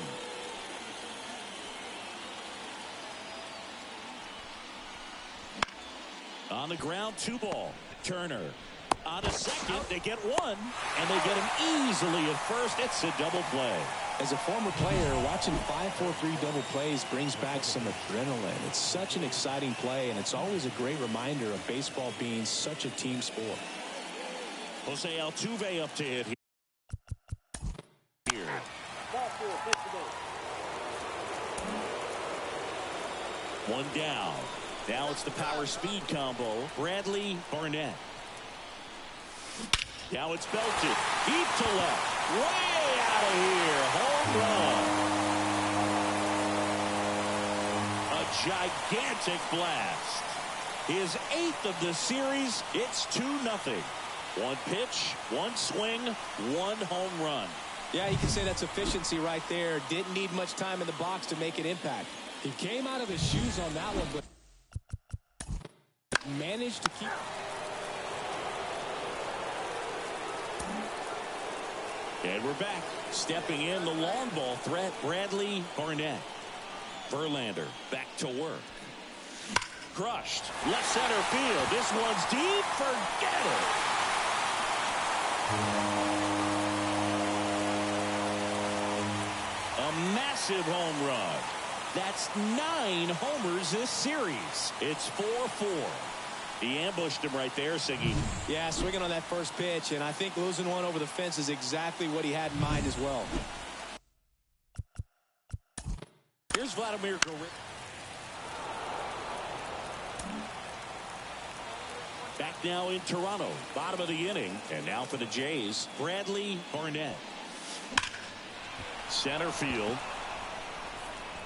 On the ground, 2 ball. Turner on a second. They get 1, and they get him easily at first. It's a double play. As a former player, watching 5-4-3 double plays brings back some adrenaline. It's such an exciting play, and it's always a great reminder of baseball being such a team sport. Jose Altuve up to hit here. Ball 4, take the ball. 1 down. Now it's the power speed combo. Bradley Barnett. Now it's belted. Deep to left. Way out of here. Home run. A gigantic blast. His 8th of the series. It's 2-0. 1 pitch, 1 swing, 1 home run. Yeah, you can say that's efficiency right there. Didn't need much time in the box to make an impact. He came out of his shoes on that one, but managed to keep. And we're back. Stepping in the long ball threat, Bradley Barnett. Verlander back to work. Crushed. Left center field. This one's deep. Forget it. A massive home run. That's 9 homers this series. It's 4-4. He ambushed him right there, Siggy. Yeah, swinging on that first pitch, and I think losing one over the fence is exactly what he had in mind as well. Here's Vladimir Guerrero. Back now in Toronto, bottom of the inning, and now for the Jays, Bradley Barnett. Center field.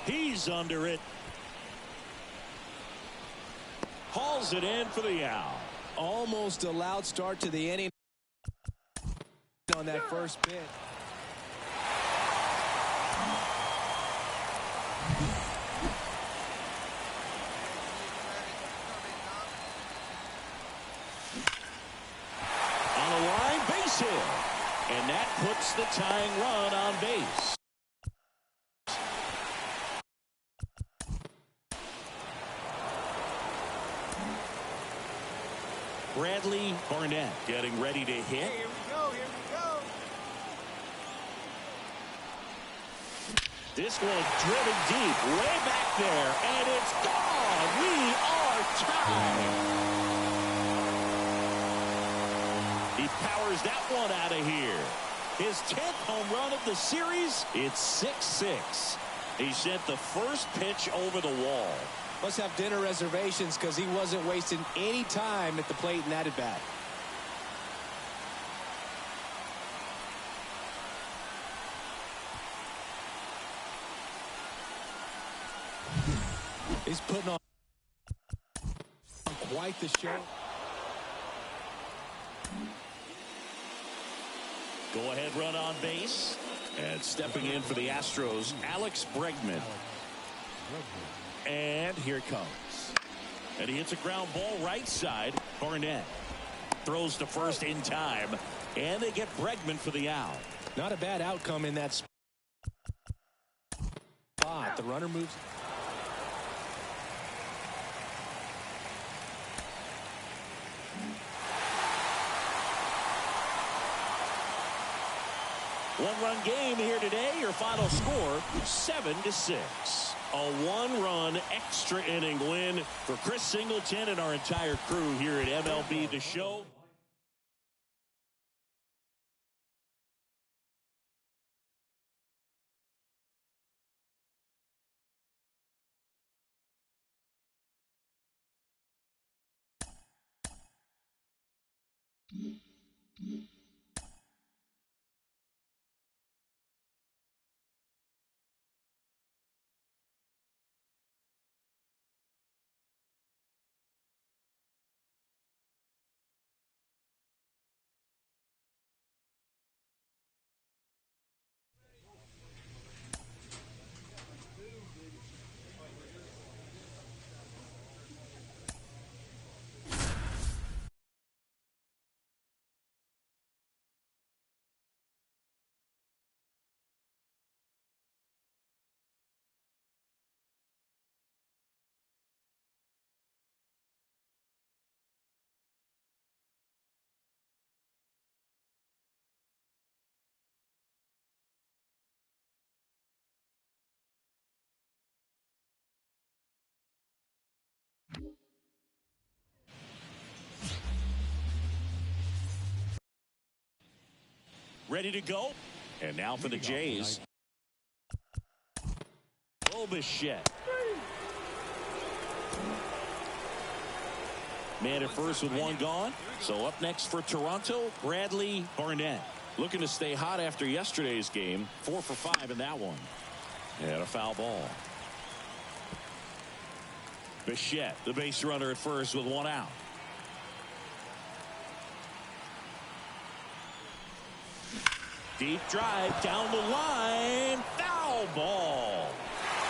He's under it. Hauls it in for the out. Almost a loud start to the inning on that first pitch. On a line, base hit. And that puts the tying run on base. Bradley Barnett getting ready to hit. Here we go, here we go. This one driven deep, way back there, and it's gone. We are tied. He powers that one out of here. His 10th home run of the series. It's 6-6. He sent the first pitch over the wall. Must have dinner reservations because he wasn't wasting any time at the plate in that at bat. He's putting on quite the show. Go ahead run on base. And stepping in for the Astros, Alex Bregman. And here it comes. And he hits a ground ball right side. Barnett throws to first in time. And they get Bregman for the out. Not a bad outcome in that spot. The runner moves. One-run game here today. Your final score, 7-6. A 1-run extra inning win for Chris Singleton and our entire crew here at MLB The Show. ready to go. And now for the Jays. Bichette. Man at first with one gone. So up next for Toronto, Bradley Barnett. Looking to stay hot after yesterday's game. 4 for 5 in that one. And a foul ball. Bichette, the base runner at first with one out. Deep drive down the line. Foul ball.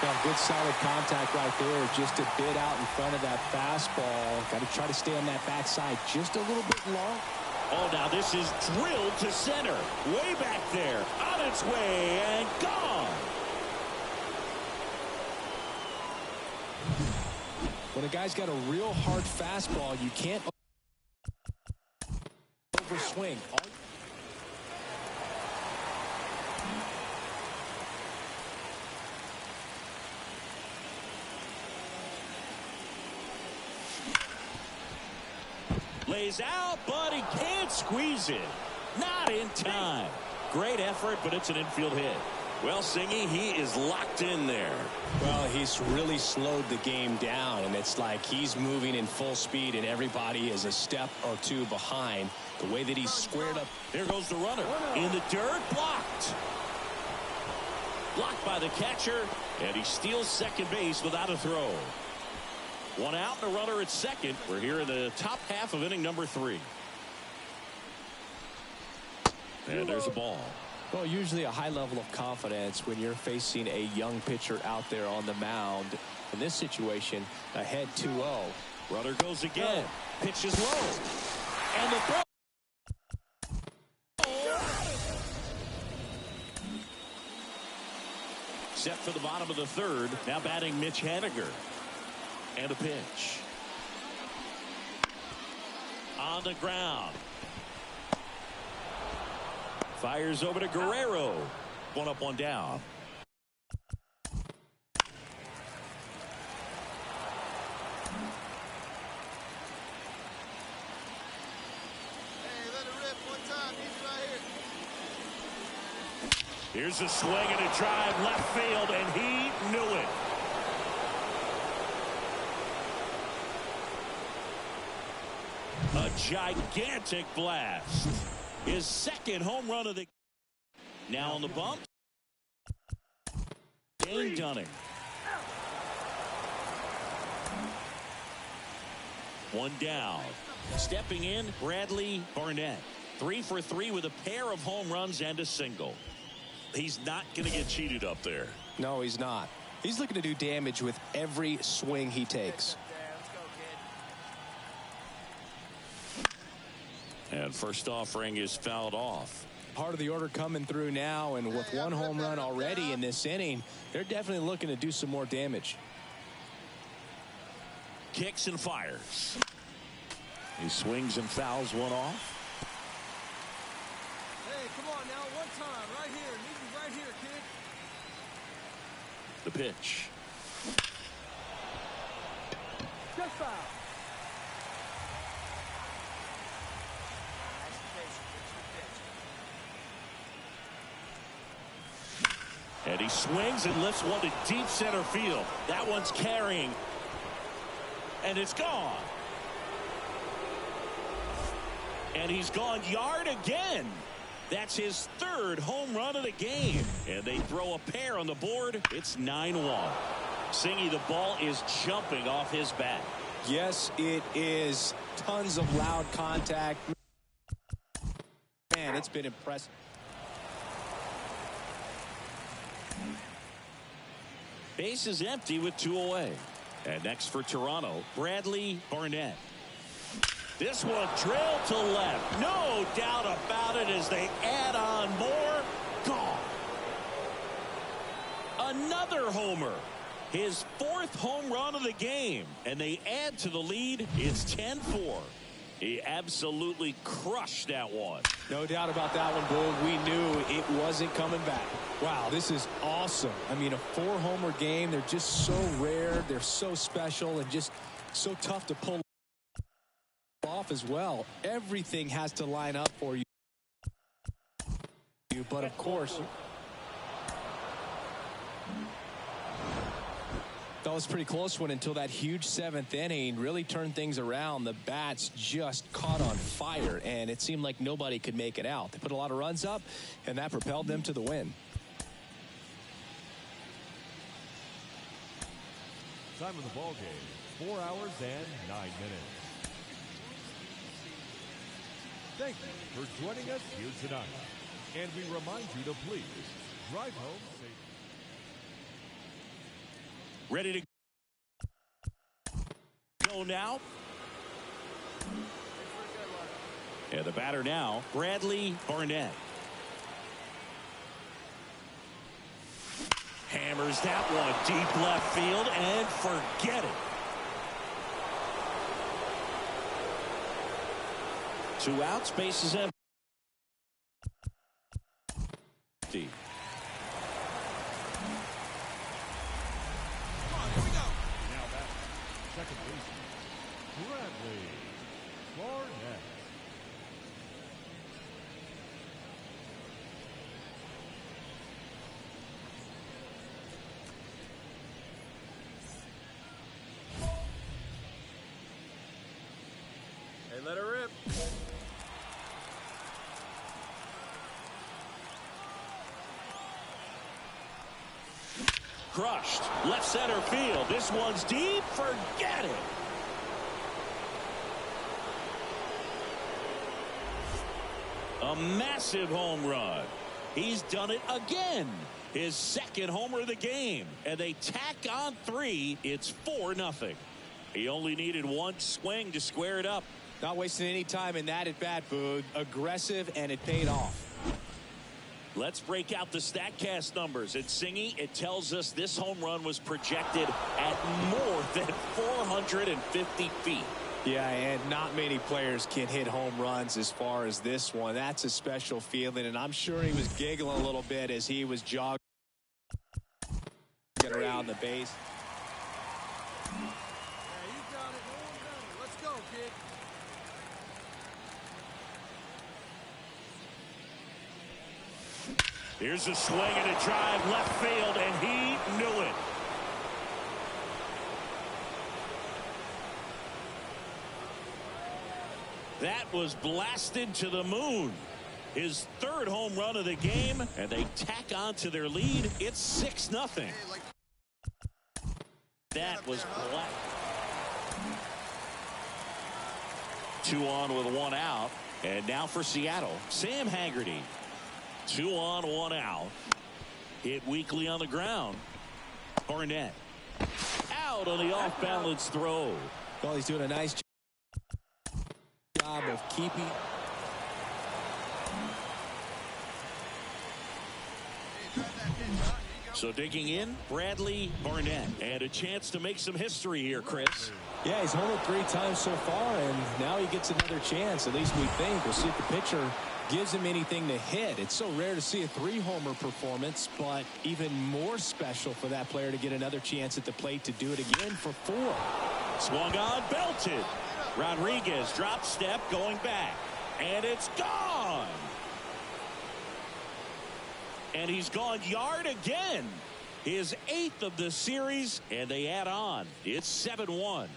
Yeah, good solid contact right there. Just a bit out in front of that fastball. Got to try to stay on that backside just a little bit long. Oh, now this is drilled to center. Way back there. On its way and gone. When a guy's got a real hard fastball, you can't overswing. Lays out, but he can't squeeze it. Not in time. Great effort, but it's an infield hit. Well, Singy, he is locked in there. Well, he's really slowed the game down, and it's like he's moving in full speed, and everybody is a step or two behind. The way that he's squared up. There goes the runner. In the dirt, blocked. Blocked by the catcher, and he steals second base without a throw. One out and a runner at second. We're here in the top half of inning number 3. And there's a ball. Well, usually a high level of confidence when you're facing a young pitcher out there on the mound. In this situation, ahead 2-0. Runner goes again. Pitch is low. And the throw. Set for the bottom of the third. Now batting Mitch Haniger. And a pitch. On the ground. Fires over to Guerrero. One up, one down. Hey, let it rip one time. He's right here. Here's a swing and a drive left field, and he knew it. A gigantic blast. His second home run of the now on the bump. Dane Dunning. One down. Stepping in, Bradley Barnett. 3 for 3 with a pair of home runs and a single. He's not going to get cheated up there. No, he's not. He's looking to do damage with every swing he takes. And first offering is fouled off. Part of the order coming through now, and with one home run already in this inning, they're definitely looking to do some more damage. Kicks and fires. He swings and fouls one off. Hey, come on now, one time, right here. Need you right here, kid. The pitch. Just foul. And he swings and lifts one to deep center field. That one's carrying. And it's gone. And he's gone yard again. That's his third home run of the game. And they throw a pair on the board. It's 9-1. Singy, the ball is jumping off his bat. Yes, it is. Tons of loud contact. Man, it's been impressive. Base is empty with 2 away. And next for Toronto, Bradley Barnett. This one drilled to left. No doubt about it as they add on more. Gone. Another homer. His 4th home run of the game. And they add to the lead. It's 10-4. He absolutely crushed that one. No doubt about that one, Bull. We knew it wasn't coming back. Wow, this is awesome. I mean, a 4-homer game. They're just so rare. They're so special and just so tough to pull off as well. Everything has to line up for you. you, but of course, that was a pretty close one until that huge 7th inning really turned things around. The bats just caught on fire, and it seemed like nobody could make it out. They put a lot of runs up, and that propelled them to the win. Time of the ball game, 4 hours and 9 minutes. Thank you for joining us here tonight. And we remind you to please drive home safely. Ready to go now. And the batter now, Bradley Barnett. Hammers that one deep left field and forget it. 2 outs, bases empty. Now back, second baseman, Bradley Barnett. Hey, let her rip. Crushed. Left center field. This one's deep. Forget it. A massive home run. He's done it again. His second homer of the game. And they tack on 3. It's 4-0. He only needed one swing to square it up. Not wasting any time in that at bat, Boog. Aggressive, and it paid off. Let's break out the StatCast numbers. At Singy, it tells us this home run was projected at more than 450 feet. Yeah, and not many players can hit home runs as far as this one. That's a special feeling, and I'm sure he was giggling a little bit as he was jogging around the base. Yeah, you got it. No one got it. Let's go, kid. Here's a swing and a drive left field, and he knew it. That was blasted to the moon. His third home run of the game, and they tack on to their lead. It's 6-0. That was black. 2 on with 1 out. And now for Seattle, Sam Haggerty. 2 on, 1 out. Hit weakly on the ground. Barnett out on the off-balance throw. Well, he's doing a nice job of keeping. So digging in, Bradley Barnett. And a chance to make some history here, Chris. Yeah, he's homered 3 times so far, and now he gets another chance. At least we think. We'll see if the pitcher gives him anything to hit. It's so rare to see a 3-homer performance, but even more special for that player to get another chance at the plate to do it again for 4. Swung on, belted. Rodriguez drop step going back, and it's gone. And he's gone yard again. His 8th of the series, and they add on. It's 7-1.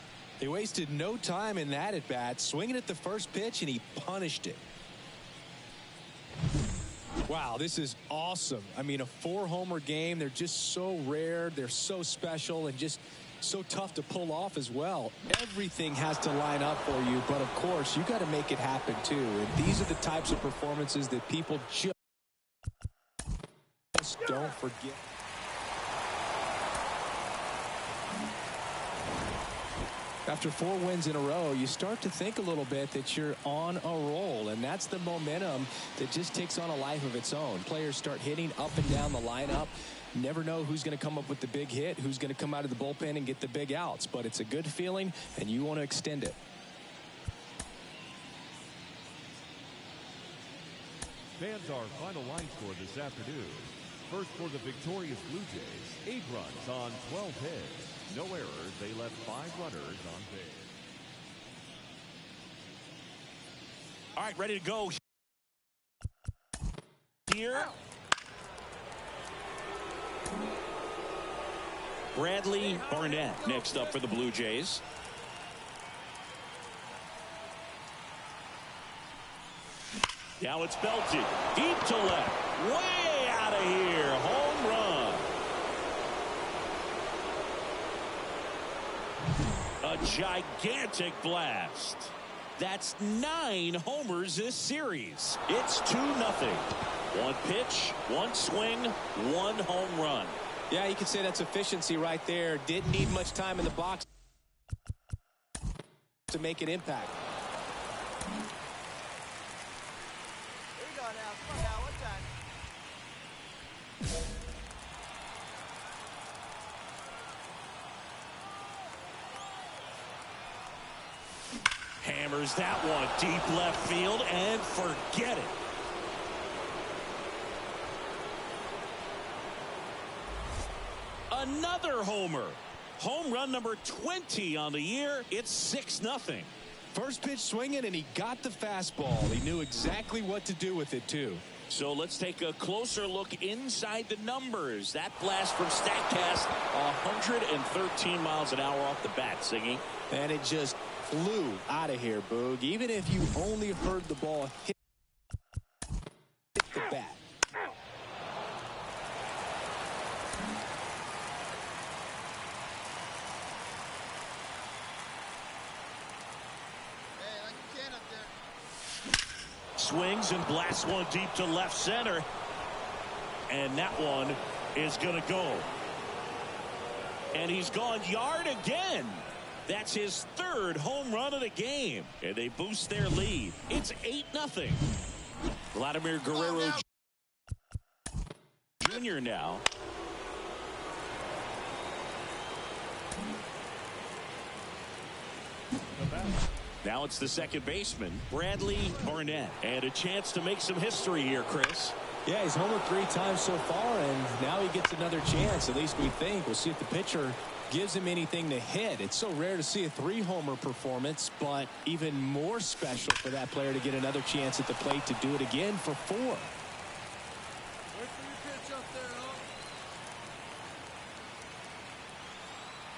They wasted no time in that at bat, swinging at the first pitch, and he punished it. Wow, this is awesome. I mean, a 4-homer game. They're just so rare. They're so special and just so tough to pull off as well. Everything has to line up for you, but of course, you got to make it happen too. And these are the types of performances that people just don't forget. After 4 wins in a row, you start to think a little bit that you're on a roll, and that's the momentum that just takes on a life of its own. Players start hitting up and down the lineup. Never know who's going to come up with the big hit, who's going to come out of the bullpen and get the big outs, but it's a good feeling, and you want to extend it. Fans, our final line score this afternoon. First for the victorious Blue Jays, 8 runs on 12 hits. No errors. They left 5 runners on base. All right, ready to go. here. Bradley Barnett next up for the Blue Jays. Now it's belted deep to left, way out of here, home run. A gigantic blast. That's 9 homers this series. It's 2-0. One pitch, one swing, one home run. Yeah, you could say that's efficiency right there. Didn't need much time in the box to make an impact. Here you go now. Come on now. What's that? Hammers that one deep left field and forget it. Another homer. Home run number 20 on the year. It's 6-0. First pitch swinging, and he got the fastball. He knew exactly what to do with it, too. So let's take a closer look inside the numbers. That blast from StatCast, 113 miles an hour off the bat, Singy. And it just flew out of here, Boog. Even if you only heard the ball hit the bat. Swings and blasts one deep to left center. And that one is going to go. And he's gone yard again. That's his 3rd home run of the game. And they boost their lead. It's 8-0. Vladimir Guerrero Jr. now. Now it's the second baseman, Bradley Barnett. And a chance to make some history here, Chris. Yeah, he's homered 3 times so far, and now he gets another chance, at least we think. We'll see if the pitcher gives him anything to hit. It's so rare to see a 3-homer performance, but even more special for that player to get another chance at the plate to do it again for 4. Wait for your pitch up there,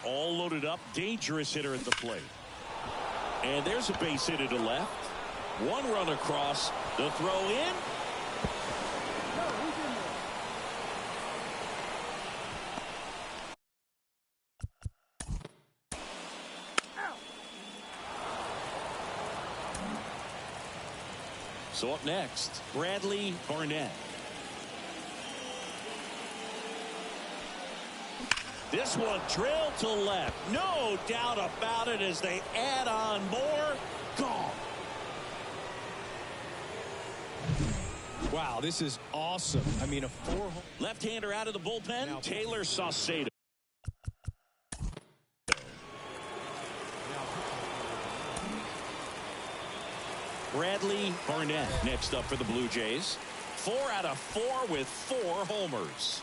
huh? All loaded up, dangerous hitter at the plate. And there's a base hit to the left. One run across. The throw in. So up next, Bradley Barnett. This one drilled to left. No doubt about it as they add on more. Gone. Wow, this is awesome. I mean, a 4. Left-hander out of the bullpen. Now, Taylor Saucedo. Bradley Barnett next up for the Blue Jays. 4 out of 4 with 4 homers.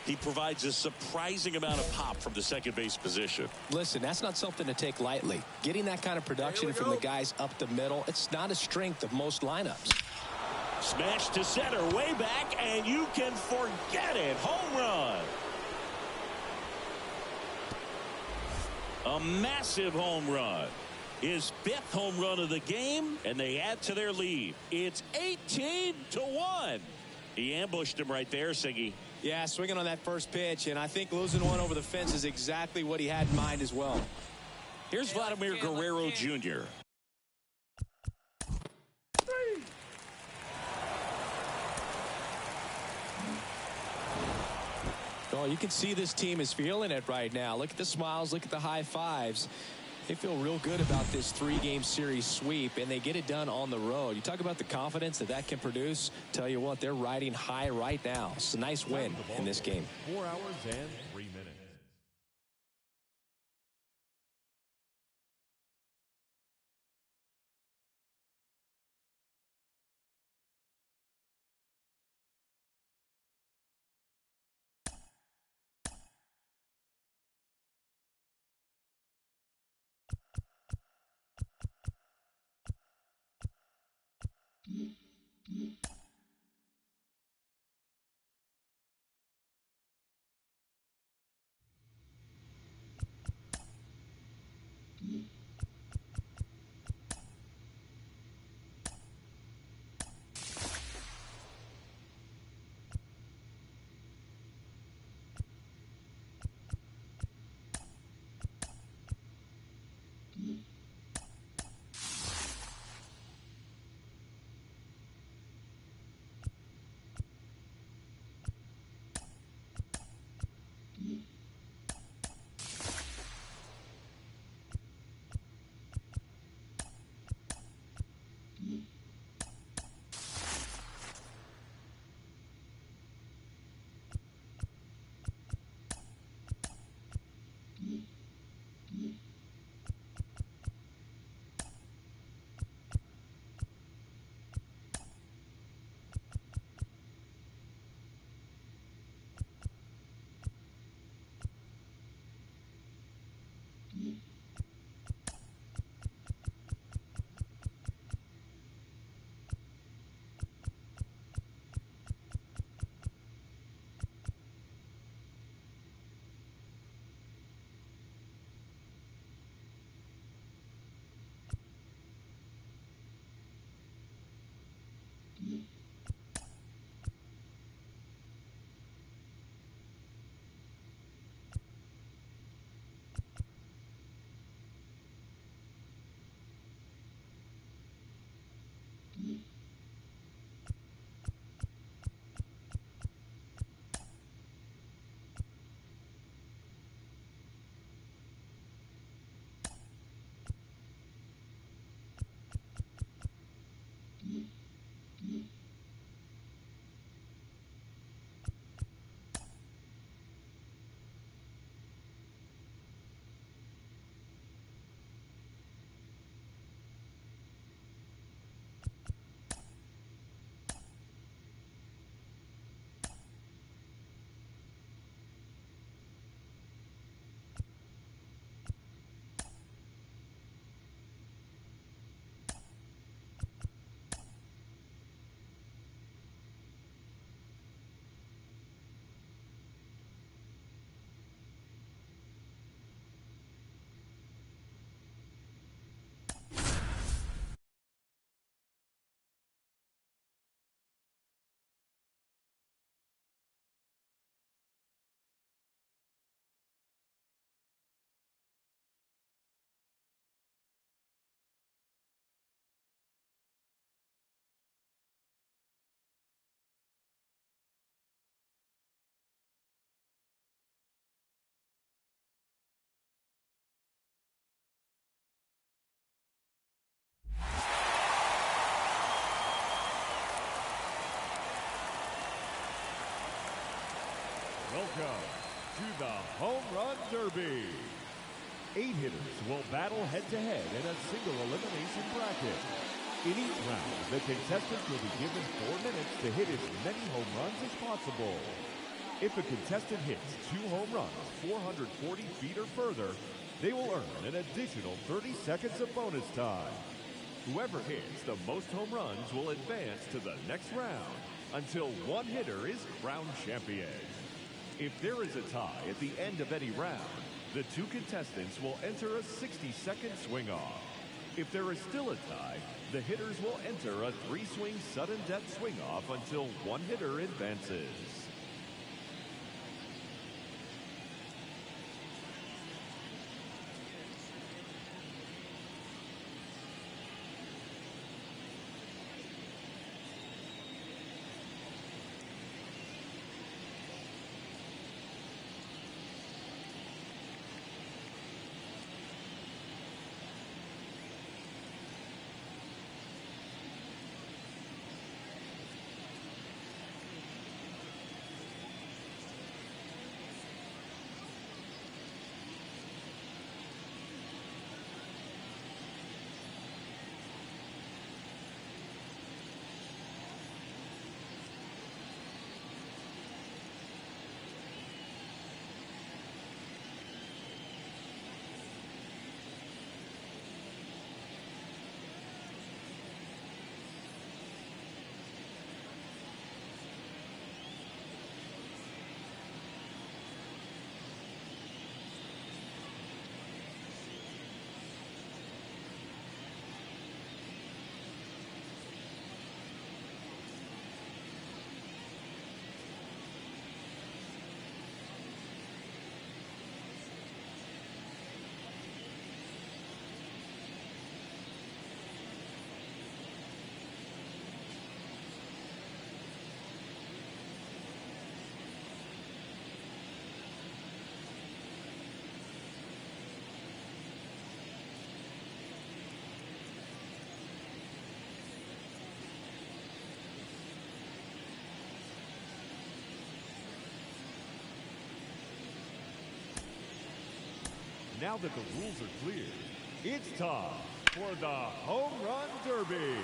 He provides a surprising amount of pop from the second base position. Listen, that's not something to take lightly. Getting that kind of production from the guys up the middle, it's not a strength of most lineups. Smash to center, way back, and you can forget it. Home run. A massive home run. His 5th home run of the game, and they add to their lead. It's 18-1. He ambushed him right there, Siggy. Yeah, swinging on that first pitch, and I think losing one over the fence is exactly what he had in mind as well. Here's Vladimir Guerrero Jr. Oh, you can see this team is feeling it right now. Look at the smiles, look at the high fives. They feel real good about this 3-game series sweep, and they get it done on the road. You talk about the confidence that that can produce. Tell you what, they're riding high right now. It's a nice win in this game. 4 hours and 3 minutes. Welcome to the Home Run Derby. 8 hitters will battle head-to-head in a single elimination bracket. In each round, the contestants will be given 4 minutes to hit as many home runs as possible. If a contestant hits 2 home runs 440 feet or further, they will earn an additional 30 seconds of bonus time. Whoever hits the most home runs will advance to the next round until one hitter is crowned champion. If there is a tie at the end of any round, the 2 contestants will enter a 60-second swing-off. If there is still a tie, the hitters will enter a 3-swing sudden death swing-off until one hitter advances. Now that the rules are clear, it's time for the Home Run Derby.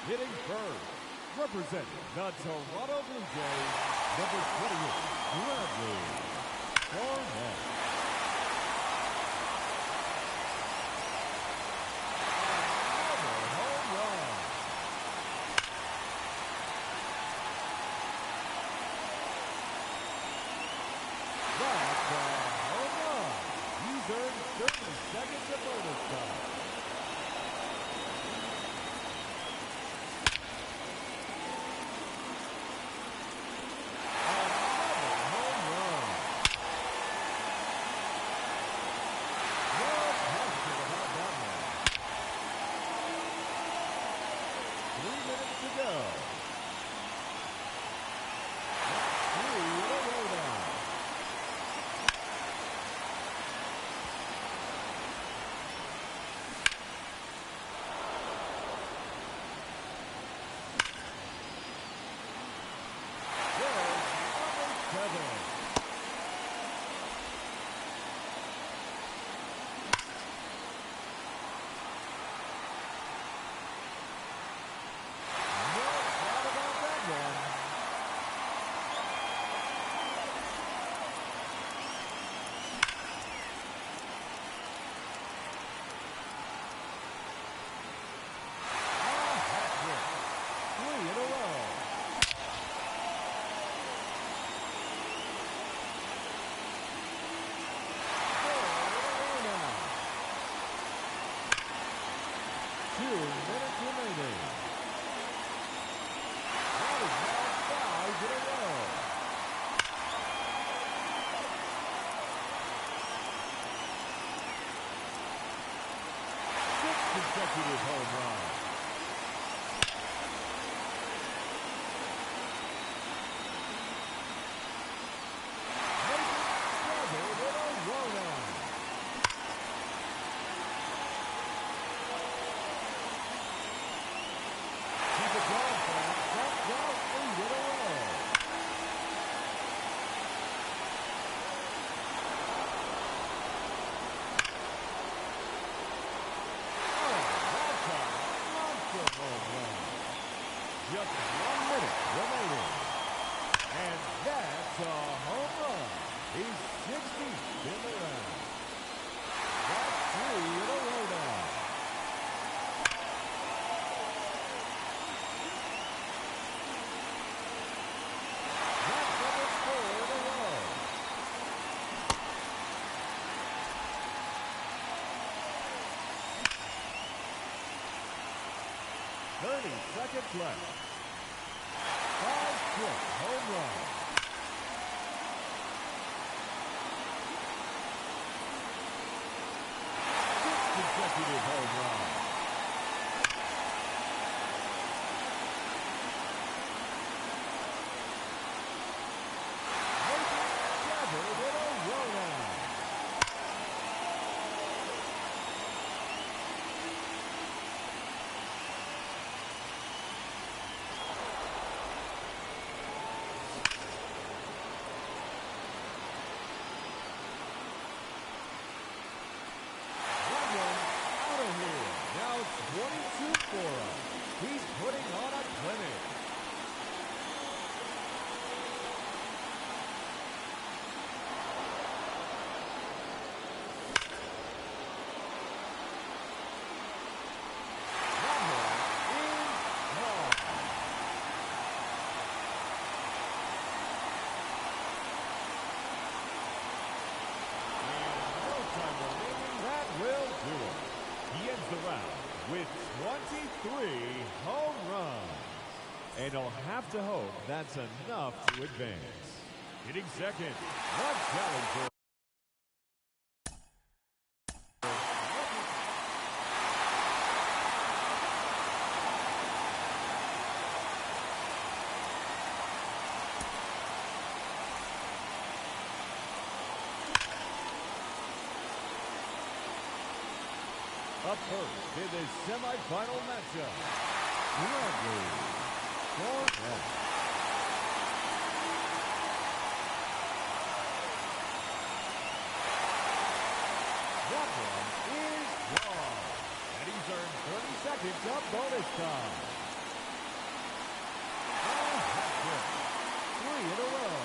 Hitting first, representing the Toronto Blue Jays, number 28, Bradley Barnett. Another home run. That's a home run. He's earned 30 seconds of bonus time. Just 1 minute remaining. And that's a home run. He's 60th in the round. That's 3 in a row now. That's number 4 in a row. Seconds left. 5-foot home run. Sixth consecutive home run. Gathered in a row now. He's putting on a clinic. That one is gone. And no time remaining, that will do it. He ends the round with 23 home runs. And he'll have to hope that's enough to advance. Hitting second, the challenger. Up first in this semifinal matchup, Bradley Cornett. That one is gone, and he's earned 30 seconds of bonus time. A hat trick, 3 in a row.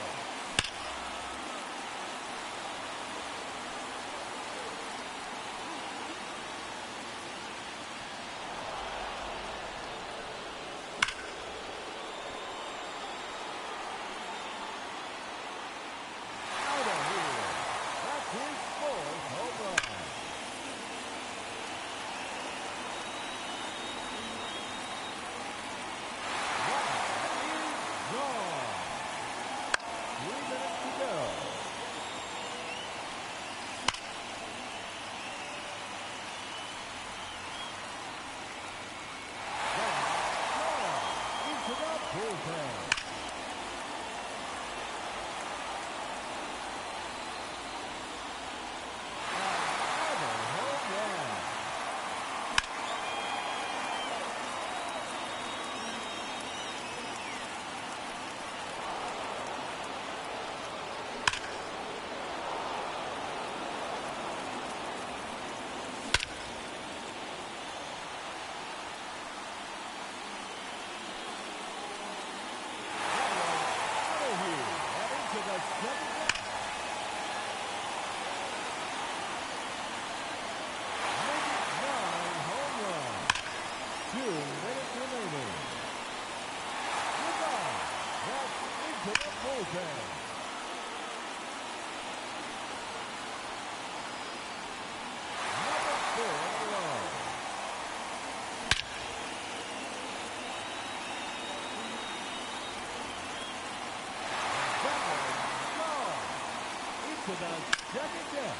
To the second deck.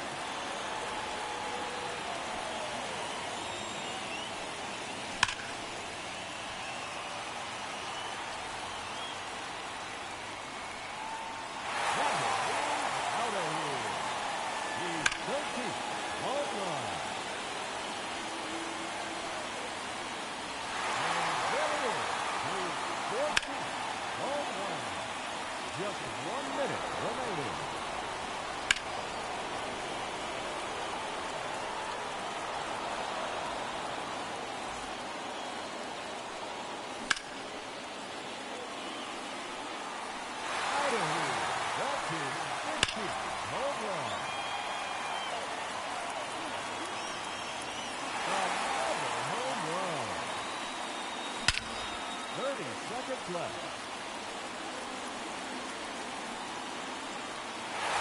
Out of here. He's 13th home run. And there it is. His 14th home run. Just 1 minute remaining. 30 seconds left.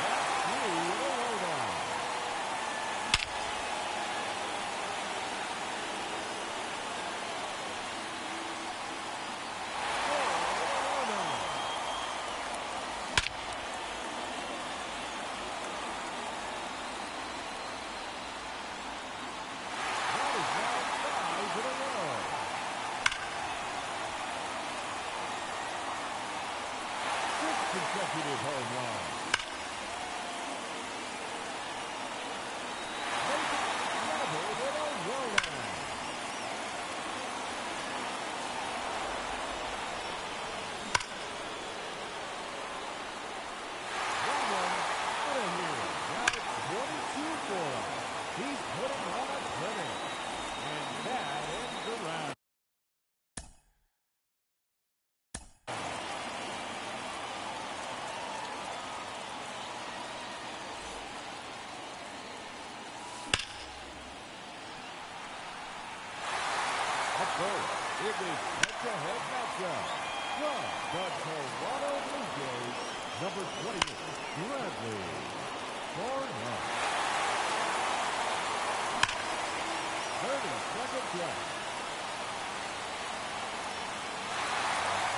That's 3 in a row now. Consecutive home run. Double with a rollout. One run out of here. Now it's 22 for him. He's putting on a clinic. And that ends the round. It is head-to-head matchup from the Toronto Blue Jays, number 28, Bradley Barnett. 30 seconds left.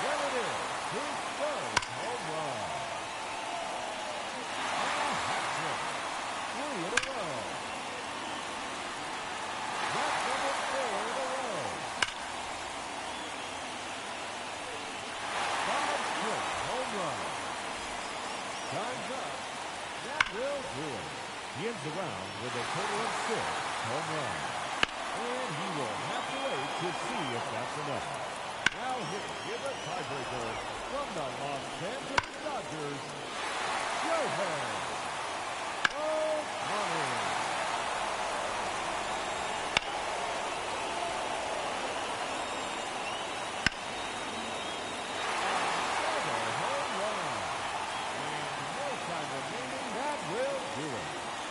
Well, it is his first home run. And a hat trick. 3 in a row. That's number 4 in a row. Home run. Time's up. That will do it. He ends the round with a total of 6 home runs. And he will have to wait to see if that's enough. Now here is a tiebreaker from the Los Angeles Dodgers, Shohei Ohtani.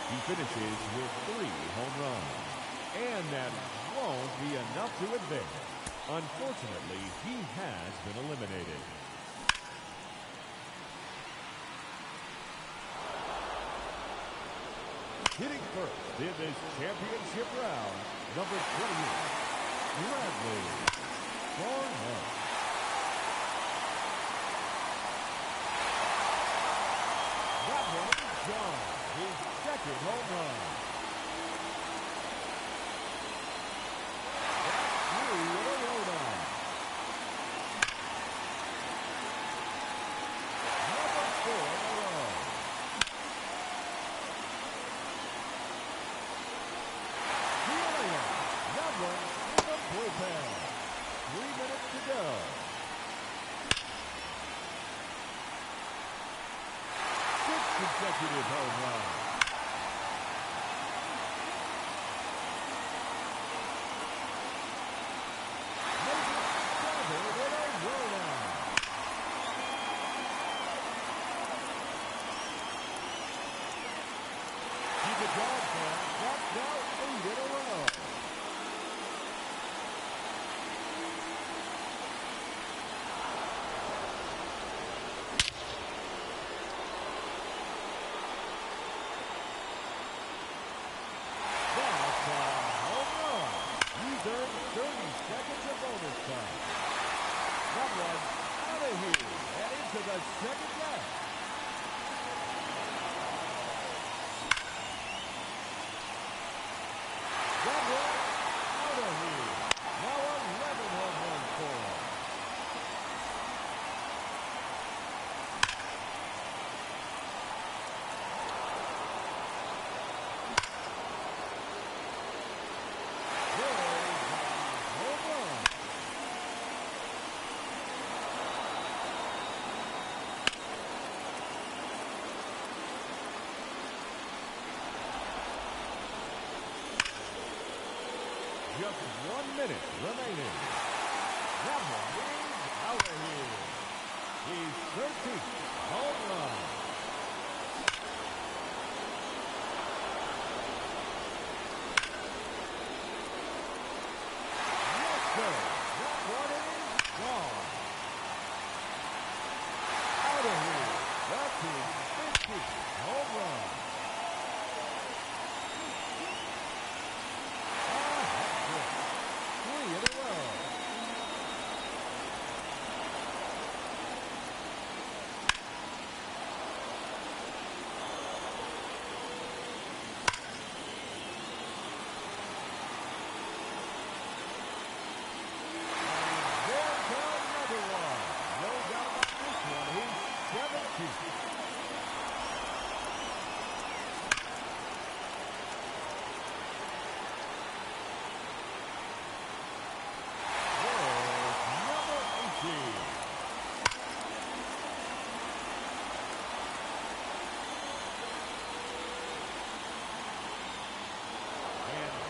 He finishes with 3 home runs. And that won't be enough to advance. Unfortunately, he has been eliminated. Hitting first in this championship round, number 28, Bradley Barnett. That one is gone. His second home run. That's 3 in a row now. Number 4 in a row. That one in the bullpen. 3 minutes to go. 6 consecutive home runs. That's now 8 in a row. That's a home run. He's earned 30 seconds of bonus time. That one out of here and into the second half. That one out of here. Now 11 home runs for him. Just 1 minute remaining. That one is out of here. His 13th home run. Yes, sir. That one is gone. 1950 home run. Three in a row.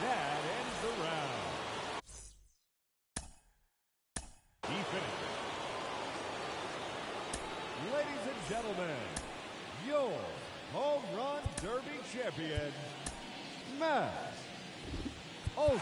That ends the round. He finishes. Ladies and gentlemen, your home run derby champion, Matt Olson.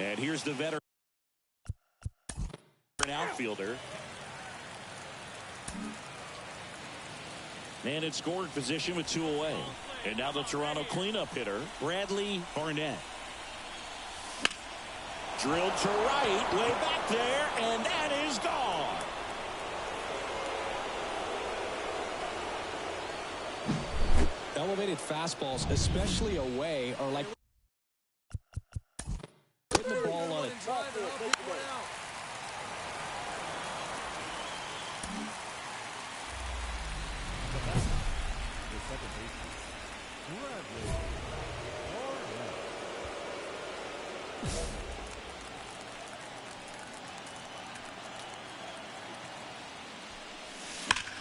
And here's the veteran outfielder. And in scoring position with 2 away. And now the Toronto cleanup hitter, Bradley Barnett. Drilled to right, way back there, and that is gone. Elevated fastballs, especially away, are like hitting the ball on it.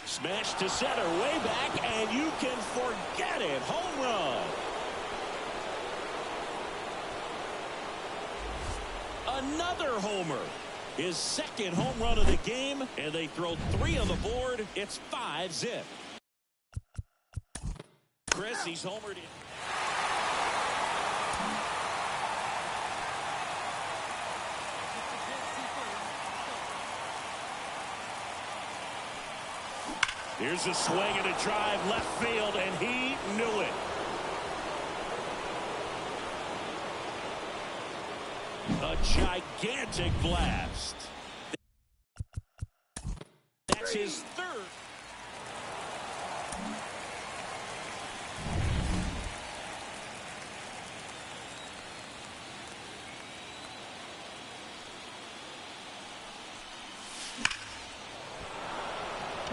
Smash to center, way back, and you can forget it. Home run. Another homer. His second home run of the game, and they throw 3 on the board. It's 5-zip. Chris, he's homered in. Here's a swing and a drive left field, and he knew it. A gigantic blast. That's his 3rd.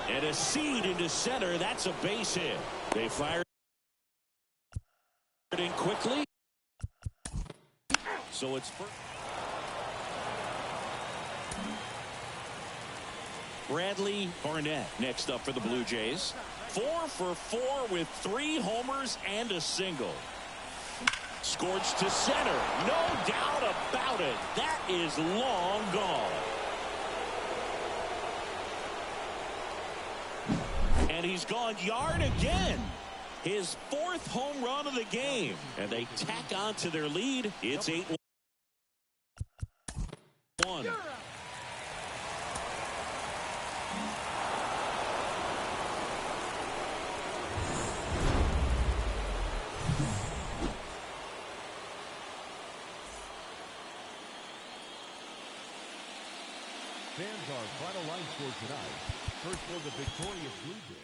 And a seed into center. That's a base hit. They fired in quickly. So it's first. Bradley Barnett next up for the Blue Jays. 4 for 4 with 3 homers and a single. Scorched to center. No doubt about it. That is long gone. And he's gone yard again. His 4th home run of the game. And they tack on to their lead. It's 8-1. Fans, our final line score tonight. First for the victorious Blue Jays.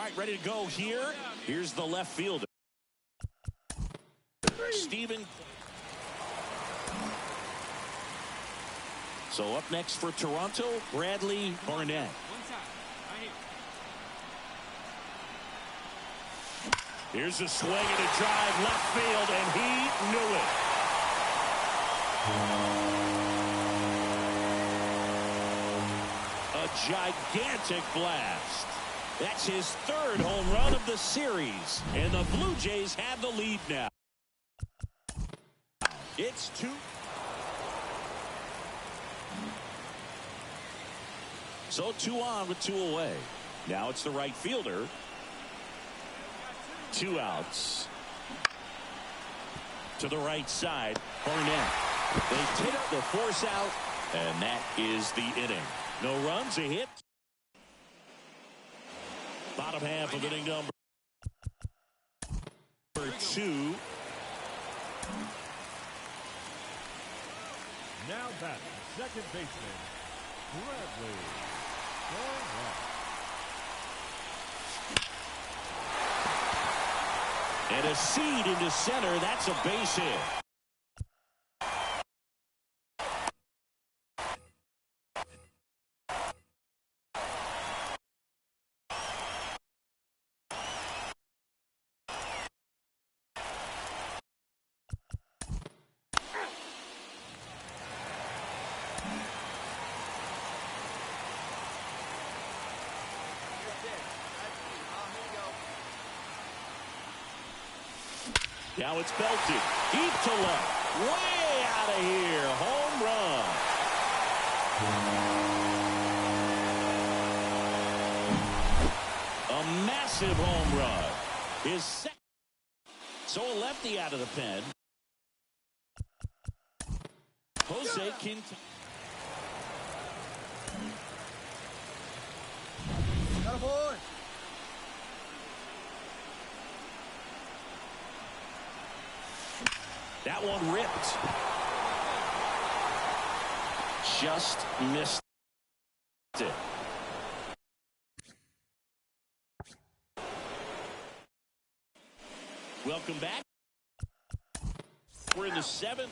All right, ready to go here. Here's the left fielder. Steven. So up next for Toronto, Bradley Barnett. One side, right here. Here's a swing and a drive left field, and he knew it. A gigantic blast. That's his third home run of the series, and the Blue Jays have the lead now. It's 2. So 2 on with 2 away. Now it's the right fielder. 2 outs. To the right side, Barnett. They take the force out, and that is the inning. No runs, a hit. Bottom half of inning number 2. Now batting, second baseman, Bradley Barnett. And a seed into center. That's a base hit. Now it's belted. Deep to left. Way out of here. Home run. A massive home run. His second. So a lefty out of the pen. Jose Quintana. Got a boy. That one ripped. Just missed it. Welcome back. We're in the 7th.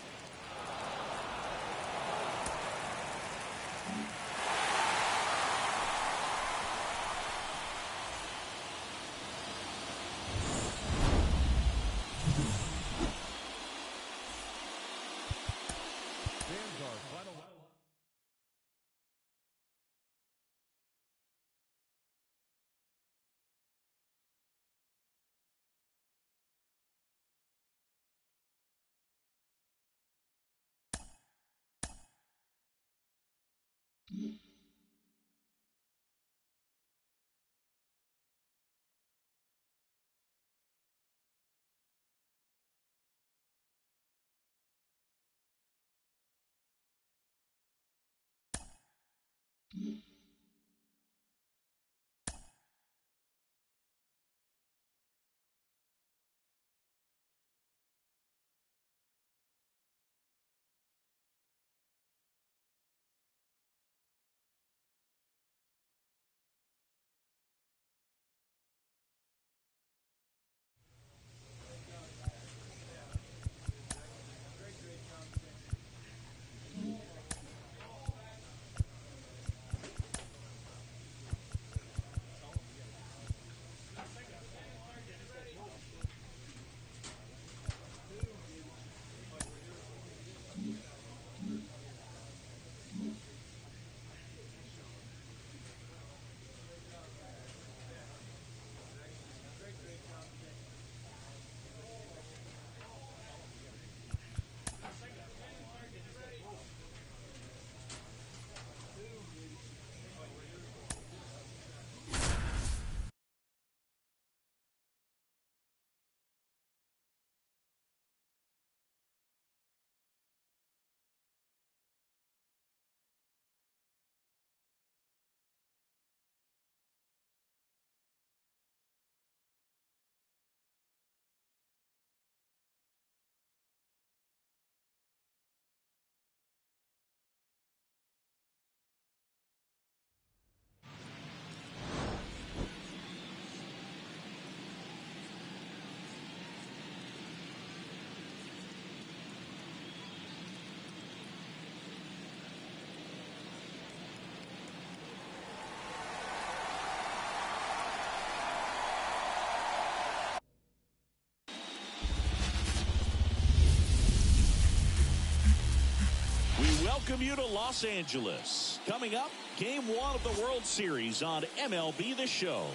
welcome you to Los Angeles. Coming up, Game 1 of the World Series on MLB The Show.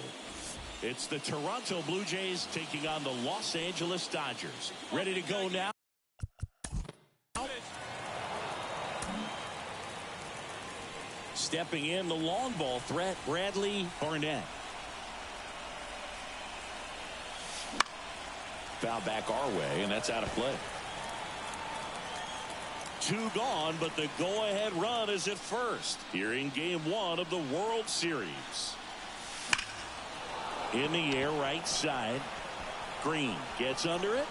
It's the Toronto Blue Jays taking on the Los Angeles Dodgers. Ready to go now? Stepping in, the long ball threat, Bradley Barnett. Foul back our way, and that's out of play. 2 gone, but the go-ahead run is at first here in Game 1 of the World Series. In the air, right side. Green gets under it.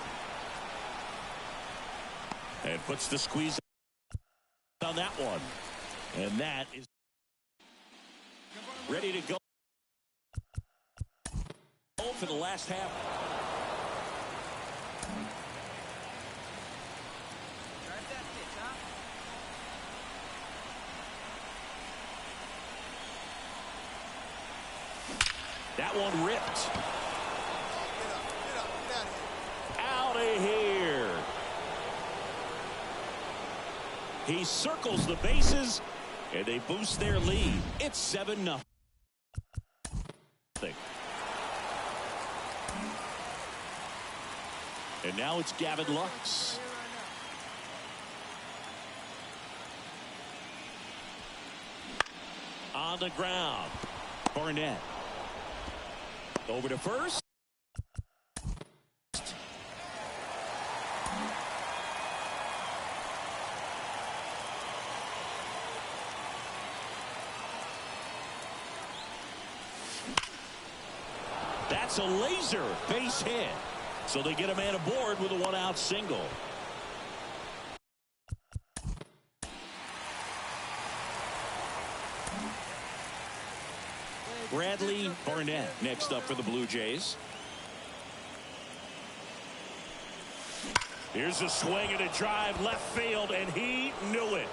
And puts the squeeze on that one. And that is ready to go for the last half. That one ripped. Out of here. He circles the bases, and they boost their lead. It's 7-0. And now it's Gavin Lux. On the ground. Barnett. Over to first. That's a laser base hit. So they get a man aboard with a 1-out single. Bradley Barnett next up for the Blue Jays. Here's a swing and a drive left field, and he knew it.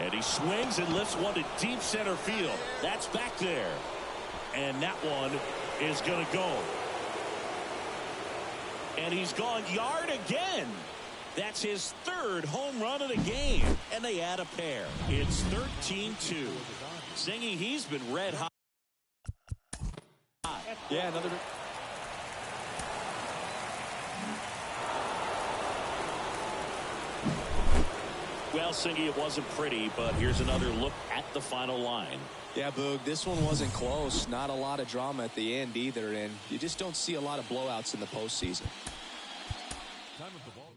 And he swings and lifts one to deep center field. That's back there. And that one is going to go. And he's gone yard again. That's his 3rd home run of the game. And they add a pair. It's 13-2. Singing, he's been red hot. Yeah, another. Well, Singy, it wasn't pretty, but here's another look at the final line. Yeah, Boog, this one wasn't close. Not a lot of drama at the end either, and you just don't see a lot of blowouts in the postseason. Time of the ball.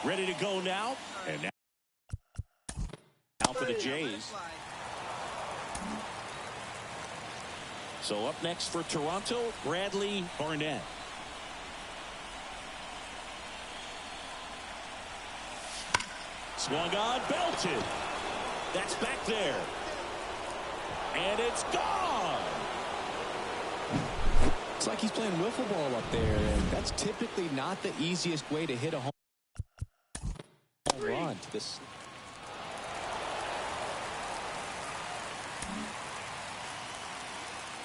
Ready to go now. And now for the Jays. So up next for Toronto, Bradley Barnett. Swung on, belted. That's back there. And it's gone. It's like he's playing wiffle ball up there, and that's typically not the easiest way to hit a home run.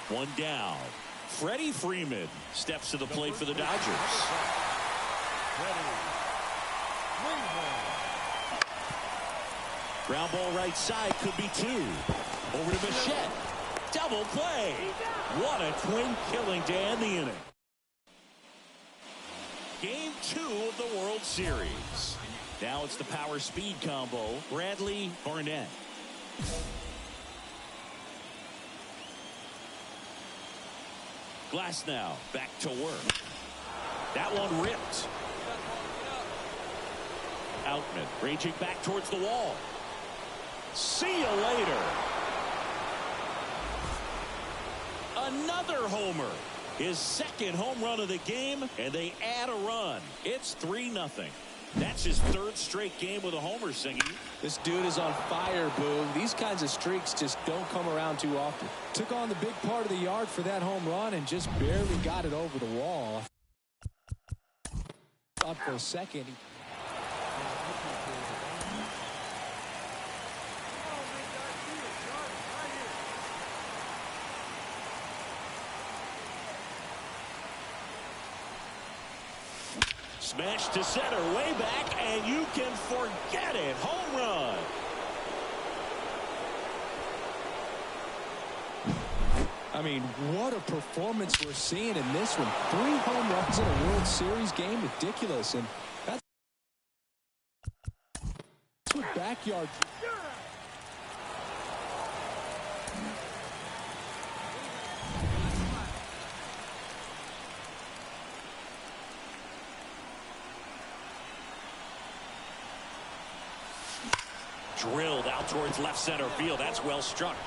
One down. Freddie Freeman steps to the plate for the Dodgers. Ground ball right side, could be two. Over to Bichette. Double play. What a twin killing to end the inning. Game 2 of the World Series. Now it's the power speed combo. Bradley Barnett. Glass now back to work. That one ripped. Outman raging back towards the wall. See you later. Another homer. His second home run of the game, and they add a run. It's 3-0. That's his third straight game with a homer, singing. This dude is on fire, Boog. These kinds of streaks just don't come around too often. Took on the big part of the yard for that home run and just barely got it over the wall. Thought for a second. Smash to center, way back, and you can forget it. Home run. I mean, what a performance we're seeing in this one. 3 home runs in a World Series game, ridiculous. And that's what backyard. Drilled out towards left center field. That's well struck.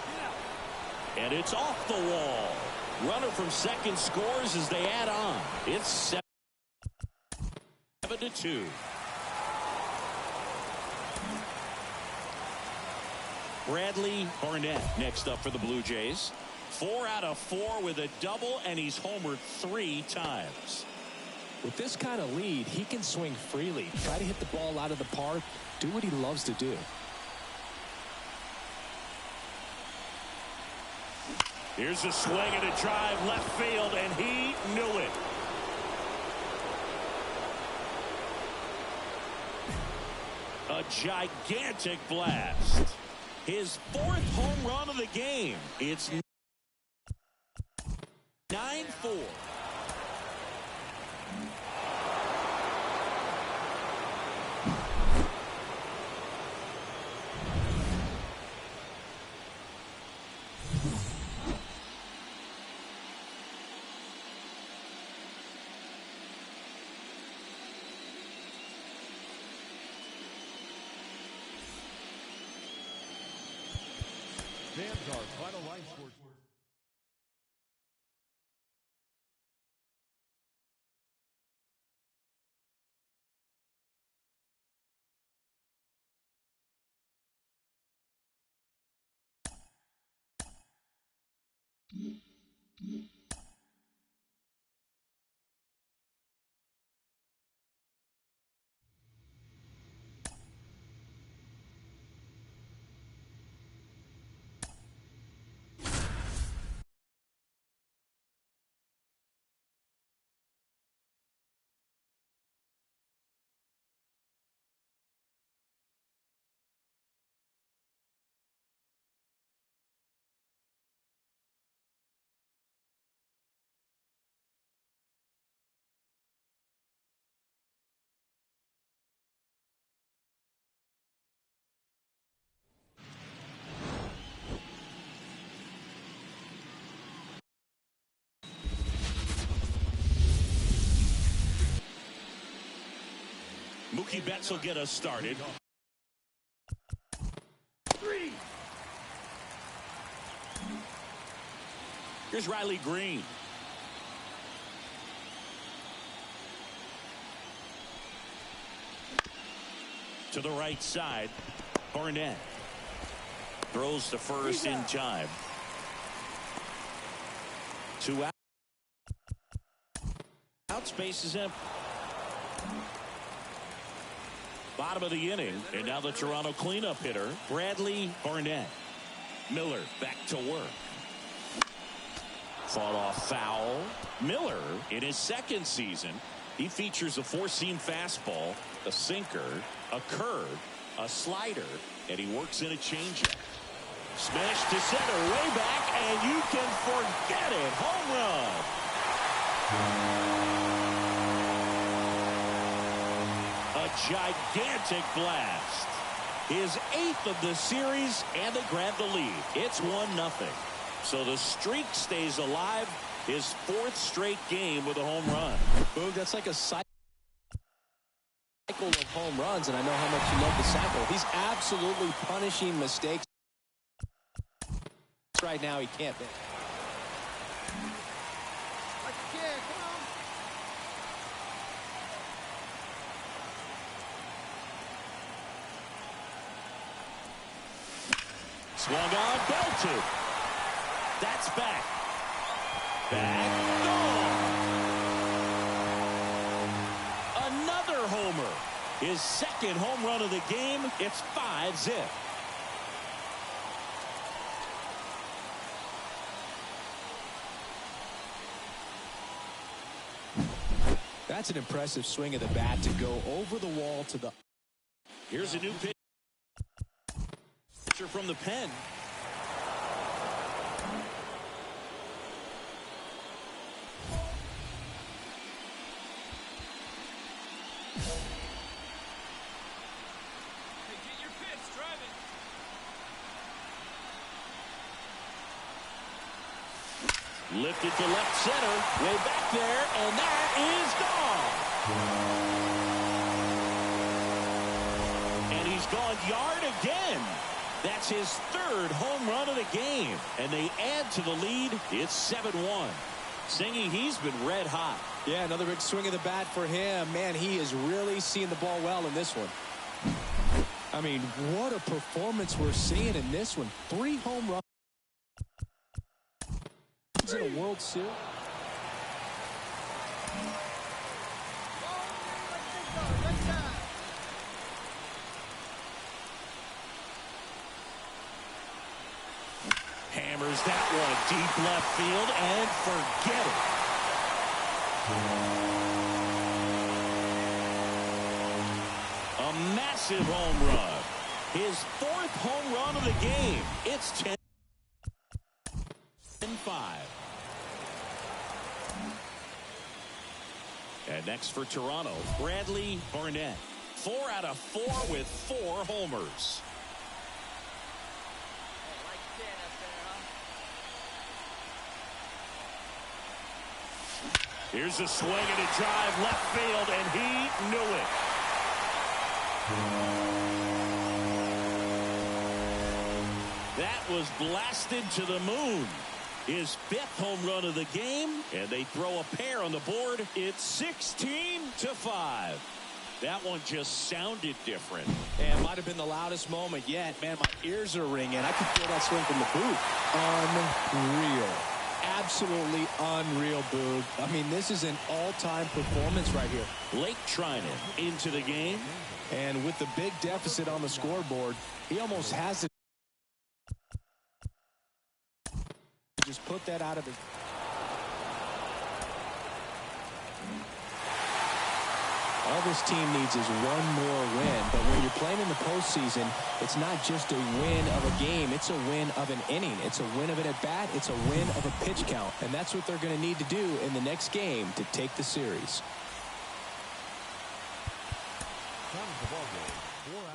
And it's off the wall. Runner from second scores as they add on. It's 7-2. Bradley Barnett next up for the Blue Jays. 4 out of 4 with a double, and he's homered 3 times. With this kind of lead, he can swing freely. Try to hit the ball out of the park. Do what he loves to do. Here's a swing and a drive left field, and he knew it. A gigantic blast. His 4th home run of the game. It's 9-4. Stands our final line score. Mookie Betts will get us started. 3. Here's Riley Green. To the right side, Barnett throws to first in time. 2 out. Space is empty. Bottom of the inning, and now the Toronto cleanup hitter, Bradley Barnett. Miller back to work. Fought off foul. Miller, in his second season, he features a four-seam fastball, a sinker, a curve, a slider, and he works in a changeup. Smash to center, way back, and you can forget it. Home run. A gigantic blast. His 8th of the series, and they grab the lead. It's 1-0. So the streak stays alive. His 4th straight game with a home run. Boog, that's like a cycle of home runs, and I know how much you love the cycle. He's absolutely punishing mistakes. Right now, he can't make. Like a kid, come on. Swung on, belted. That's back. Back, gone. Another homer. His 2nd home run of the game. It's 5-zip. That's an impressive swing of the bat to go over the wall to the. Here's a new pitcher from the pen. Hey, get your pitch, drive it. Lifted to left center, way back there, and that is gone. And he's gone yard again. That's his 3rd home run of the game. And they add to the lead. It's 7-1. Singy, he's been red hot. Yeah, another big swing of the bat for him. Man, he is really seeing the ball well in this one. I mean, what a performance we're seeing in this one. 3 home runs in a World Series. Hammers that one deep left field and forget it. A massive home run. His 4th home run of the game. It's 10-5. And next for Toronto, Bradley Barnett. 4 out of 4 with 4 homers. Here's a swing and a drive left field, and he knew it. That was blasted to the moon. His 5th home run of the game, and they throw a pair on the board. It's 16-5. That one just sounded different. And might have been the loudest moment yet. Man, my ears are ringing. I can feel that swing from the booth. Unreal. Absolutely unreal, Boog. I mean, this is an all-time performance right here. Blake Trinan into the game. And with the big deficit on the scoreboard, he almost has to just put that out of his. All this team needs is one more win. But when you're playing in the postseason, it's not just a win of a game. It's a win of an inning. It's a win of an at-bat. It's a win of a pitch count. And that's what they're going to need to do in the next game to take the series. Time of the ball game, 4 hours.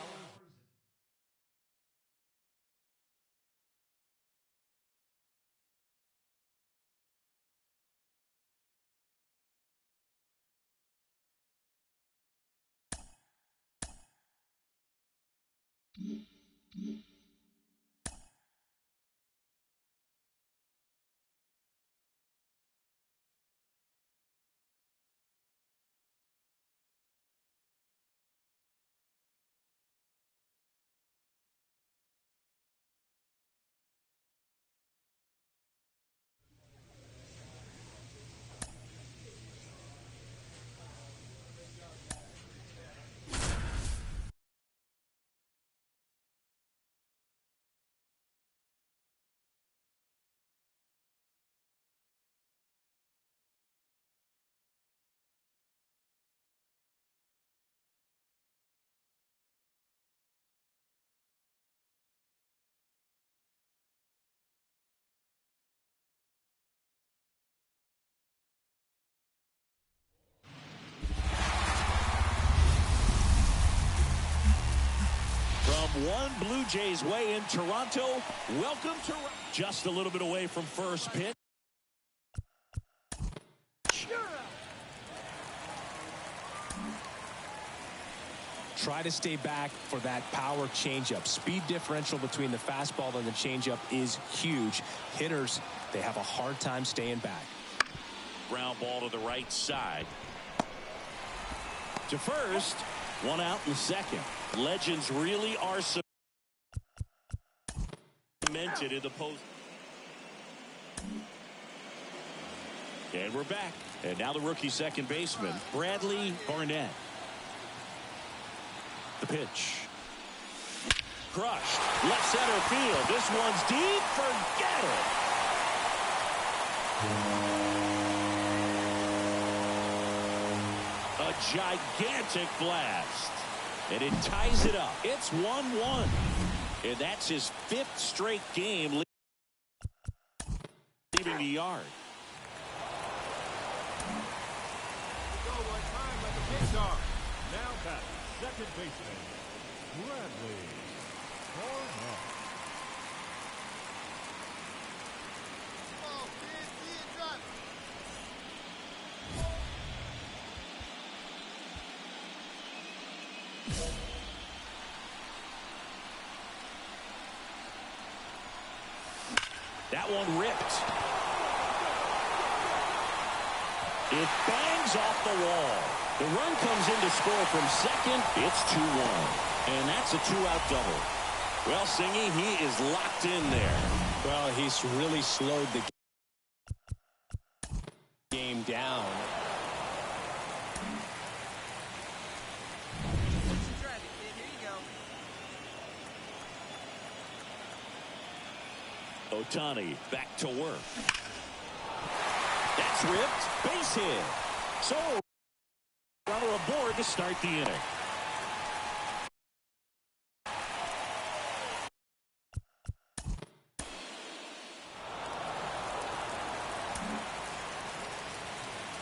one Blue Jays way in Toronto. Welcome to just a little bit away from first pitch. Try to stay back for that power changeup. Speed differential between the fastball and the changeup is huge. Hitters, they have a hard time staying back. Ground ball to the right side. To first, one out in the second. Legends really are cemented in the post. And we're back. And now the rookie second baseman, Bradley Barnett. The pitch. Crushed. Left center field. This one's deep. Forget it. A gigantic blast. And it ties it up. It's 1-1. And that's his 5th straight game leaving the yard. Go one time like a big dog. Now back. Second baseman, Bradley Barnett. Oh, kid, see it drop. That one ripped. It bangs off the wall. The run comes in to score from second. It's 2-1. And that's a 2-out double. Well, Singy, he is locked in there. Well, he's really slowed the game down. Ohtani back to work. That's ripped. Base hit. So, runner aboard to start the inning.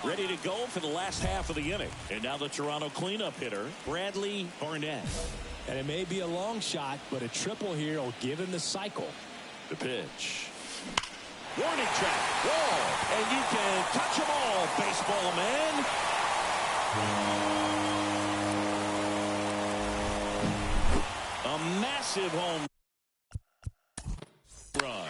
Ready to go for the last half of the inning. And now the Toronto cleanup hitter, Bradley Barnett. And it may be a long shot, but a triple here will give him the cycle. The pitch. Warning track. Wall. And you can touch them all, baseball man. A massive home run.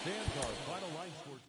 Stands our final line score.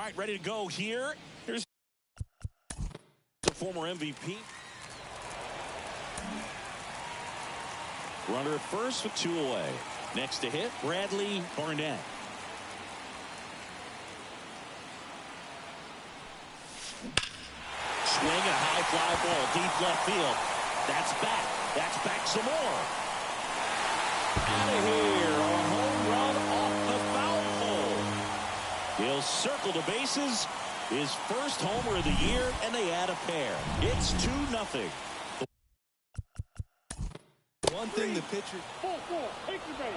right, ready to go here. Here's the former MVP. Runner at first with 2 away. Next to hit, Bradley Barnett. Swing and a high fly ball deep left field. That's back. That's back some more. Out of here. A home run off the foul pole. He'll circle the bases. His first homer of the year, and they add a pair. It's 2-0. One thing the pitcher... 4-4, take the base.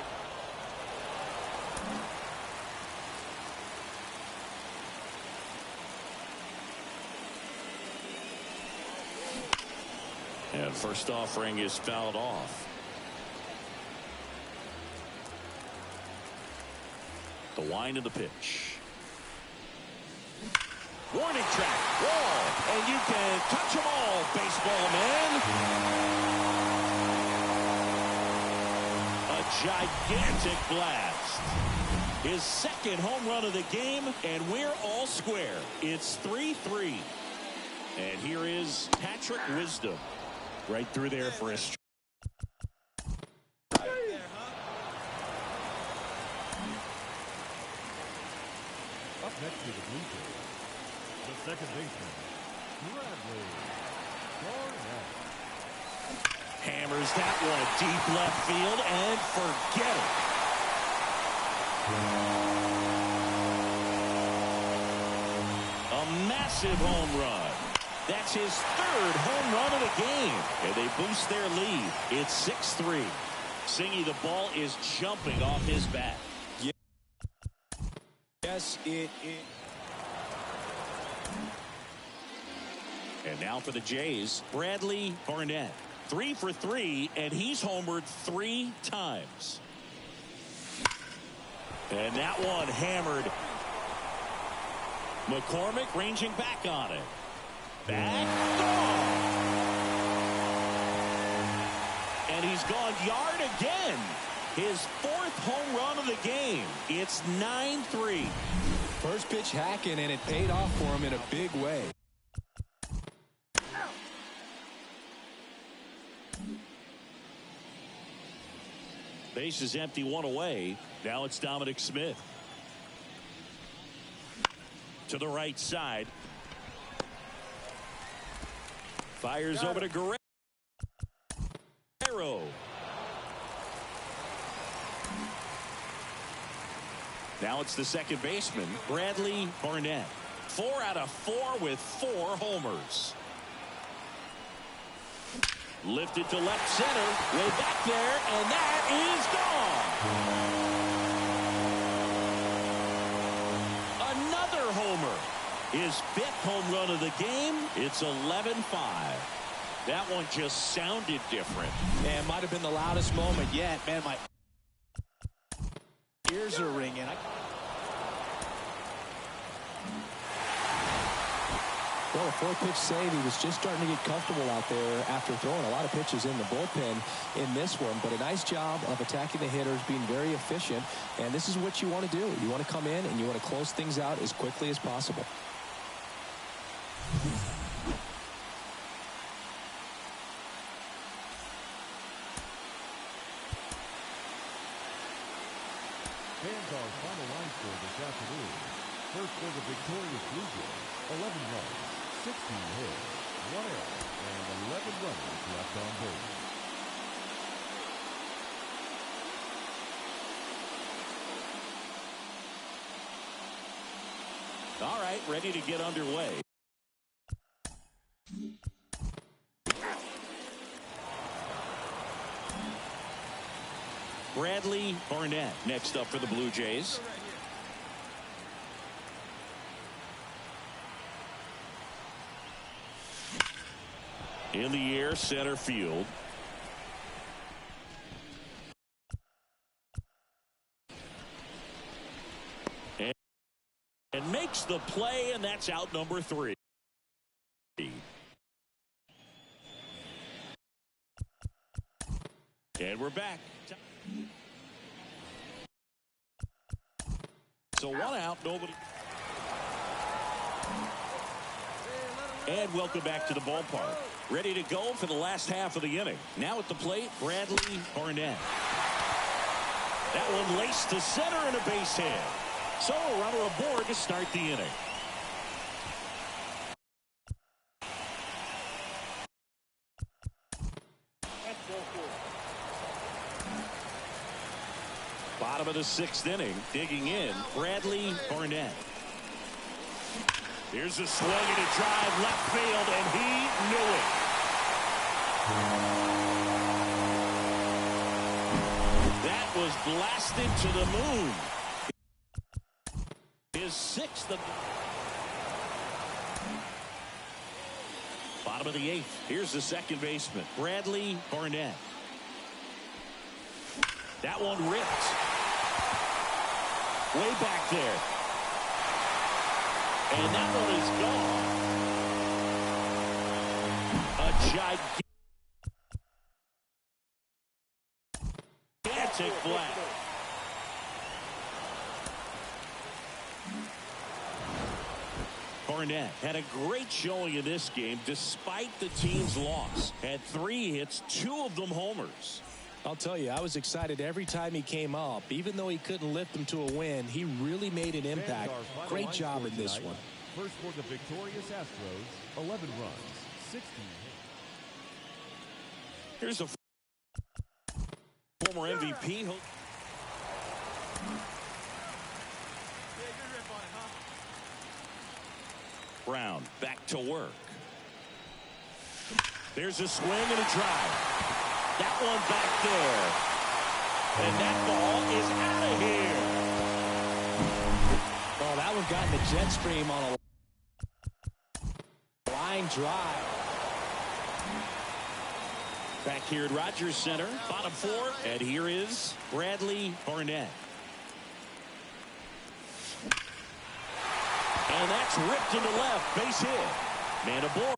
And first offering is fouled off. The wind of the pitch. Warning track. Wall. And you can touch them all, baseball man. A gigantic blast. His second home run of the game, and we're all square. It's 3-3. And here is Patrick Wisdom. Right through there for a strike. Up next to the Blue Jays, the second baseman, Bradley Barnett. Hammers that one deep left field and forget it. A massive home run. That's his third home run of the game. And they boost their lead. It's 6-3. Singy, the ball is jumping off his bat. Yes, it is. And now for the Jays, Bradley Barnett. 3 for 3, and he's homered 3 times. And that one hammered. McCormick ranging back on it. Back, gone. And he's gone yard again. His 4th home run of the game. It's 9-3. First pitch hacking, and it paid off for him in a big way. Base is empty, 1 away. Now it's Dominic Smith. To the right side. Fires over to Guerrero. Now it's the second baseman, Bradley Barnett. 4 out of 4 with 4 homers. Lifted to left center, way back there, and that is gone. Another homer. His 5th home run of the game. It's 11-5. That one just sounded different. And might have been the loudest moment yet. Man, my ears are ringing. Well, a 4-pitch save. He was just starting to get comfortable out there after throwing a lot of pitches in the bullpen in this one. But a nice job of attacking the hitters, being very efficient. And this is what you want to do. You want to come in and you want to close things out as quickly as possible. Fans our final line score this afternoon. First for the victorious Blue Jays, 11 runs, 16 hits, 1 error, and 11 runners left on base. All right, ready to get underway. Bradley Barnett next up for the Blue Jays. In the air, center field. And makes the play, and that's out number 3. And we're back. So 1 out, nobody. And welcome back to the ballpark. Ready to go for the last half of the inning. Now at the plate, Bradley Barnett. That one laced to center and a base hit. So a runner aboard to start the inning. Bottom of the 6th inning, digging in, Bradley Barnett. Here's a swing and a drive left field, and he knew it. That was blasted to the moon. His 6th. Bottom of the 8th. Here's the second baseman, Bradley Barnett. That one ripped. Way back there. And that one is gone. A gigantic flat. Barnett had a great showing in this game despite the team's loss. Had 3 hits, 2 of them homers. I'll tell you, I was excited every time he came up. Even though he couldn't lift them to a win, he really made an impact. Great job in this one. First for the victorious Astros, 11 runs, 16 hits. Here's a former MVP. Brown back to work. There's a swing and a drive. That one back there. And that ball is out of here. Oh, that one got in the jet stream on a line drive. Back here at Rogers Center, bottom 4. And here is Bradley Barnett. And that's ripped into left. Base hit. Man aboard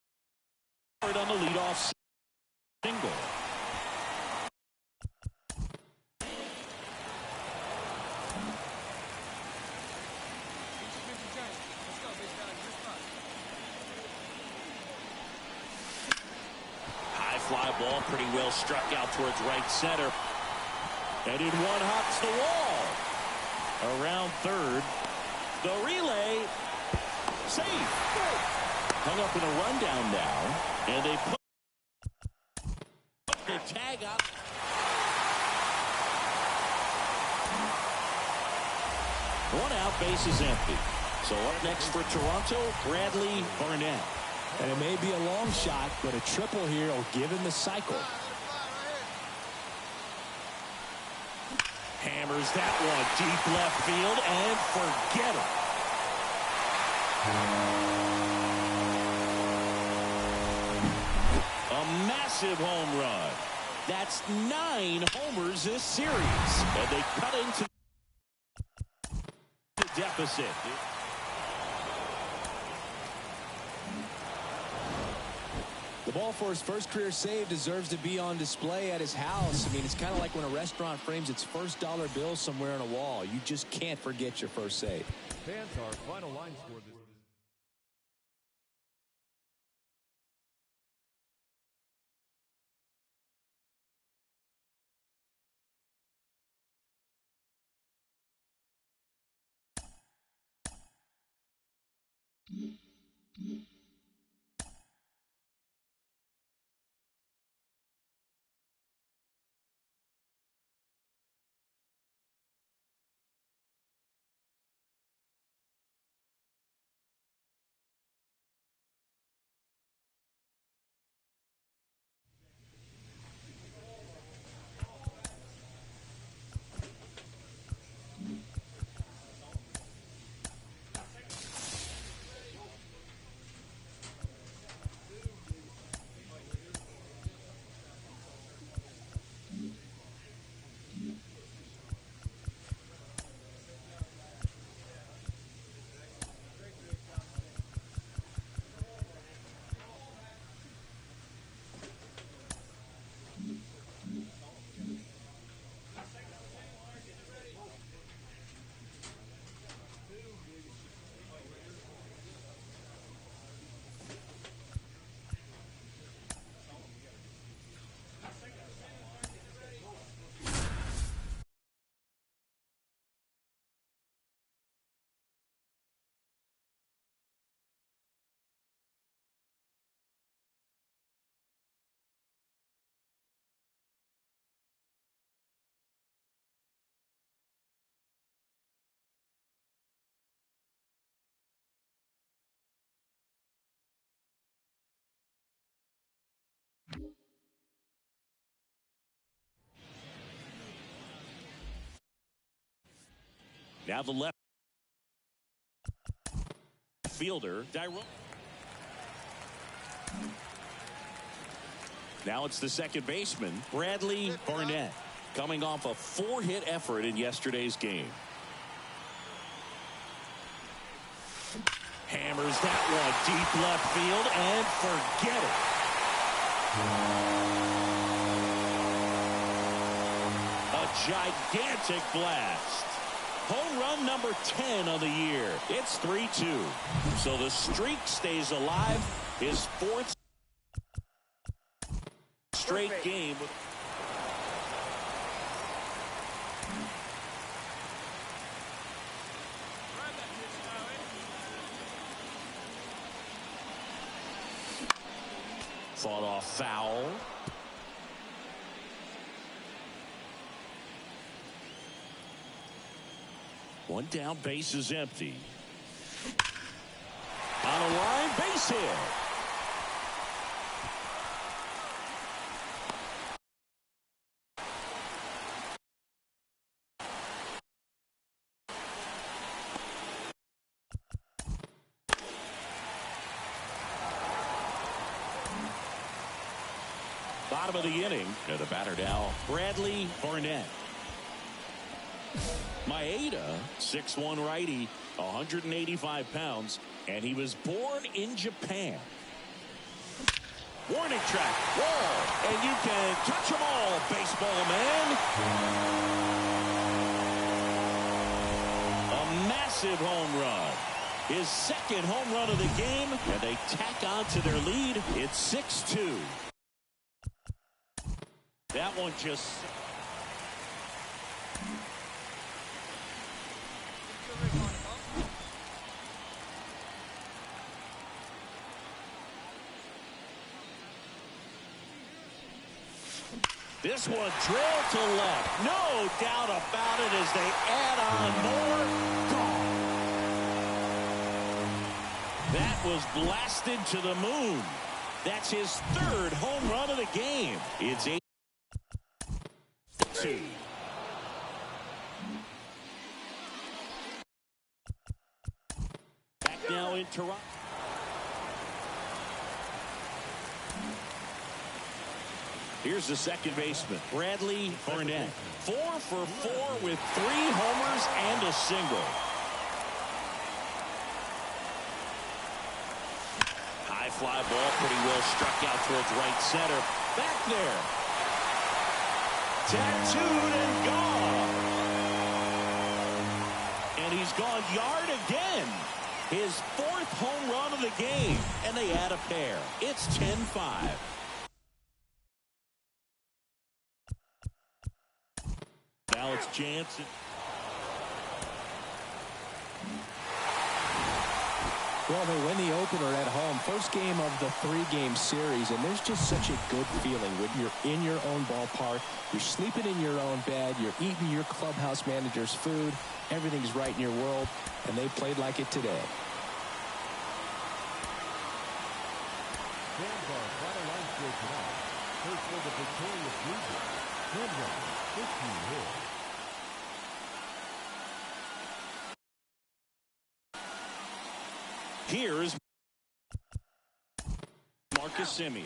on the leadoff single. High fly ball pretty well struck out towards right center. And in one hops the wall. Around third. The relay. Safe. Hung up in a rundown now. And they put the tag up. One out, base is empty. So up next for Toronto, Bradley Barnett. And it may be a long shot, but a triple here will give him the cycle. Hammers that one deep left field and forget it. A massive home run. That's 9 homers this series. And they cut into the deficit. The ball for his first career save deserves to be on display at his house. I mean, it's kind of like when a restaurant frames its first dollar bill somewhere on a wall. You just can't forget your first save. Fans, our final line score this. Now the left fielder, Now it's the second baseman, Bradley Barnett, coming off a 4-hit effort in yesterday's game. Hammers that one deep left field and forget it. A gigantic blast. Home run number 10 of the year. It's 3-2. So the streak stays alive. His 4th straight game. Fought off foul. One down, base is empty. On a line, base hit. Bottom of the inning. And the batter now, Bradley Barnett. Maeda, 6'1" righty, 185 pounds, and he was born in Japan. Warning track, wall, and you can touch them all, baseball man. A massive home run. His second home run of the game, and they tack on to their lead. It's 6-2. That one just... This one drilled to left. No doubt about it as they add on more. Gone. That was blasted to the moon. That's his 3rd home run of the game. It's 8-2. Back now in Toronto. Here's the second baseman, Bradley Barnett. 4 for 4 with 3 homers and a single. High fly ball, pretty well struck out towards right center. Back there. Tattooed and gone. And he's gone yard again. His 4th home run of the game. And they add a pair. It's 10-5. Now it's Jansen. Well, they win the opener at home. First game of the 3-game series, and there's just such a good feeling when you're in your own ballpark. You're sleeping in your own bed. You're eating your clubhouse manager's food. Everything's right in your world, and they played like it today. Fans are battle line score tonight. First for the victorious Blue 15 hits. Here's Marcus Semien.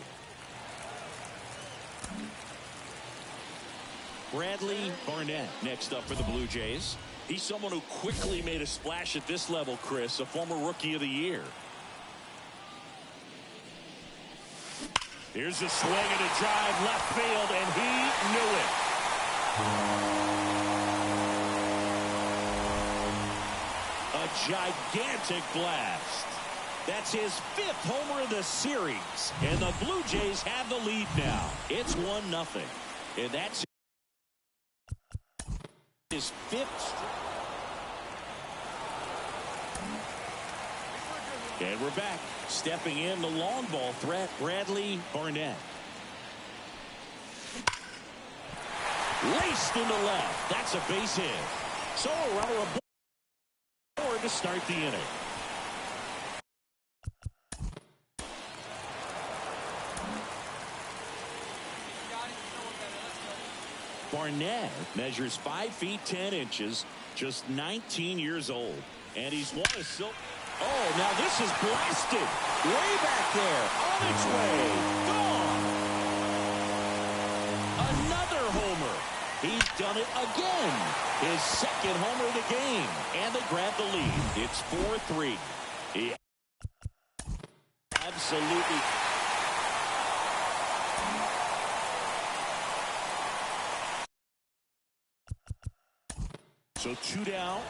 Bradley Barnett next up for the Blue Jays. He's someone who quickly made a splash at this level, Chris, a former Rookie of the Year. Here's a swing and a drive left field, and he knew it. A gigantic blast. That's his 5th homer of the series. And the Blue Jays have the lead now. It's 1-0. And that's his 5th. And we're back. Stepping in the long ball threat, Bradley Barnett. Laced into left. That's a base hit. So a runner aboard to start the inning. Barnett measures 5 feet 10 inches, Just 19 years old. And he's won a silver. Oh, now this is blasted. Way back there. On its way. Gone. Another homer. He's done it again. His second homer of the game. And they grab the lead. It's 4-3. He absolutely. So 2 down.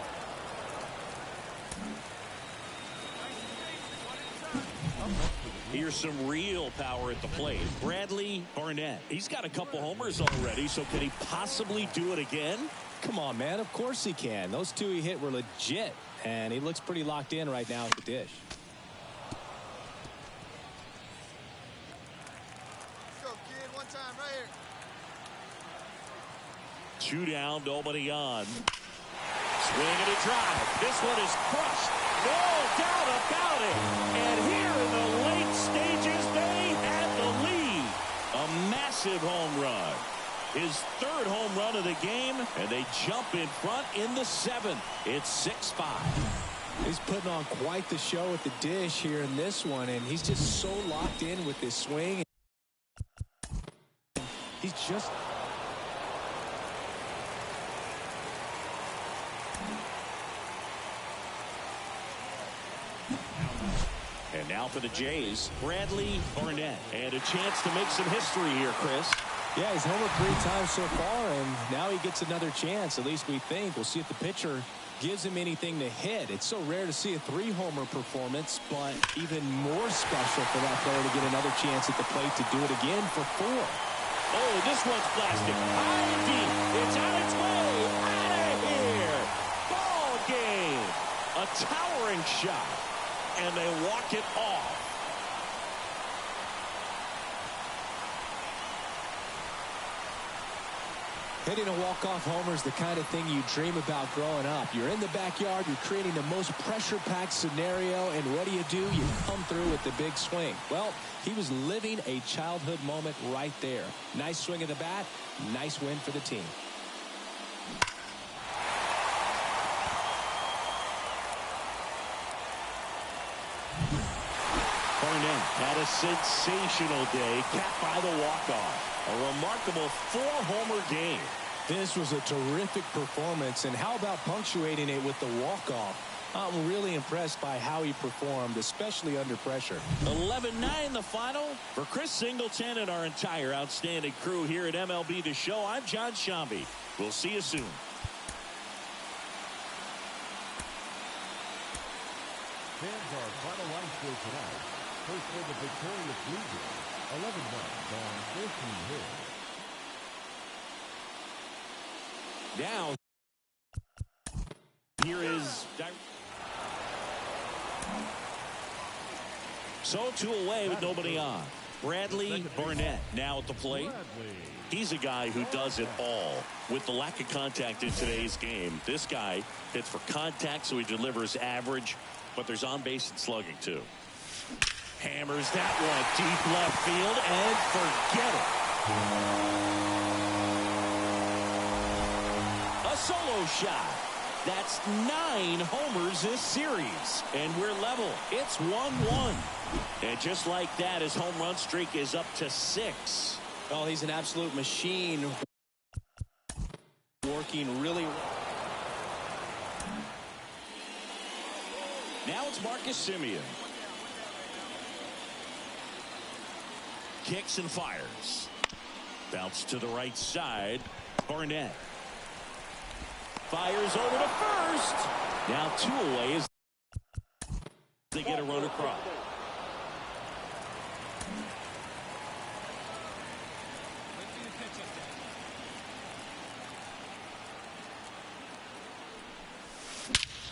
Here's some real power at the plate. Bradley Barnett. He's got a couple homers already, so can he possibly do it again? Come on, man. Of course he can. Those two he hit were legit, and he looks pretty locked in right now at the dish. Let's go, kid. One time right here. 2 down, nobody on. Swing and a drive. This one is crushed. No doubt about it. And here in the late stages, they had the lead. A massive home run. His third home run of the game, and they jump in front in the 7th. It's 6-5. He's putting on quite the show at the dish here in this one, and he's just so locked in with this swing. He's just... And now for the Jays, Bradley Barnett. And a chance to make some history here, Chris. Yeah, he's homered 3 times so far, and now he gets another chance. At least we think. We'll see if the pitcher gives him anything to hit. It's so rare to see a 3-homer performance, but even more special for that player to get another chance at the plate to do it again for 4. Oh, this one's blasted. High and deep. It's on its way. Out of here. Ball game. A towering shot. And they walk it off. Hitting a walk-off homer is the kind of thing you dream about growing up. You're in the backyard, you're creating the most pressure-packed scenario, and what do? You come through with the big swing. Well, he was living a childhood moment right there. Nice swing of the bat, nice win for the team. Barnett had a sensational day, capped by the walk-off. A remarkable 4-homer game. This was a terrific performance, and how about punctuating it with the walk-off? I'm really impressed by how he performed, especially under pressure. 11-9 the final. For Chris Singleton and our entire outstanding crew here at MLB The Show, I'm John Shambi. We'll see you soon. Fans, our final line score tonight. First for the victorious Blue Jays, 11 runs on 14 hits. Now, here is... So 2 away with nobody on. Bradley Barnett now at the plate. He's a guy who does it all. With the lack of contact in today's game, this guy hits for contact, so he delivers average, but there's on-base and slugging, too. Hammers that one deep left field, and forget it. A solo shot. That's 9 homers this series, and we're level. It's 1-1. And just like that, his home run streak is up to 6. Well, he's an absolute machine. Working really well. Now it's Marcus Semien. Kicks and fires. Bounce to the right side. Barnett. Fires over to first. Now 2 away as they get a run across.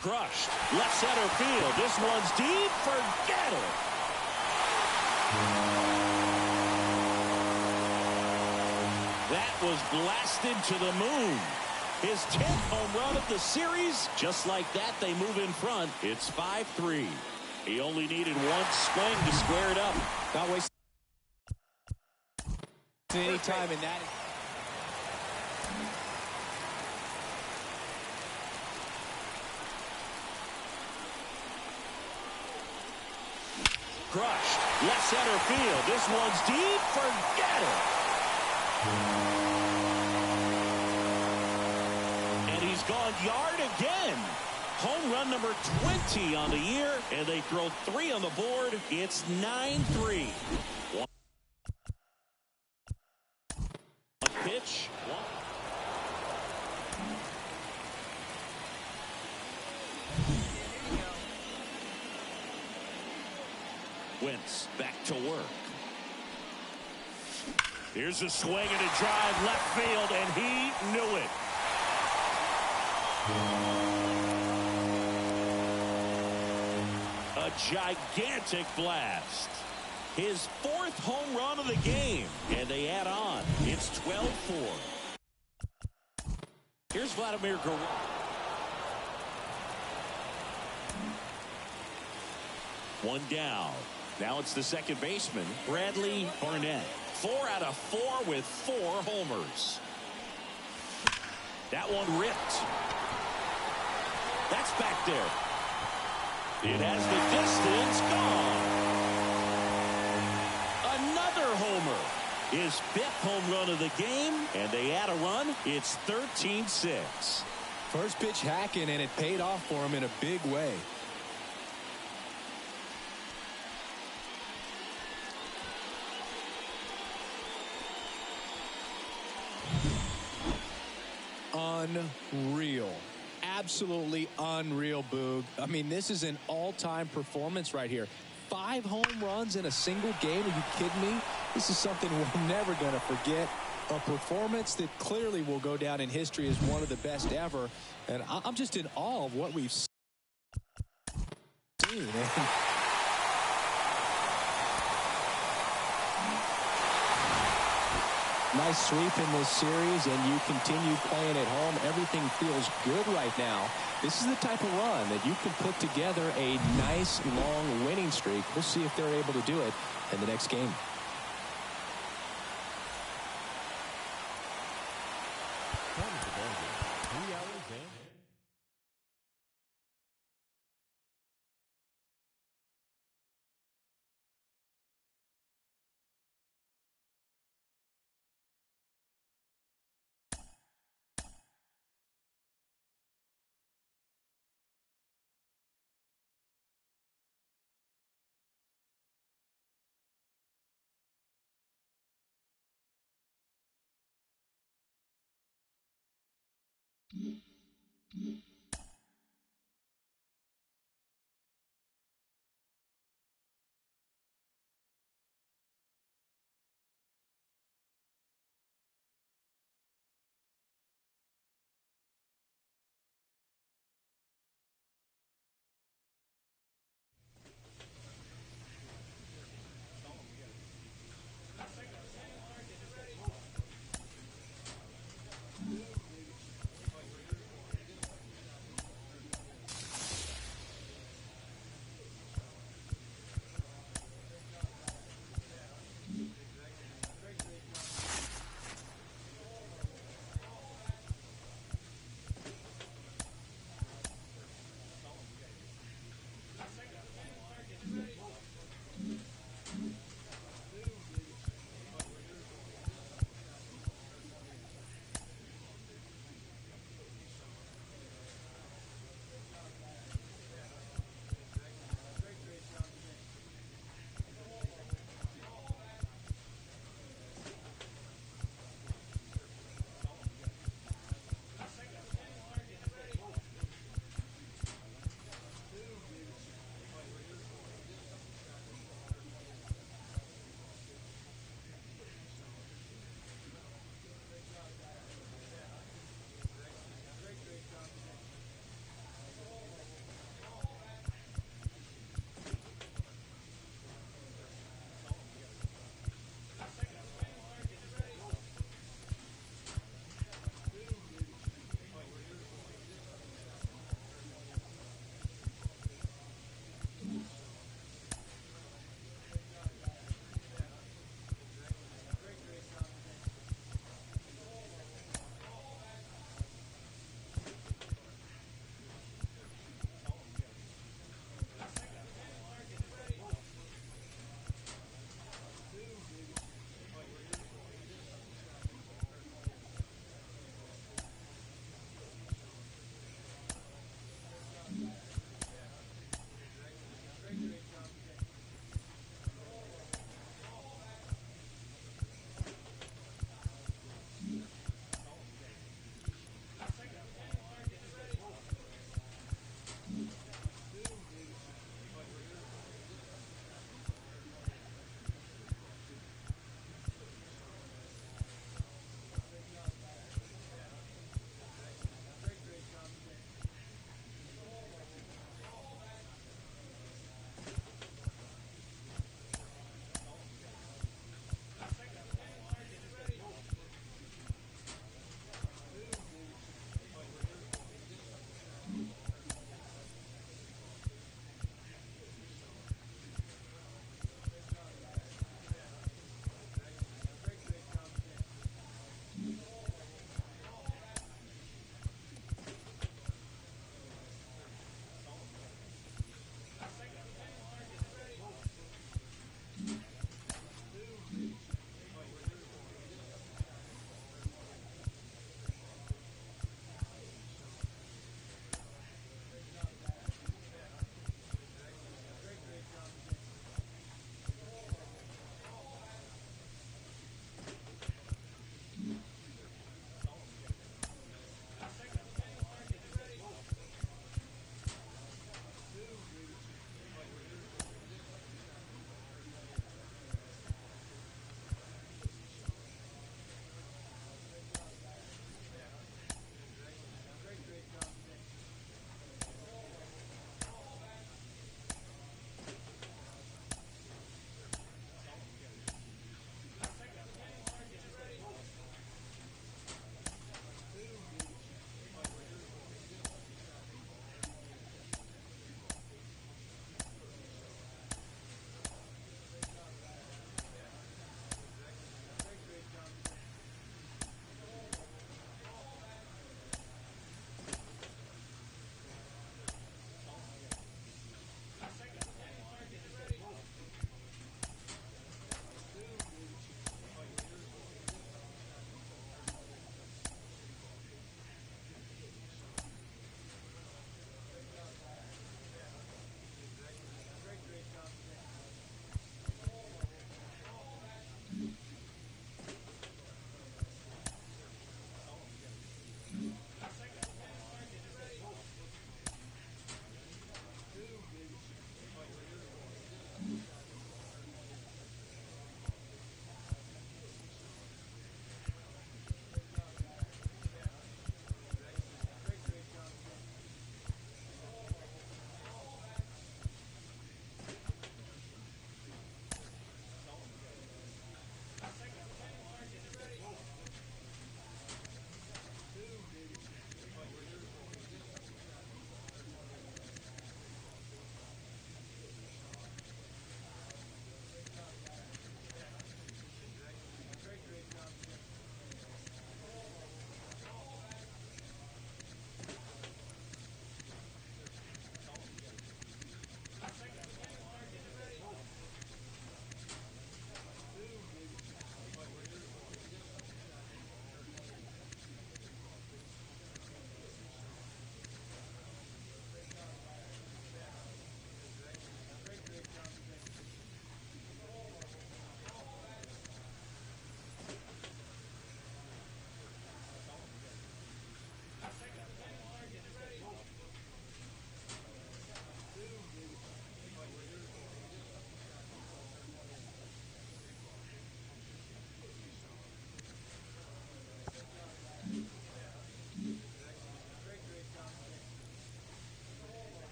Crushed. Left center field. This one's deep. Forget it. That was blasted to the moon. His 10th home run of the series. Just like that, they move in front. It's 5-3. He only needed 1 swing to square it up. Not wasting any time in that. crushed. Left center field. This one's deep. Forget it. And he's gone yard again. Home run number 20 on the year, and they throw 3 on the board. It's 9-3. One pitch. Wentz back to work. Here's a swing and a drive left field, and he knew it. A gigantic blast. His 4th home run of the game, and they add on. It's 12-4. Here's Vladimir Guerrero. One down. Now it's the second baseman, Bradley Barnett. 4 out of 4 with 4 homers. That one ripped. That's back there. It has the distance gone. Another homer. His 5th home run of the game, and they add a run. It's 13-6. First pitch hacking, and it paid off for him in a big way. Unreal. Absolutely unreal, Boog. I mean, this is an all-time performance right here. 5 home runs in a single game. Are you kidding me? This is something we're never going to forget. A performance that clearly will go down in history as one of the best ever. And I'm just in awe of what we've seen. Nice sweep in this series, and you continue playing at home. Everything feels good right now. This is the type of run that you can put together a nice, long winning streak. We'll see if they're able to do it in the next game.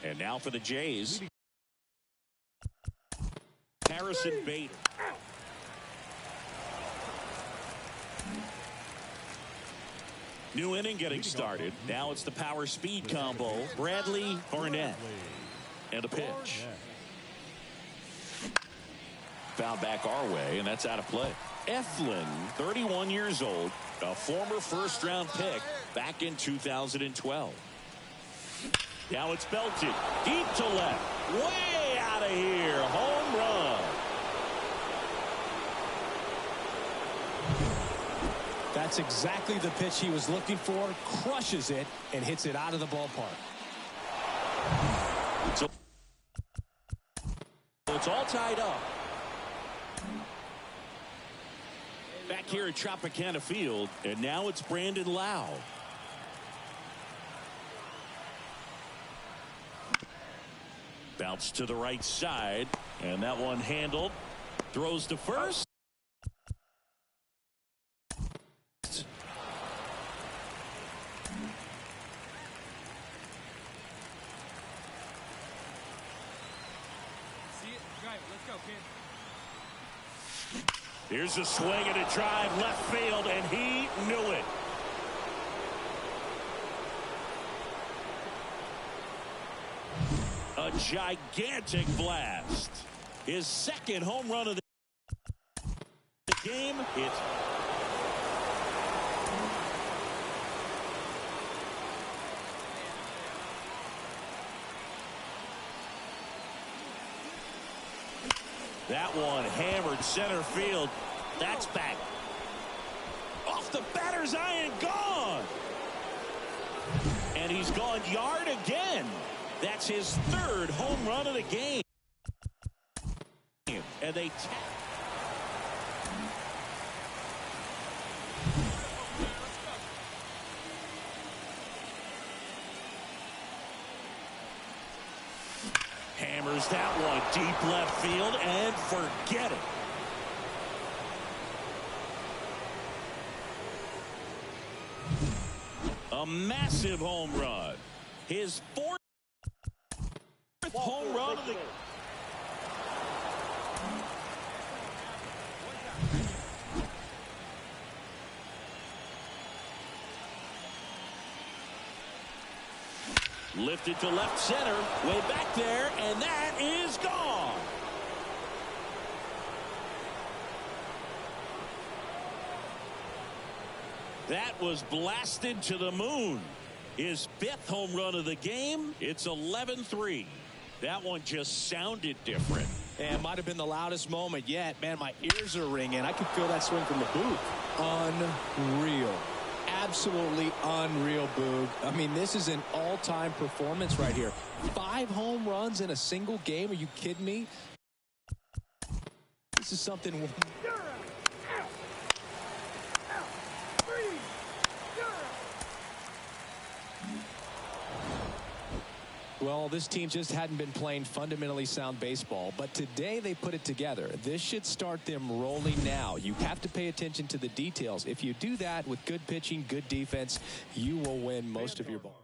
And now for the Jays, Harrison Bader. New inning getting started. Now it's the power speed combo. Bradley, Barnett. And a pitch. Fouled back our way, and that's out of play. Eflin, 31 years old, a former first-round pick back in 2012. Now it's belted deep to left. Way out of here. Home run. That's exactly the pitch he was looking for. Crushes it and hits it out of the ballpark. So it's all tied up. Back here at Tropicana Field, and now it's Brandon Lau. Bounce to the right side, and that one handled. Throws to first. See it? Drive it. Let's go, kid. Here's a swing and a drive left field, and he knew it. A gigantic blast. His second home run of the game. It's that one hammered center field. That's back. Off the batter's iron, gone. And he's gone yard again. That's his third home run of the game. And they hammers that one deep left field and forget it. A massive home run. His fourth home run of the lifted to left center, way back there, and that is gone. That was blasted to the moon. His fifth home run of the game. It's 11-3. That one just sounded different. And might have been the loudest moment yet. Man, my ears are ringing. I could feel that swing from the booth. Unreal. Absolutely unreal, Boog. I mean, this is an all-time performance right here. 5 home runs in a single game. Are you kidding me? This is something. Well, this team just hadn't been playing fundamentally sound baseball, but today they put it together. This should start them rolling now. You have to pay attention to the details. If you do that with good pitching, good defense, you will win most of your ball.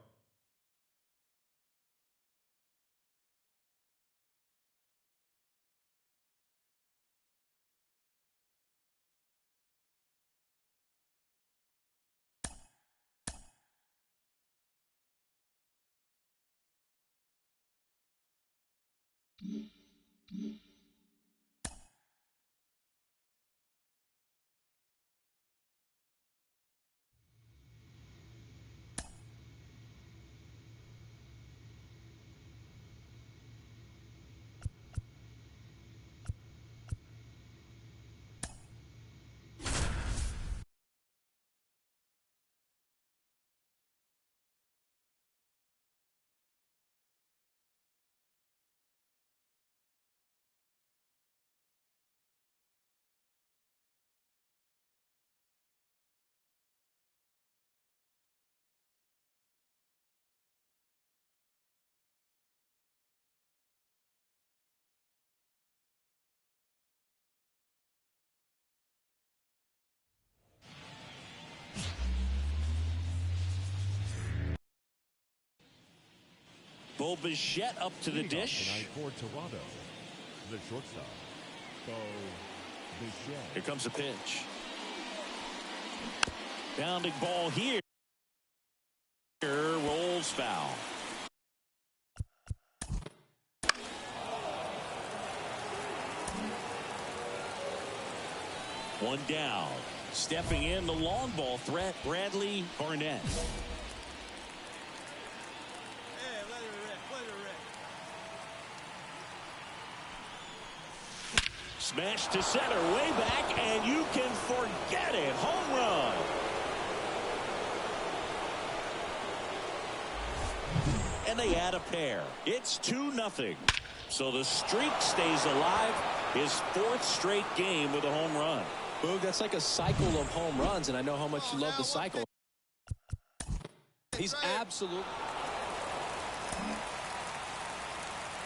Bo Bichette up to the dish. Tonight for Toronto, the shortstop, Bo Bichette. Here comes a pitch. Bounding ball here. Rolls foul. One down. Stepping in the long ball threat, Bradley Barnett. Hey, let her rip, let her rip. Smash to center, way back, and you can forget it. Home run. And they add a pair. It's 2-0. So the streak stays alive. His 4th straight game with a home run. Boog, that's like a cycle of home runs, and I know how much you love the cycle. He's absolutely.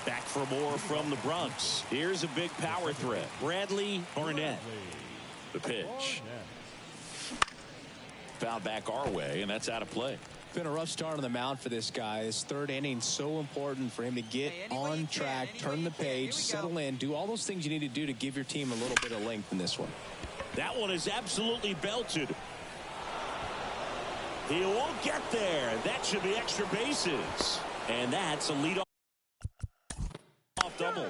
Back for more from the Bronx. Here's a big power threat. Bradley Barnett. The pitch. Foul back our way, and that's out of play. Been a rough start on the mound for this guy. His 3rd inning, so important for him to get on track, turn the page, settle in, do all those things you need to do to give your team a little bit of length in this one. That one is absolutely belted. He won't get there. That should be extra bases. And that's a leadoff double.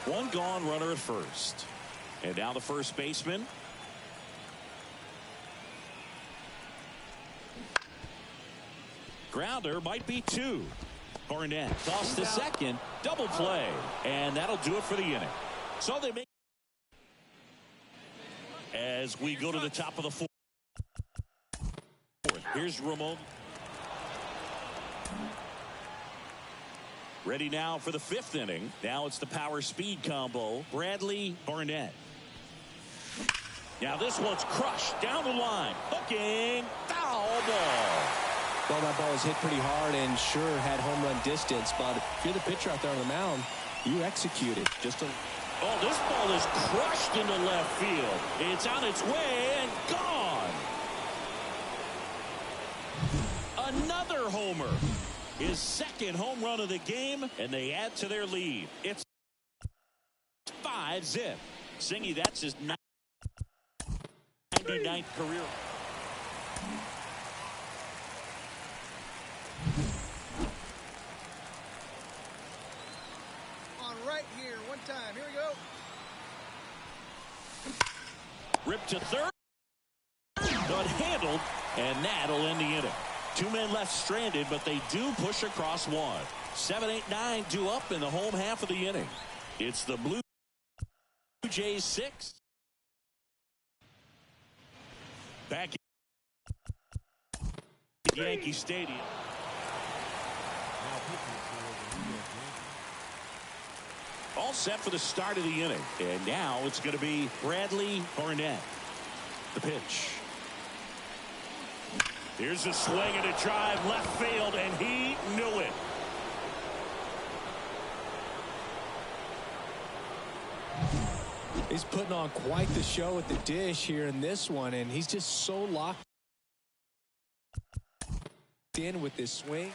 One gone, runner at first. And now the first baseman. Grounder might be 2. Barnett tossed to second. Double play. And that'll do it for the inning. So they make. As we go to the top of the 4th. Here's Ramon. Ready now for the 5th inning. Now it's the power speed combo. Bradley Barnett. Now this one's crushed down the line. Hooking. Foul ball. Well, that ball was hit pretty hard and sure had home run distance, but if you're the pitcher out there on the mound, you execute it. Oh, this ball is crushed into left field. It's on its way and gone. Another homer. His 2nd home run of the game, and they add to their lead. It's 5-0. Singy, that's his 99th career. On right here, one time. Here we go. Ripped to third, but handled, and that'll end the inning. 2 men left stranded, but they do push across one. 7, 8, 9 due up in the home half of the inning. It's the Blue Jays 6. Back at Yankee Stadium. All set for the start of the inning. And now it's going to be Bradley Barnett. The pitch. Here's a swing and a drive left field, and he knew it. He's putting on quite the show at the dish here in this one, and he's just so locked in with this swing.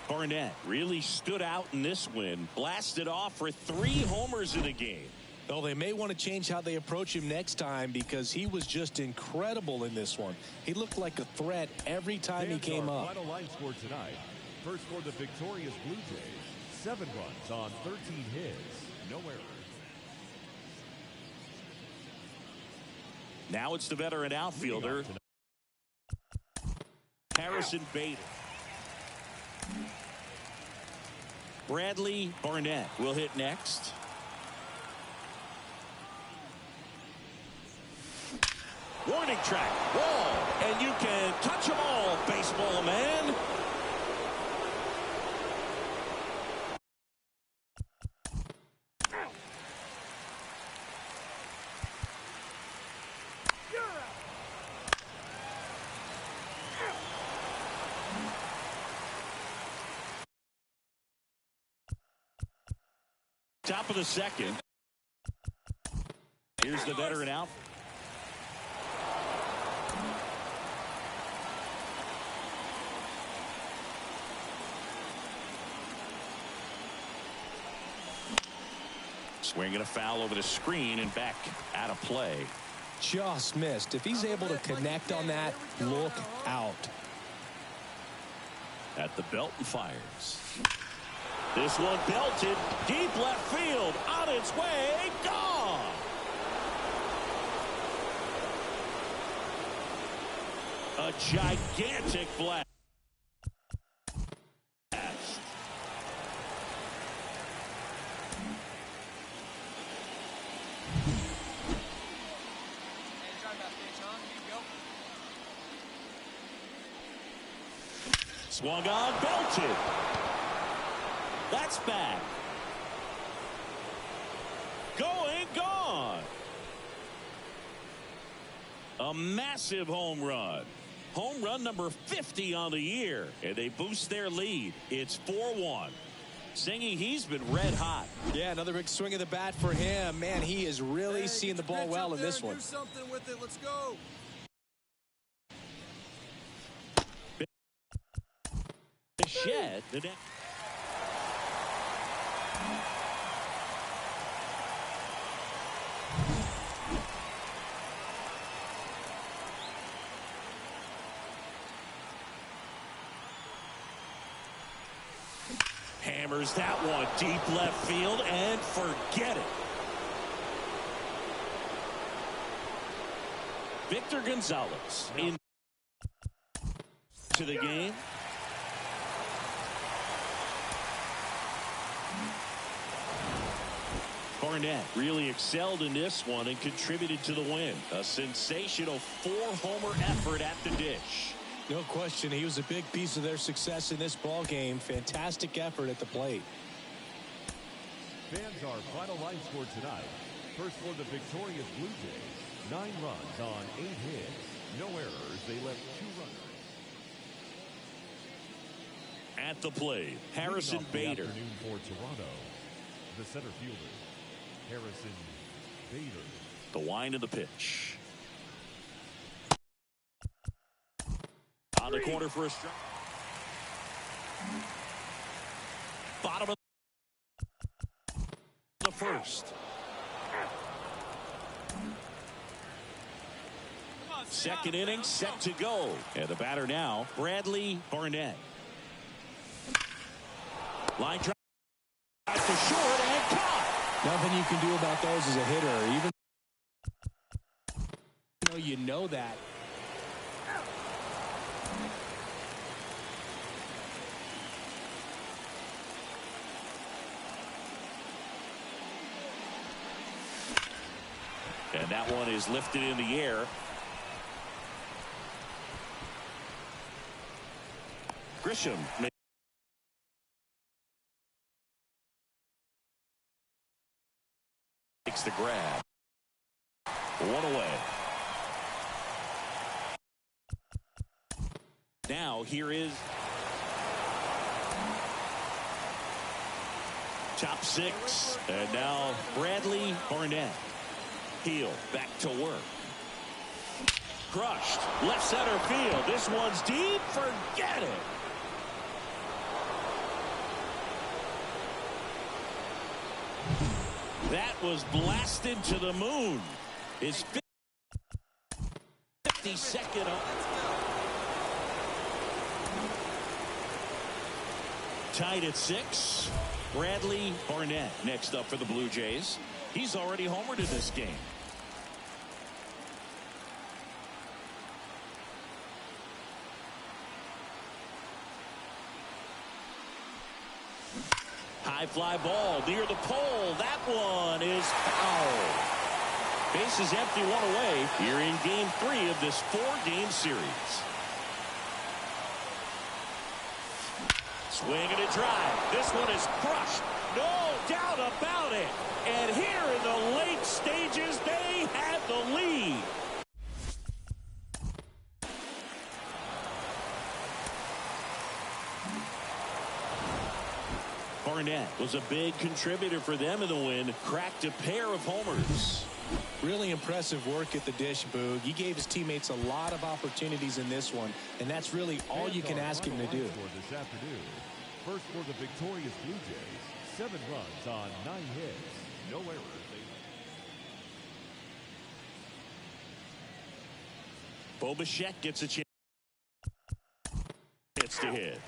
Barnett really stood out in this win. Blasted off for 3 homers in the game. Well, they may want to change how they approach him next time because he was just incredible in this one. He looked like a threat every time he came up. Final line score tonight. First for the victorious Blue Jays. 7 runs on 13 hits. No errors. Now it's the veteran outfielder, Harrison Bader. Bradley Barnett will hit next. Warning track, wall, and you can touch them all, baseball man. Top of the 2nd. Here's the veteran out. Swing and a foul over the screen and back out of play. Just missed. If he's able to connect on that, look out. At the belt and fires. This one belted deep left field, on its way, gone. A gigantic blast. Swung on, belted. That's back. Going, gone. A massive home run. Home run number 50 on the year. And they boost their lead. It's 4-1. Singy, he's been red hot. Yeah, another big swing of the bat for him. Man, he is really seeing the ball well in this one. Do something with it. Let's go. Shed the net. Hammers that one deep left field and forget it. Victor Gonzalez into the game. Barnett really excelled in this one and contributed to the win. A sensational 4-homer effort at the dish. No question, he was a big piece of their success in this ball game. Fantastic effort at the plate. Fans, our final line score tonight. First for the victorious Blue Jays, 9 runs on 8 hits. No errors. They left 2 runners. At the plate, Harrison Bader. Afternoon for Toronto, the center fielder, Harrison Bader. The wind of the pitch. On the corner for a strike. Bottom of the first. Second inning set to go. And the batter now, Bradley Barnett. Line drive to short and caught. Nothing you can do about those as a hitter. Even though you know that. And that one is lifted in the air. Grisham makes the grab. One away. Now here is top 6. And now Bradley Barnett. Heel back to work. Crushed. Left center field. This one's deep. Forget it. That was blasted to the moon. His 52nd. Tied at 6. Bradley Barnett next up for the Blue Jays. He's already homered in this game. High fly ball near the pole. That one is foul. Bases empty, 1 away here in game 3 of this 4-game series. Swing and a drive. This one is crushed. No doubt about it. And here in the late stages, they have the lead. Barnett was a big contributor for them in the win. Cracked a pair of homers. Really impressive work at the dish, Boog. He gave his teammates a lot of opportunities in this one, and that's really all you can ask him to do. This afternoon, first for the victorious Blue Jays, 7 runs on 9 hits, no errors. Bobachek gets a chance to hit.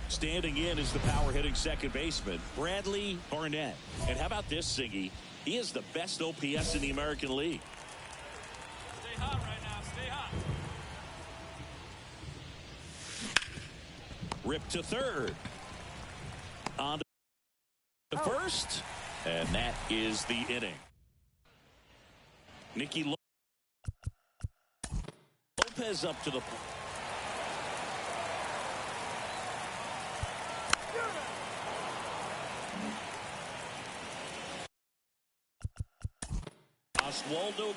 Standing in is the power-hitting second baseman, Bradley Barnett. And how about this, Siggy? He is the best OPS in the American League. Stay hot right now. Stay hot. Rip to third. On to first. And that is the inning. Nicky Lopez up to the plate. Oswaldo. Wait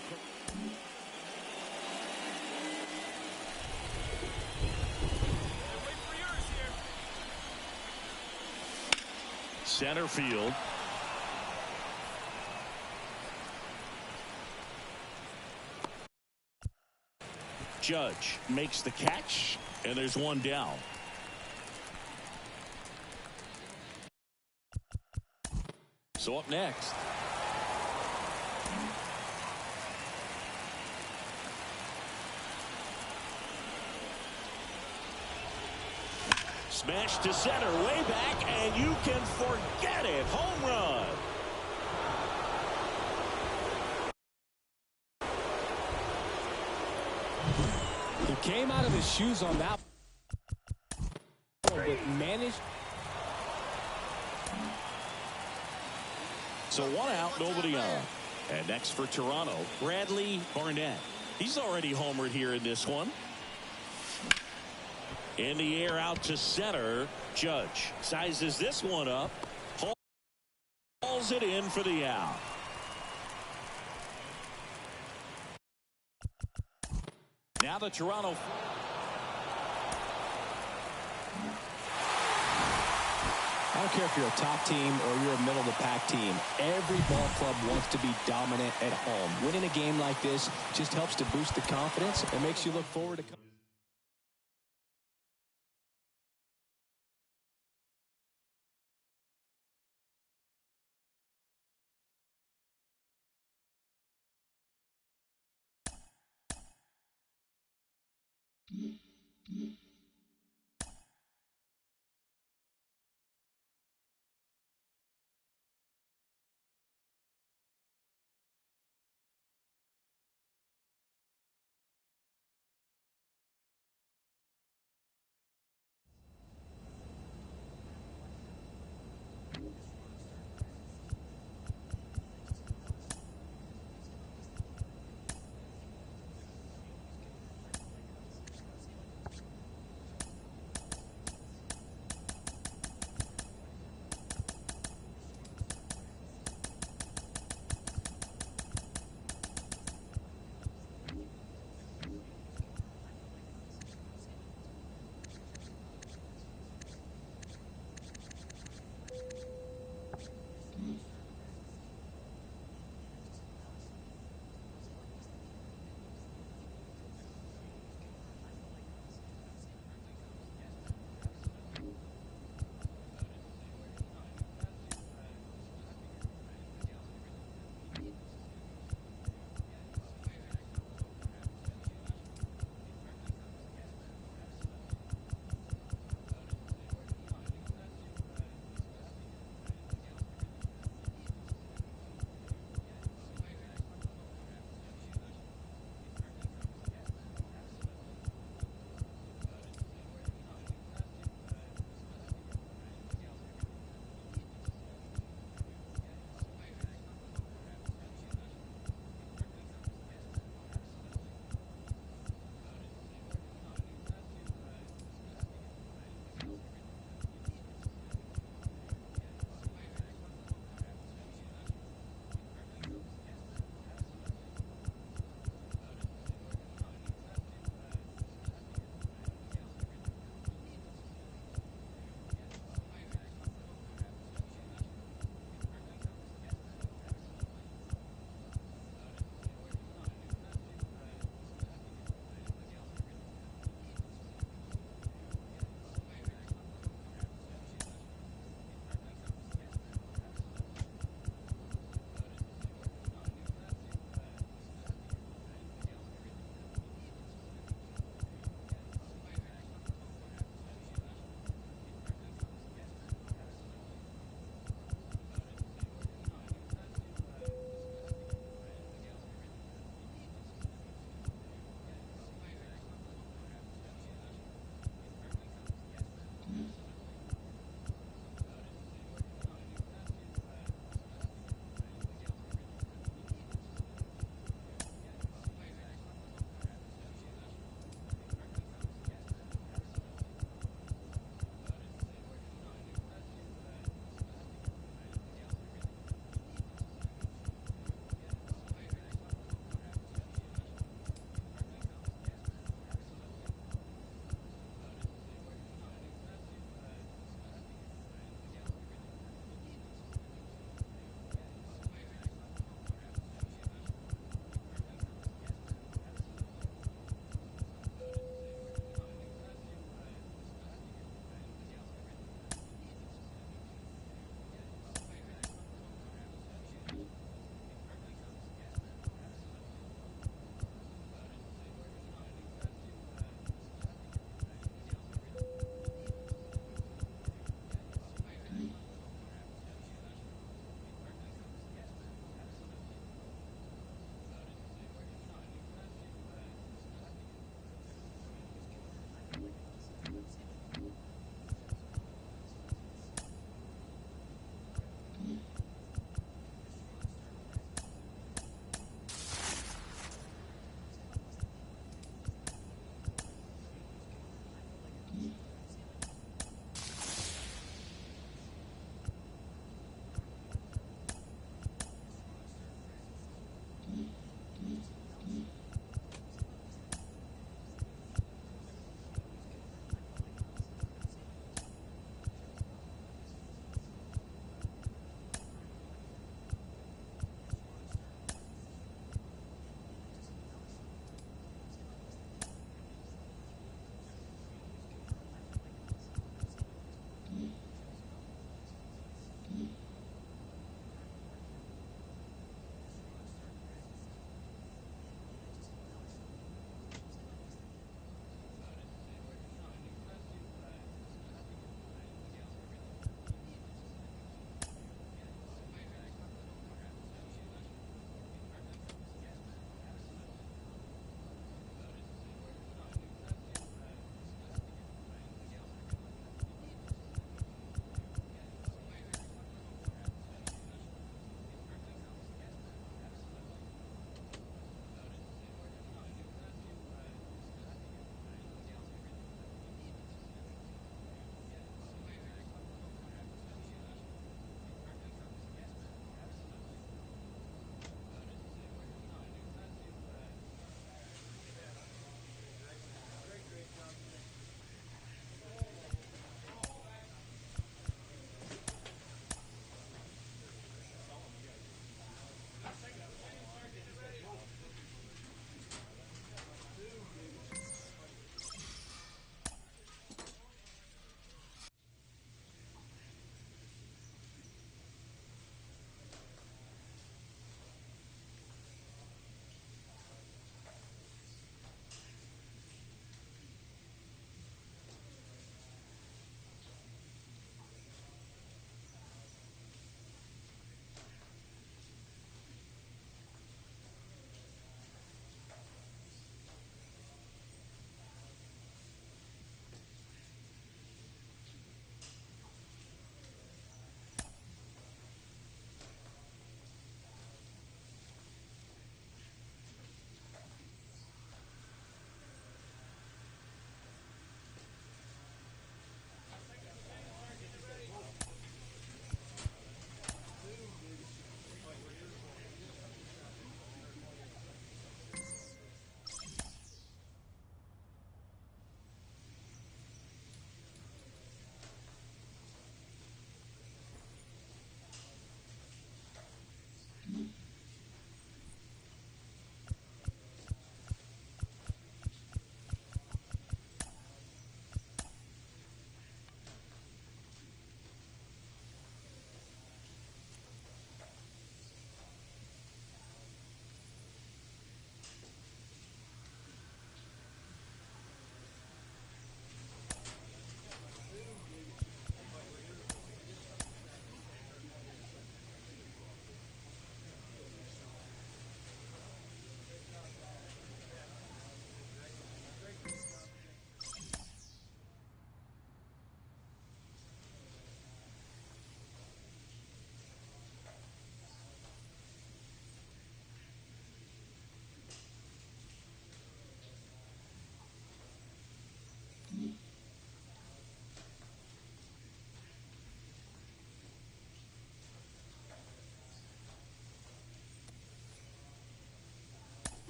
for yours here. Center field. Judge makes the catch, and there's one down. So up next. Smash to center, way back, and you can forget it. Home run. He came out of his shoes on that, but managed. So one out, nobody on. And next for Toronto, Bradley Barnett. He's already homered here in this one. In the air out to center. Judge sizes this one up. Hauls it in for the out. Now the Toronto. I don't care if you're a top team or you're a middle-of-the-pack team. Every ball club wants to be dominant at home. Winning a game like this just helps to boost the confidence and makes you look forward to.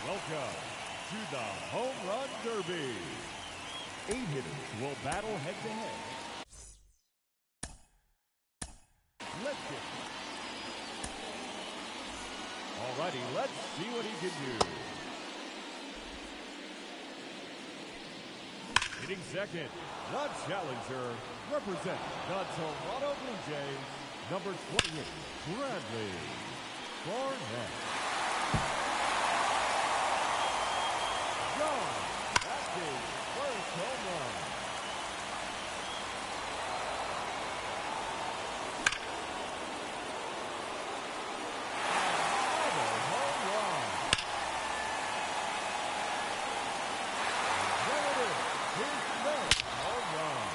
Welcome to the Home Run Derby. 8 hitters will battle head-to-head. Let's get it. Alrighty, let's see what he can do. Hitting second, the challenger, representing the Toronto Blue Jays, number 28, Bradley Barnett. John, that's his first home run. Another home run. There it is, his third home run.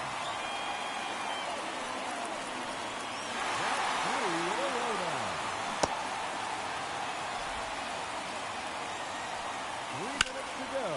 That's 3 in a row now. 3 minutes to go.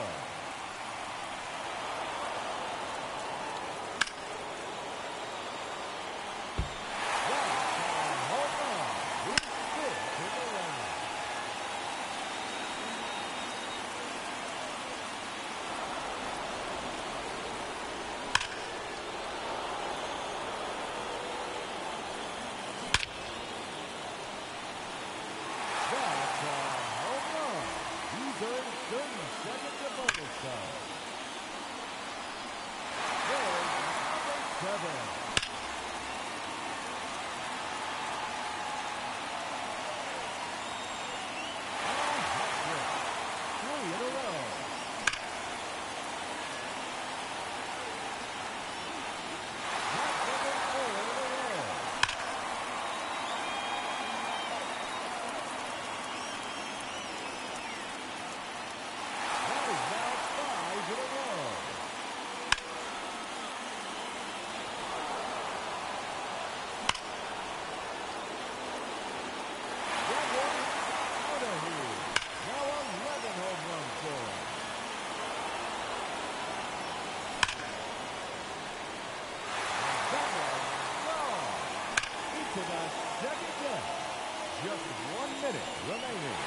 Just 1 minute remaining.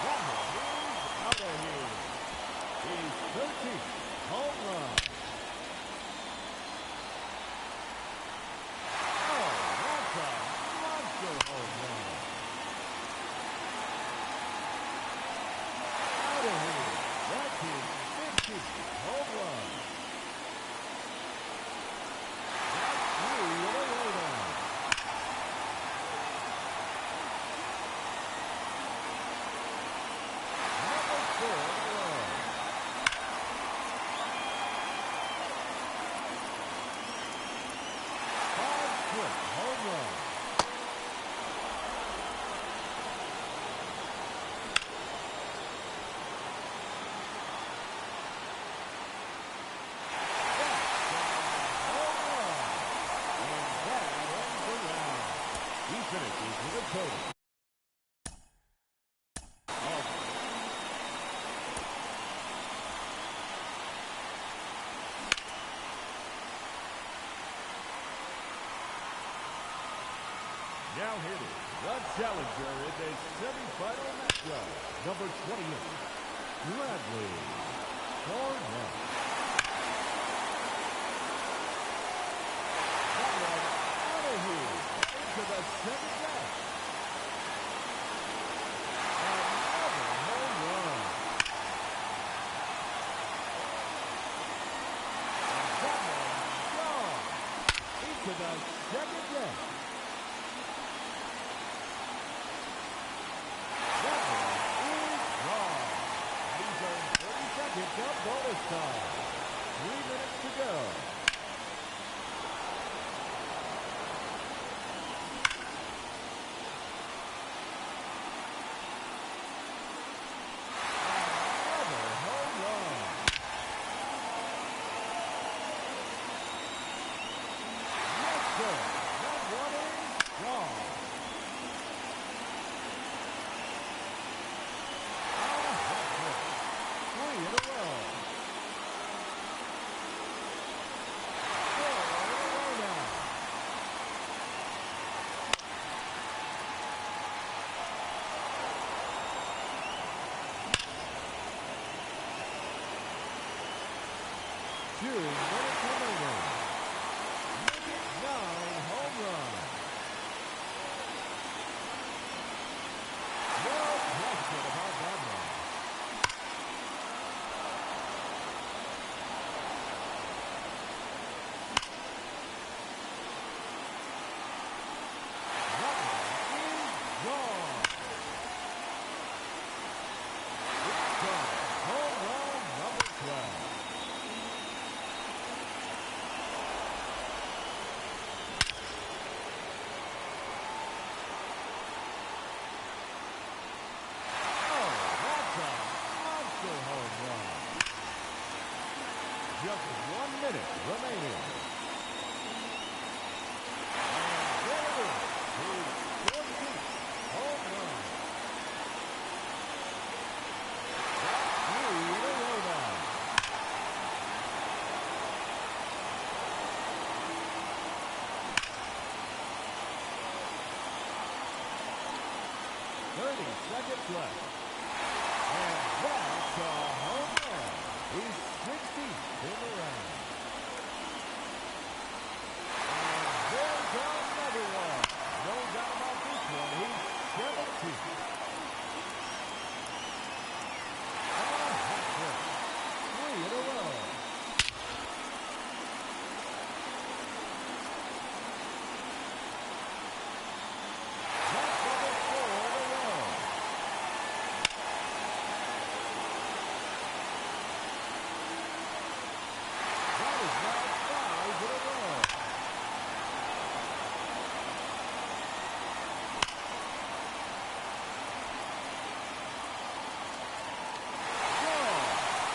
That one is out of here. His 13th home run. Oh, that's a monster home run. Out of here. That's his 15th home run. That's 3 in a row now. Finishes with a total. Now hitting the challenger in this semifinal matchup, number 28, Bradley Barnett. That one out of here into the second deck. Another home run. And that one gone into the second deck. That one is gone. He's earned 30 seconds of bonus time. 3 minutes to go. 2 minutes remaining. 9 home run. No question about that one. That one is gone. It's gone. Home run number 12. Just 1 minute remaining. And there it is. His 14th home run. That's 3 in a row now. Seconds left. And that's a home run. He's 16th in the round. And there's another one. No doubt about this one. He's 17th. And a hat trick. 3 in a row. That's number 4 in a row. That is now 5 in a row.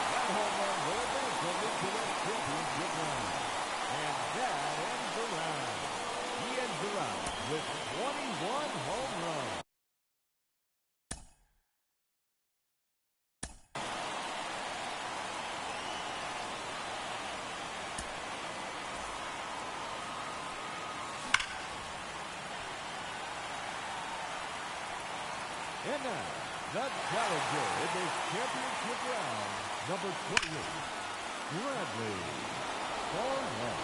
That home run will advance them into the championship round. And that ends the round. He ends the round with 21 home runs. And now, the challenger in this championship round, number 28, Bradley Barnett.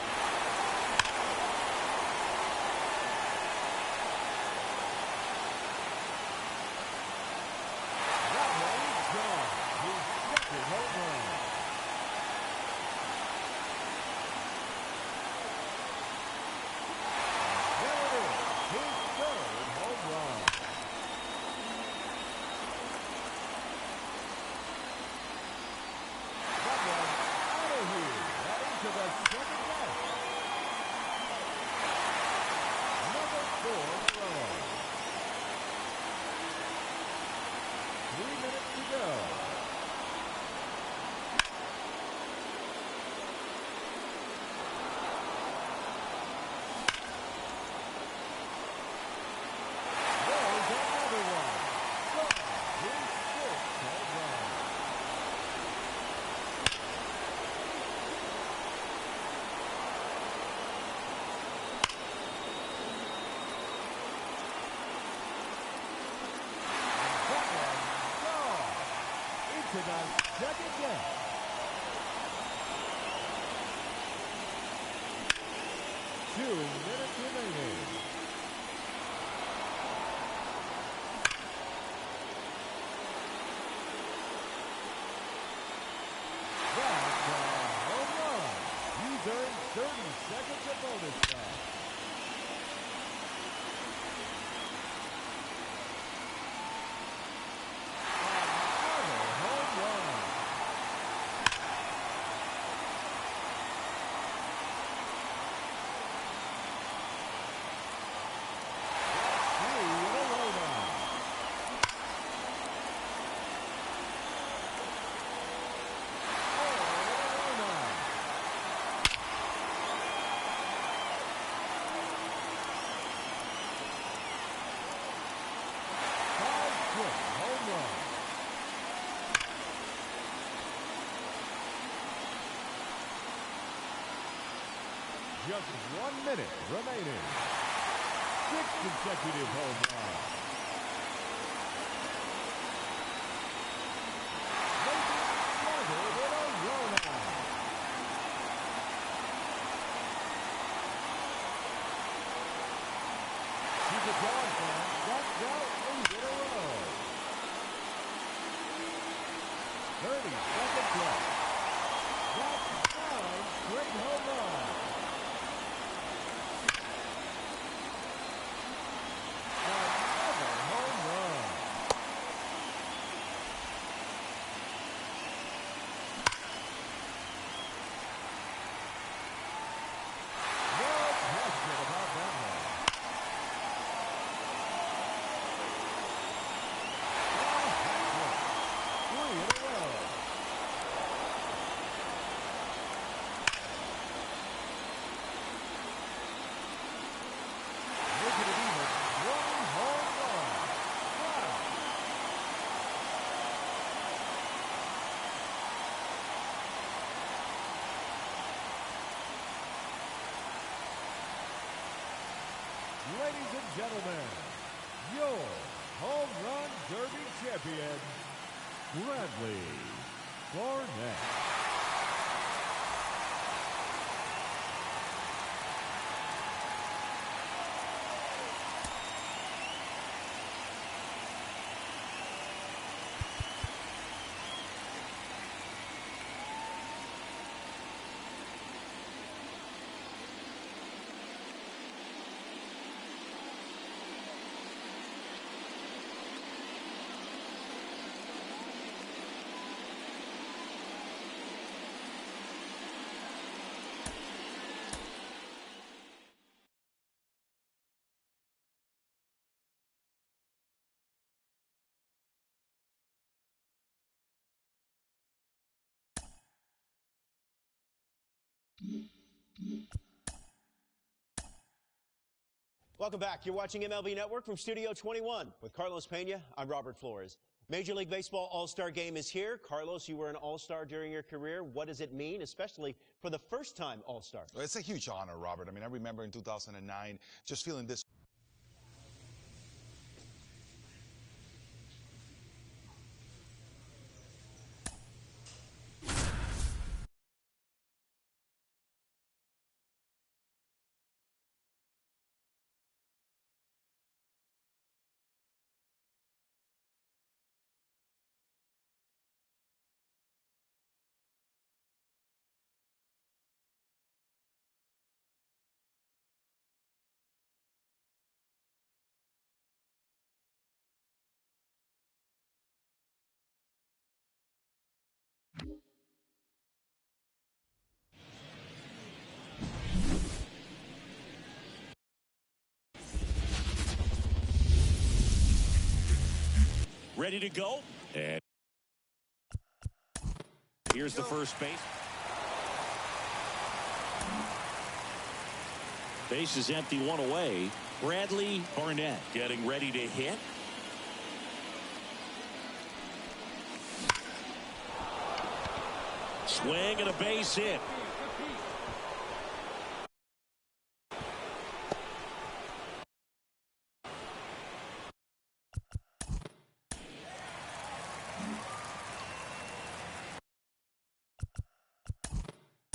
That one is gone. His second home run. There it is, his third home run. That one out of here, and into the second half. Number 4 in a row. 3 minutes to go. There's another one. His 6th home run. That one gone into the second half. 2 minutes remaining. That's a home run. He's earned 30 seconds of bonus time. Another home run. That's 3 in a row now. Just 1 minute remaining. 6 consecutive home runs. Making 7 in a row now. 30-second play. That's 9 straight home runs. Another home run. No question about that one. Three in a row. Making it even. One home run. Wow. Ladies and gentlemen, your home run derby champion, Bradley Barnett. Welcome back. You're watching MLB Network from Studio 21 with Carlos Pena. I'm Robert Flores. Major League Baseball All-Star Game is here. Carlos, you were an All-Star during your career. What does it mean, especially for the first-time All-Star? Well, it's a huge honor, Robert. I mean, I remember in 2009 just feeling this. Ready to go. And here's the first base. Base is empty, one away. Bradley Barnett getting ready to hit. Swing and a base hit.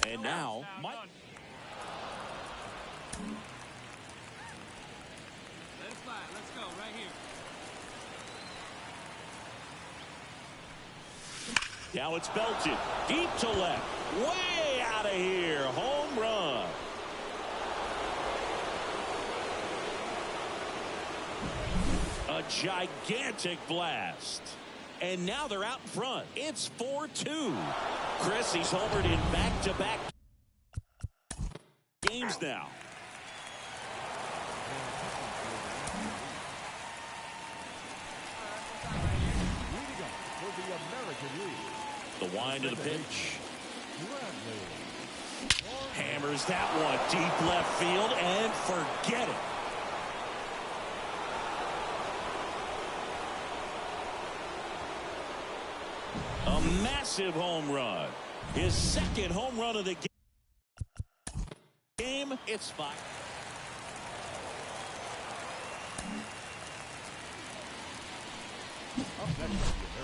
And now, Mike. Let it fly. Let's go right here. Now it's belted. Deep to left. Way out of here. Home run. A gigantic blast. And now they're out in front. It's 4-2. Chris, he's homered in back-to-back games now. The wind of the pitch. Hammers that one deep left field and forget it. A massive home run. His second home run of the game. It's 5.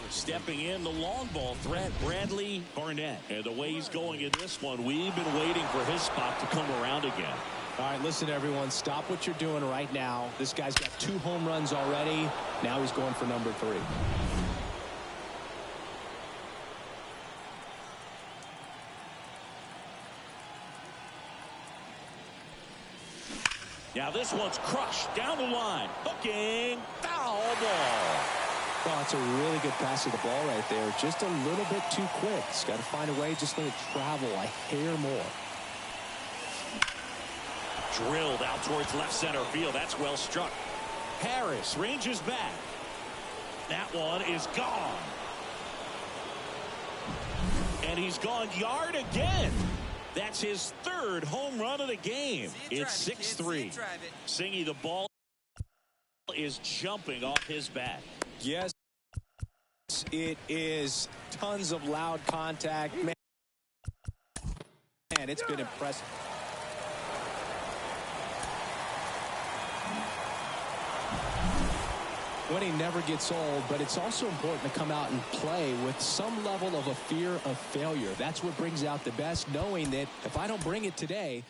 Stepping in, the long ball threat, Bradley Barnett. And the way he's going in this one, we've been waiting for his spot to come around again. All right, listen, everyone. Stop what you're doing right now. This guy's got 2 home runs already. Now he's going for number 3. Now this one's crushed down the line. Hooking. Foul ball. Well, it's a really good pass to the ball right there. Just a little bit too quick. It's got to find a way. Just let it travel a hair more. Drilled out towards left center field. That's well struck. Harris ranges back. That one is gone. And he's gone yard again. That's his third home run of the game. It's 6-3. Singy, the ball is jumping off his bat. Yes, it is. Tons of loud contact. Man, it's been impressive. Winning never gets old, but it's also important to come out and play with some level of a fear of failure. That's what brings out the best, knowing that if I don't bring it today,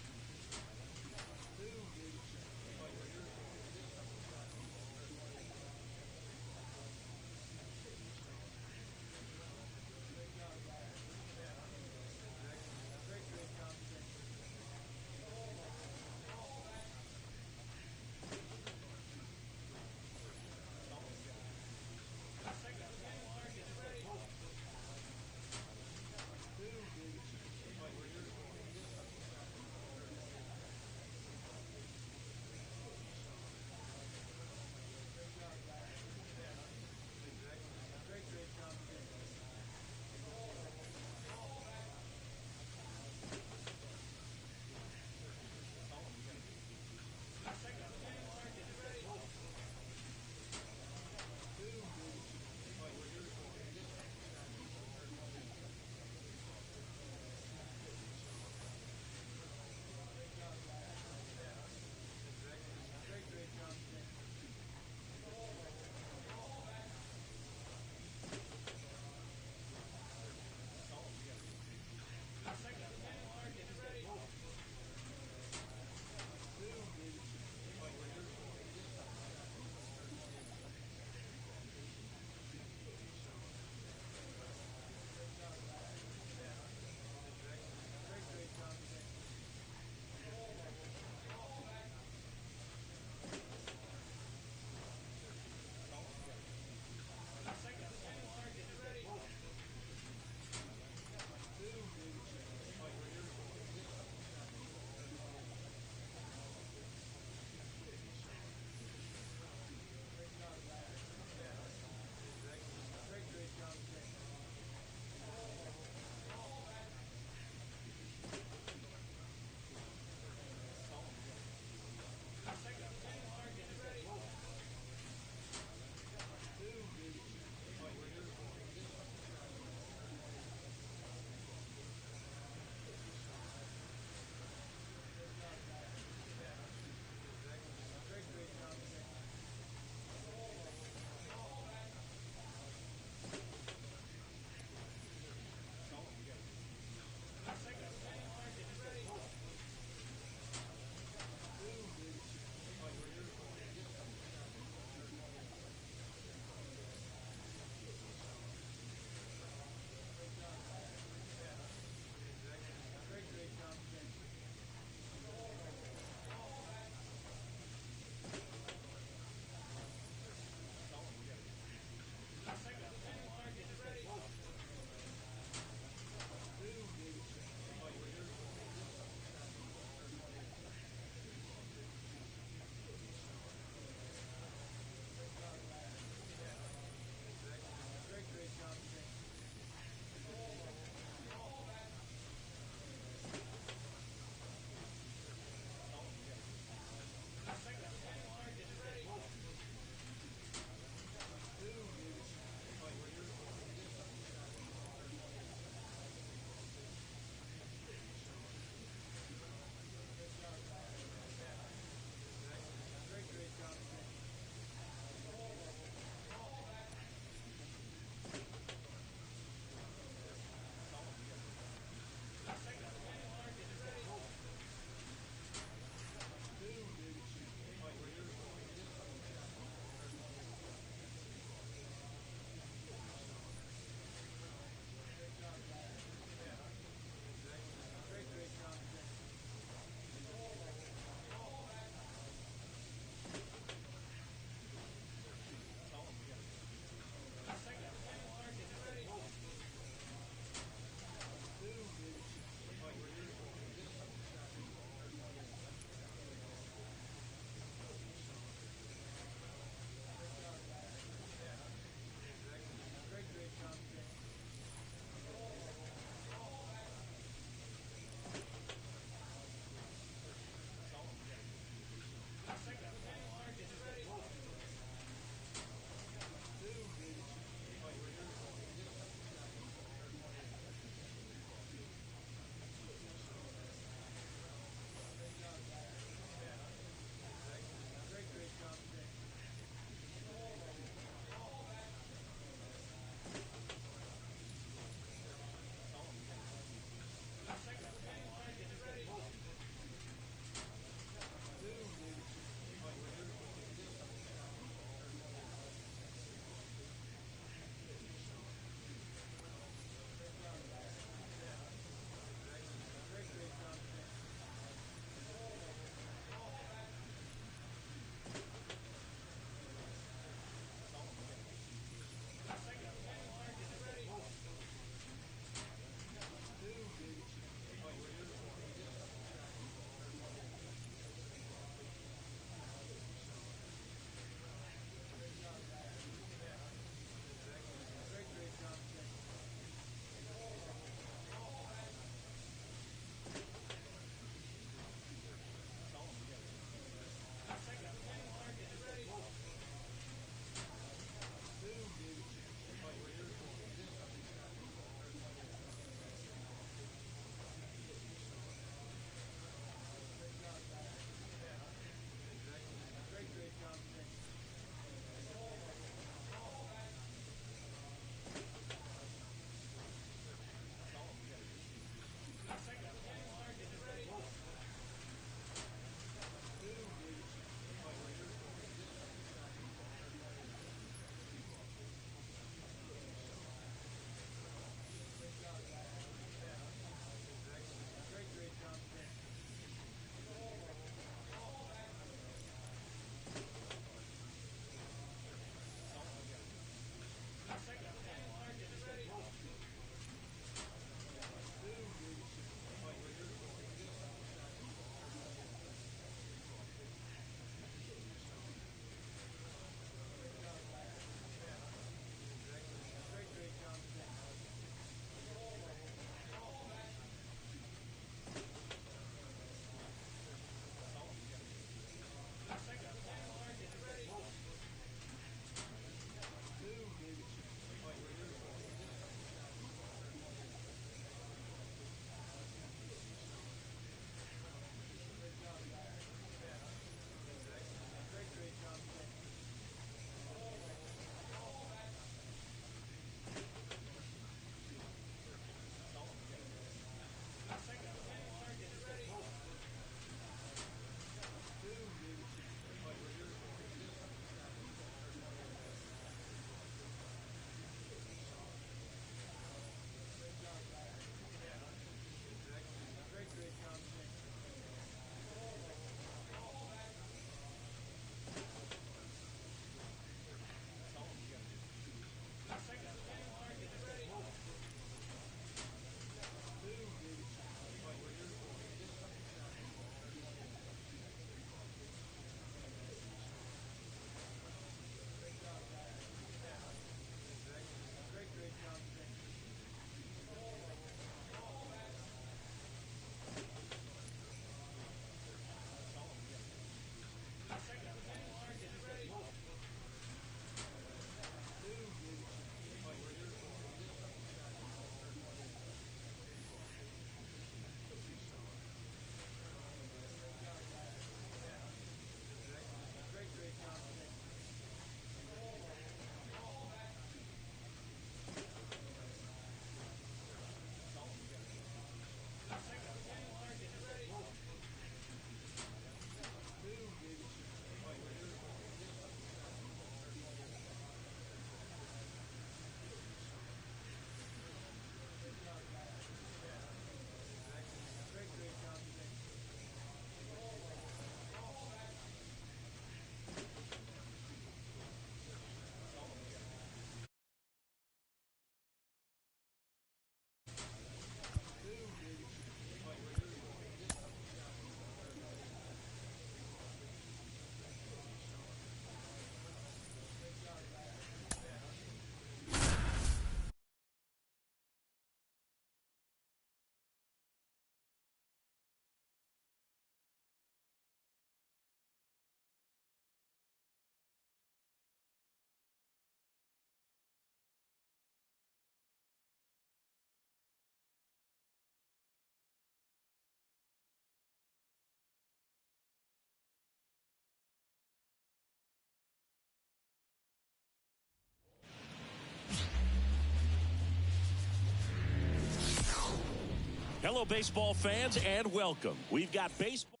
Hello, baseball fans, and welcome. We've got baseball.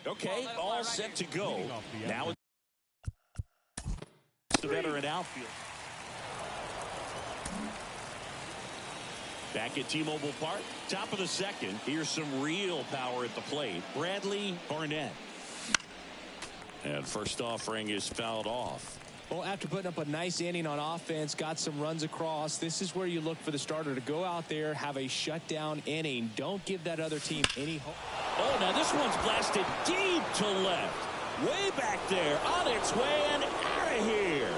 Okay, all set to go. Now it's the veteran outfield. Back at T-Mobile Park, top of the second. Here's some real power at the plate. Bradley Barnett. And first offering is fouled off. Well, after putting up a nice inning on offense, got some runs across, this is where you look for the starter to go out there, have a shutdown inning. Don't give that other team any hope. Oh, now this one's blasted deep to left. Way back there, on its way and out of here.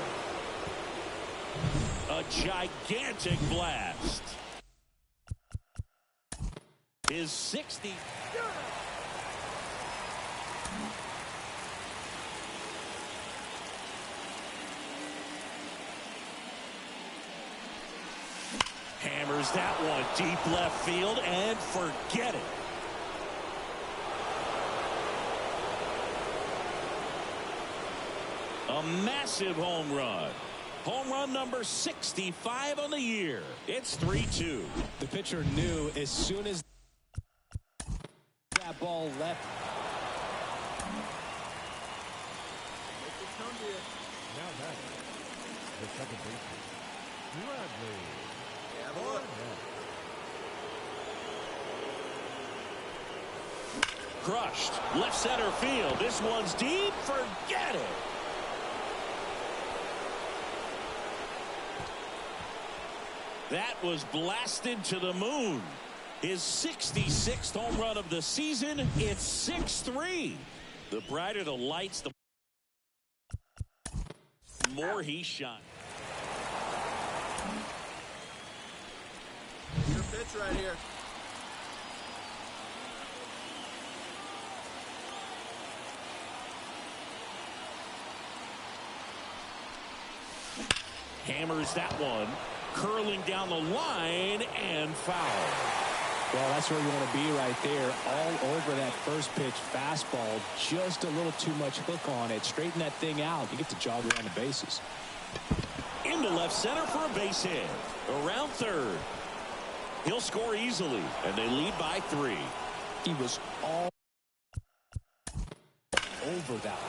A gigantic blast. His 60. Hammers that one deep left field and forget it. A massive home run. Home run number 65 on the year. It's 3-2. The pitcher knew as soon as that ball left. Now that the second baseman, Bradley. Crushed. Left center field. This one's deep. Forget it. That was blasted to the moon. His 66th home run of the season. It's 6-3. The brighter the lights, the more he shines. Your pitch right here. Hammers that one. Curling down the line and foul. Well, that's where you want to be right there. All over that first pitch fastball. Just a little too much hook on it. Straighten that thing out. You get to jog around the bases. Into left center for a base hit. Around third. He'll score easily, and they lead by 3. He was all over that.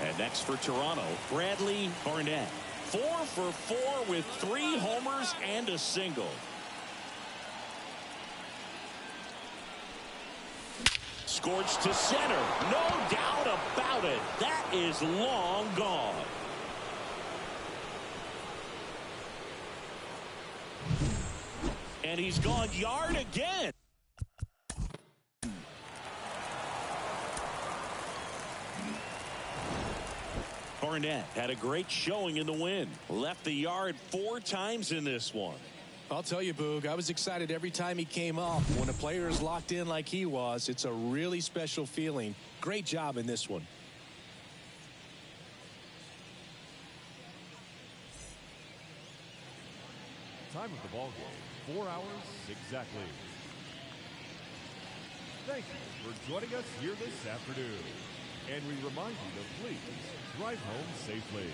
And next for Toronto, Bradley Barnett. 4 for 4 with 3 homers and a single. Scorched to center. No doubt about it. That is long gone. And he's gone yard again. Barnett had a great showing in the win. Left the yard 4 times in this one. I'll tell you, Boog, I was excited every time he came up. When a player is locked in like he was, it's a really special feeling. Great job in this one. Time of the ball game, 4 hours exactly. Thank you for joining us here this afternoon. And we remind you to please drive home safely.